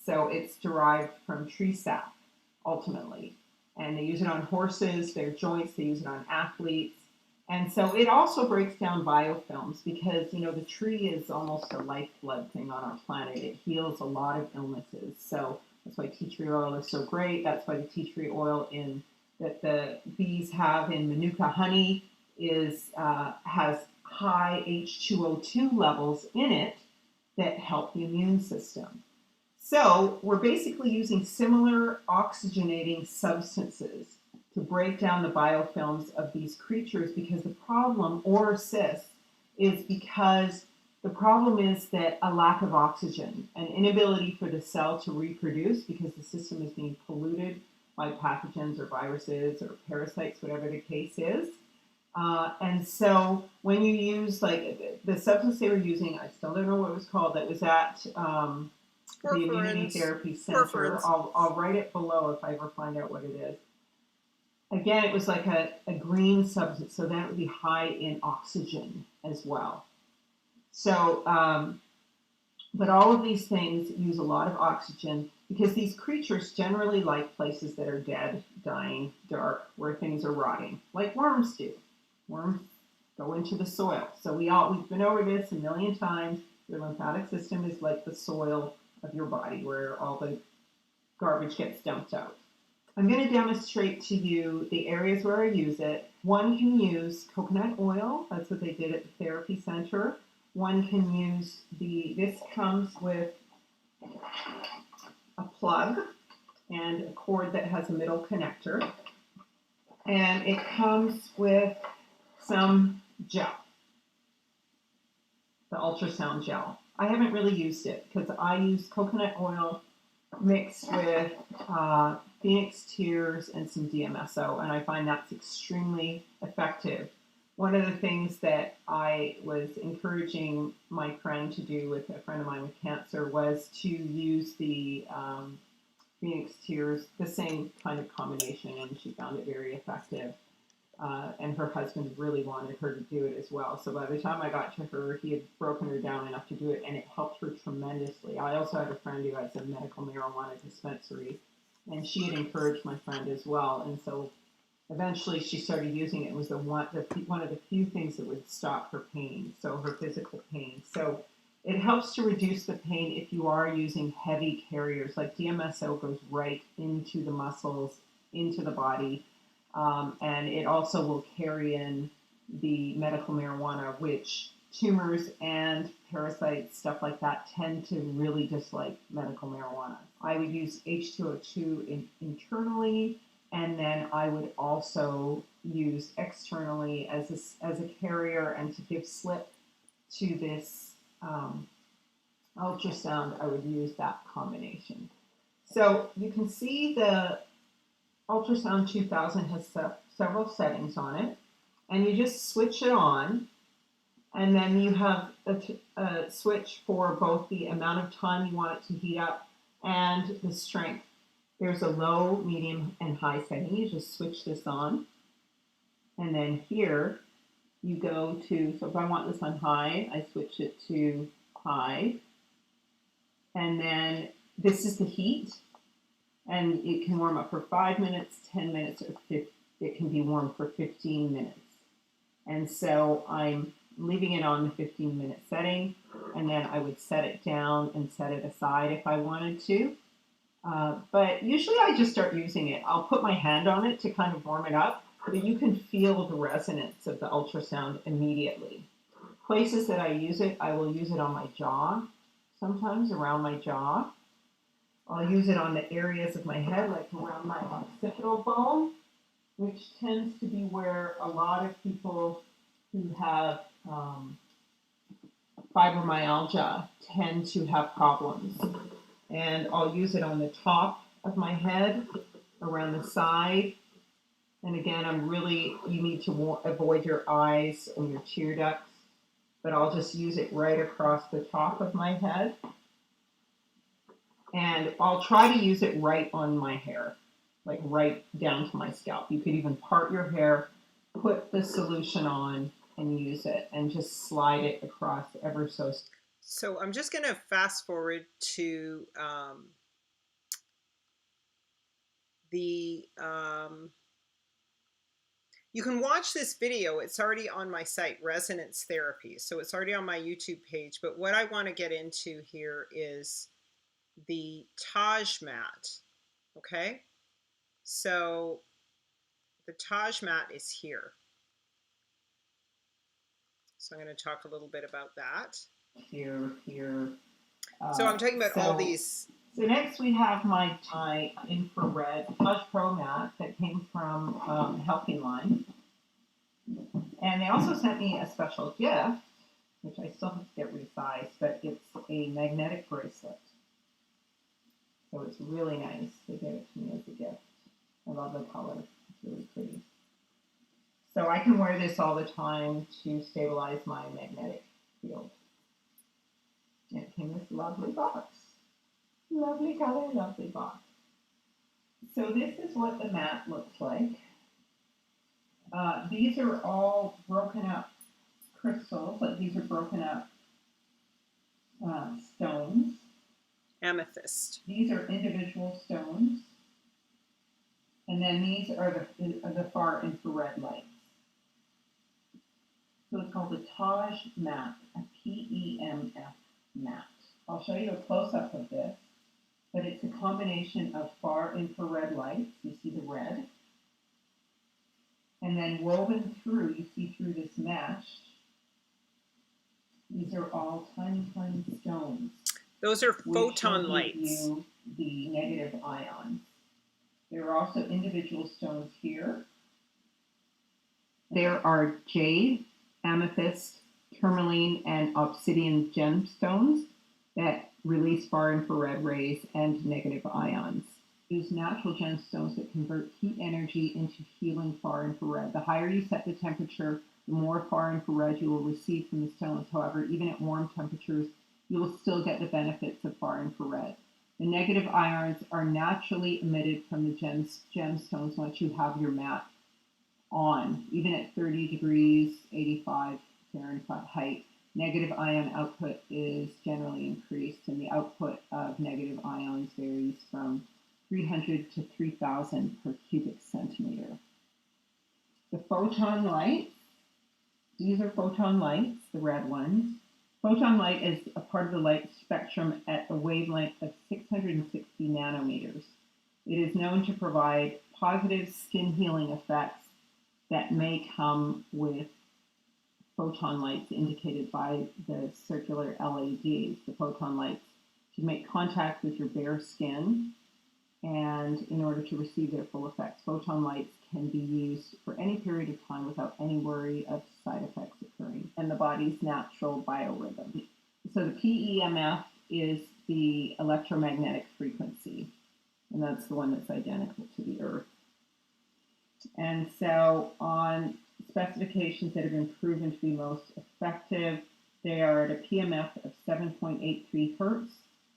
So it's derived from tree sap, ultimately. And they use it on horses, their joints, they use it on athletes. And so it also breaks down biofilms because, the tree is almost a lifeblood thing on our planet. It heals a lot of illnesses. So that's why tea tree oil is so great. That's why the tea tree oil that the bees have in Manuka honey has high H2O2 levels in it that help the immune system. So we're basically using similar oxygenating substances to break down the biofilms of these creatures, because the problem, or cysts, is because the problem is that a lack of oxygen, an inability for the cell to reproduce because the system is being polluted by pathogens or viruses or parasites, whatever the case is. And so when you use, like, the substance they were using, I still don't know what it was called, that was at the Immunity Therapy Center. I'll write it below if I ever find out what it is. Again, it was like a green substance, so that would be high in oxygen as well. So, but all of these things use a lot of oxygen because these creatures generally like places that are dead, dying, dark, where things are rotting, like worms do. Worms go into the soil. So we've been over this a million times. Your lymphatic system is like the soil of your body where all the garbage gets dumped out. I'm going to demonstrate to you the areas where I use it. One can use coconut oil. That's what they did at the therapy center. One can use this comes with a plug and a cord that has a middle connector. And it comes with some gel, the ultrasound gel. I haven't really used it because I use coconut oil mixed with Phoenix Tears and some DMSO, and I find that's extremely effective. One of the things that I was encouraging my friend to do with a friend of mine with cancer was to use the Phoenix Tears, the same kind of combination, and she found it very effective. And her husband really wanted her to do it as well. So by the time I got to her, he had broken her down enough to do it, and it helped her tremendously. I also had a friend who has a medical marijuana dispensary, and she had encouraged my friend as well. And so eventually she started using it. It was one of the few things that would stop her pain, so her physical pain. So it helps to reduce the pain if you are using heavy carriers. Like DMSO goes right into the muscles, into the body, and it also will carry in the medical marijuana, which tumors and parasites, stuff like that, tend to really dislike medical marijuana. I would use H2O2 internally, and then I would also use externally as a carrier and to give slip to this ultrasound. I would use that combination. So you can see the Ultrasound 2000 has several settings on it, and you just switch it on, and then you have a switch for both the amount of time you want it to heat up and the strength. There's a low, medium, and high setting. You just switch this on, and then here you go to, so if I want this on high, I switch it to high, and then this is the heat. And it can warm up for 5 minutes, 10 minutes, or it can be warm for 15 minutes. And so I'm leaving it on the 15-minute setting, and then I would set it down and set it aside if I wanted to. But usually I just start using it. I'll put my hand on it to kind of warm it up, but you can feel the resonance of the ultrasound immediately. Places that I use it, I will use it on my jaw, sometimes around my jaw. I'll use it on the areas of my head, like around my occipital bone, which tends to be where a lot of people who have fibromyalgia tend to have problems. And I'll use it on the top of my head, around the side. And again, you need to avoid your eyes and your tear ducts, but I'll just use it right across the top of my head. And I'll try to use it right on my hair, like right down to my scalp. You could even part your hair, put the solution on, and use it, and just slide it across ever so. So I'm just going to fast forward to the. You can watch this video. It's already on my site, Resonance Therapy. So it's already on my YouTube page. But what I want to get into here is the Taj mat. Okay, so the Taj mat is here. So I'm going to talk a little bit about that. Here. So I'm talking about all these. So next we have my infrared Taj Pro mat that came from Helping Line. And they also sent me a special gift, which I still have to get resized, but it's a magnetic bracelet. So it's really nice. They gave it to me as a gift. I love the color. It's really pretty. So I can wear this all the time to stabilize my magnetic field. And it came in this lovely box. Lovely color, lovely box. So this is what the mat looks like. These are all broken up crystals. Like these are broken up stones. Amethyst. These are individual stones. And then these are the far infrared lights. So it's called the Taj mat, a PEMF mat. I'll show you a close-up of this, but it's a combination of far infrared lights. You see the red. And then woven through, you see through this mesh, these are all tiny, tiny stones. Those are photon lights. You the negative ions. There are also individual stones here. There are jade, amethyst, tourmaline, and obsidian gemstones. that release far infrared rays and negative ions. Use natural gemstones that convert heat energy into healing far infrared. The higher you set the temperature, the more far infrared you will receive from the stones. However, even at warm temperatures, you will still get the benefits of far infrared. The negative ions are naturally emitted from the gemstones once you have your mat on, even at 30 degrees, 85 Fahrenheit. Negative ion output is generally increased, and the output of negative ions varies from 300 to 3,000 per cubic centimeter. The photon lights, these are photon lights, the red ones. Photon light is a part of the light spectrum at a wavelength of 660 nanometers. It is known to provide positive skin healing effects that may come with photon lights indicated by the circular LEDs, the photon lights, to make contact with your bare skin, and in order to receive their full effects. Photon lights can be used for any period of time without any worry of side effects occurring, and the body's natural biorhythm. So the PEMF is the electromagnetic frequency, and that's the one that's identical to the Earth. And so on specifications that have been proven to be most effective, they are at a PMF of 7.83 hertz.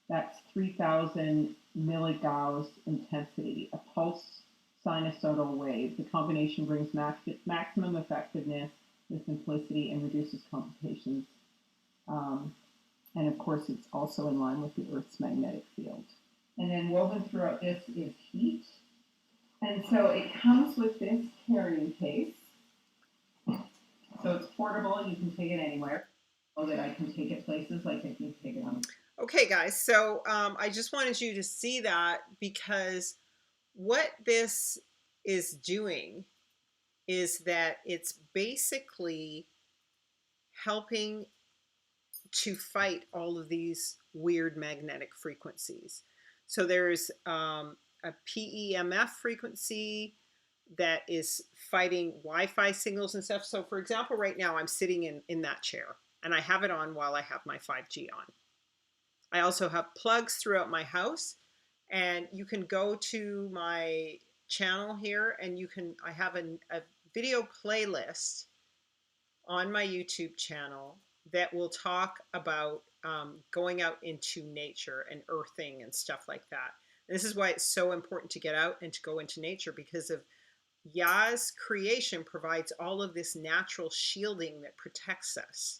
That's 3,000 milligauss intensity, a pulse sinusoidal wave. The combination brings maximum effectiveness with simplicity and reduces complications. And of course, it's also in line with the Earth's magnetic field. And then woven throughout this is heat. And so it comes with this carrying case. So it's portable, you can take it anywhere. So that I can take it places like I can take it on. Okay, guys, so I just wanted you to see that, because what this is doing is that it's basically helping to fight all of these weird magnetic frequencies. So there's a PEMF frequency that is fighting Wi-Fi signals and stuff. So for example, right now I'm sitting in that chair and I have it on while I have my 5G on. I also have plugs throughout my house, and you can go to my channel here and I have a video playlist on my YouTube channel that will talk about going out into nature and earthing and stuff like that. And this is why it's so important to get out and to go into nature, because of Yah's creation provides all of this natural shielding that protects us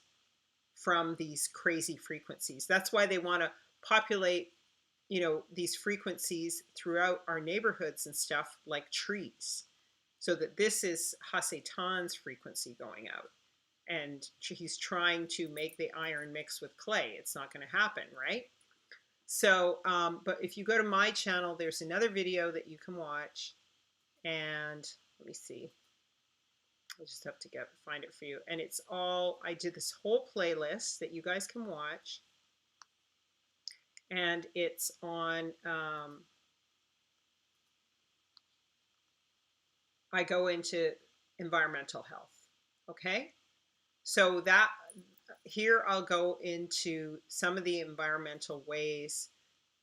from these crazy frequencies. That's why they want to populate, these frequencies throughout our neighborhoods and stuff, like trees, so that this is Hassetan's frequency going out. And he's trying to make the iron mix with clay. It's not going to happen, right? So, but if you go to my channel, there's another video that you can watch. And let me see. I just have to find it for you. And it's all, I did this whole playlist that you guys can watch. And it's on, I go into environmental health. Okay. So that here I'll go into some of the environmental ways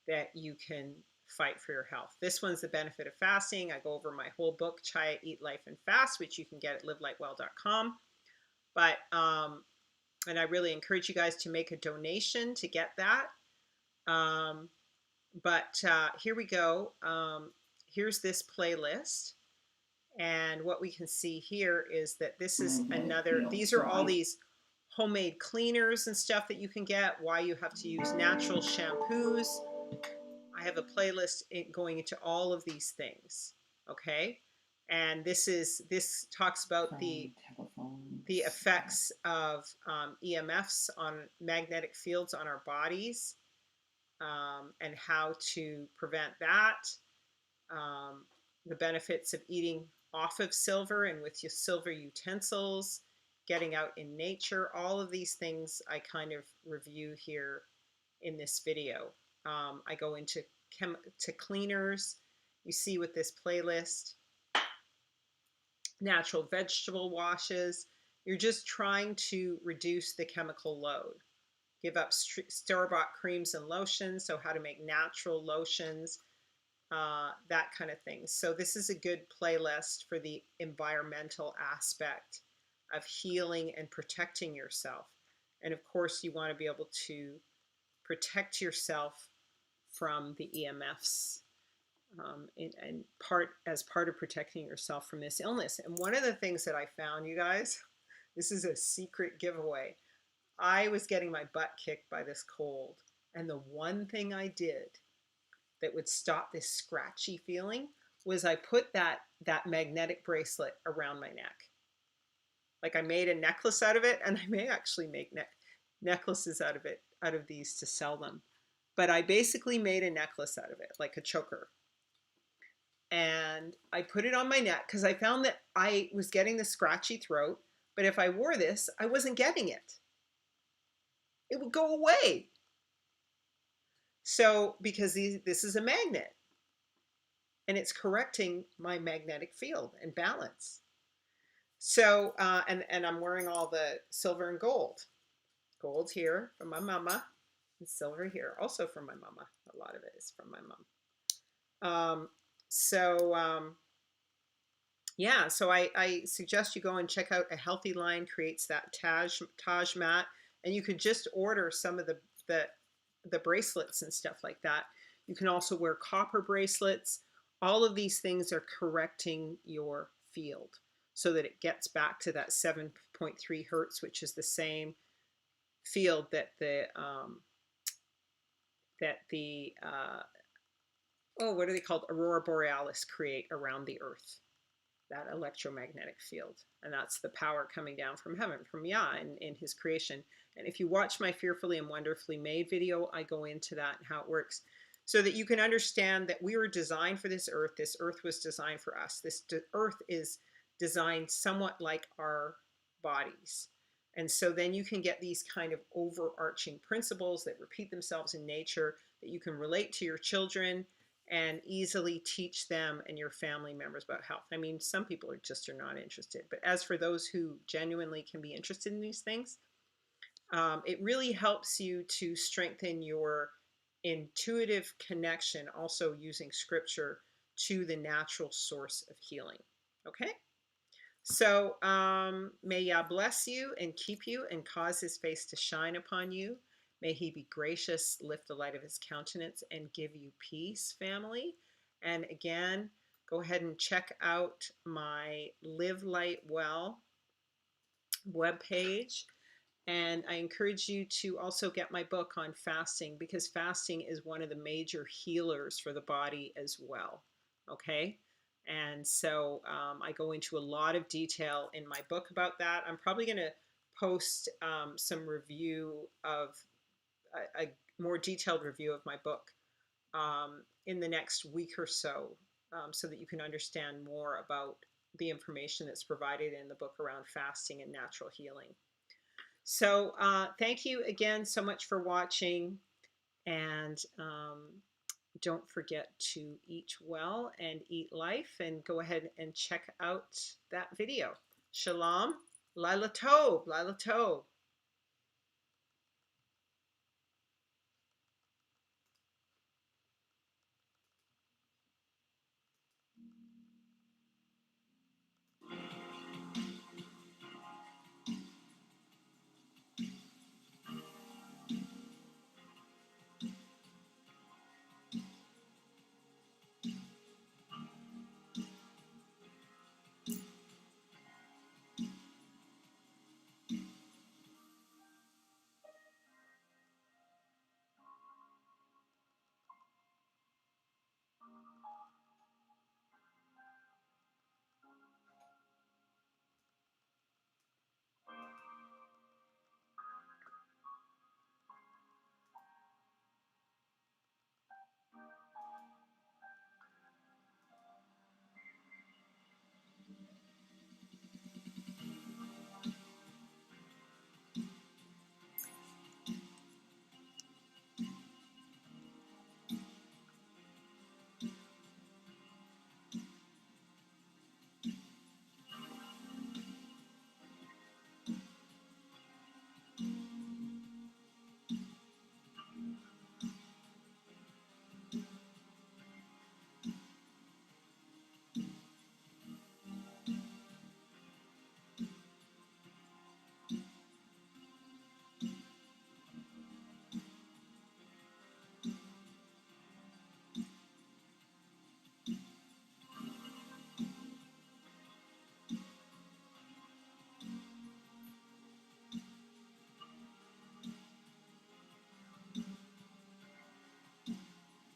that you can fight for your health. This one's the benefit of fasting. I go over my whole book, Chaya, Eat, Life, and Fast, which you can get at livelightwell.com. But, and I really encourage you guys to make a donation to get that. Here we go. Here's this playlist. And what we can see here is that this is another, these are all these homemade cleaners and stuff that you can get, why you have to use natural shampoos. I have a playlist going into all of these things, okay? And this talks about the effects of EMFs on magnetic fields on our bodies, and how to prevent that. The benefits of eating off of silver and with your silver utensils, getting out in nature, all of these things I kind of review here in this video. I go into cleaners, you see with this playlist, natural vegetable washes. You're just trying to reduce the chemical load. give up store-bought creams and lotions, so how to make natural lotions, that kind of thing. So this is a good playlist for the environmental aspect of healing and protecting yourself. And of course, you want to be able to protect yourself from the EMFs, and as part of protecting yourself from this illness. And one of the things that I found, you guys, this is a secret giveaway. I was getting my butt kicked by this cold, and the one thing I did that would stop this scratchy feeling was I put that magnetic bracelet around my neck. Like, I made a necklace out of it, and I may actually make necklaces out of these to sell them. But I basically made a necklace out of it, like a choker. And I put it on my neck because I found that I was getting the scratchy throat, but if I wore this, I wasn't getting it. It would go away. So, because this is a magnet, and it's correcting my magnetic field and balance. So, and I'm wearing all the silver and gold. Gold here from my mama, and silver here, also from my mama. A lot of it is from my mom. Yeah, so I suggest you go and check out A Healthy Line Creates That Taj mat, and you could just order some of the bracelets and stuff like that. You can also wear copper bracelets. All of these things are correcting your field so that it gets back to that 7.3 hertz, which is the same field that the what are they called? Aurora Borealis create around the Earth, that electromagnetic field. And that's the power coming down from heaven, from Yah in his creation. And if you watch my Fearfully and Wonderfully Made video, I go into that and how it works, so that you can understand that we were designed for this Earth. This Earth was designed for us. This Earth is designed somewhat like our bodies. And so then you can get these kind of overarching principles that repeat themselves in nature that you can relate to your children and easily teach them and your family members about health. I mean, some people are not interested. But as for those who genuinely can be interested in these things, it really helps you to strengthen your intuitive connection, also using scripture, to the natural source of healing. Okay? So may Yah bless you and keep you and cause his face to shine upon you. May he be gracious, lift the light of his countenance, and give you peace, family. And again, go ahead and check out my Live Light Well webpage. And I encourage you to also get my book on fasting, because fasting is one of the major healers for the body as well. Okay? And so I go into a lot of detail in my book about that. I'm probably going to post some review of a more detailed review of my book in the next week or so, so that you can understand more about the information that's provided in the book around fasting and natural healing. So thank you again so much for watching, and don't forget to eat well and eat life, and go ahead and check out that video. Shalom, Lila Tov, Lila Tov.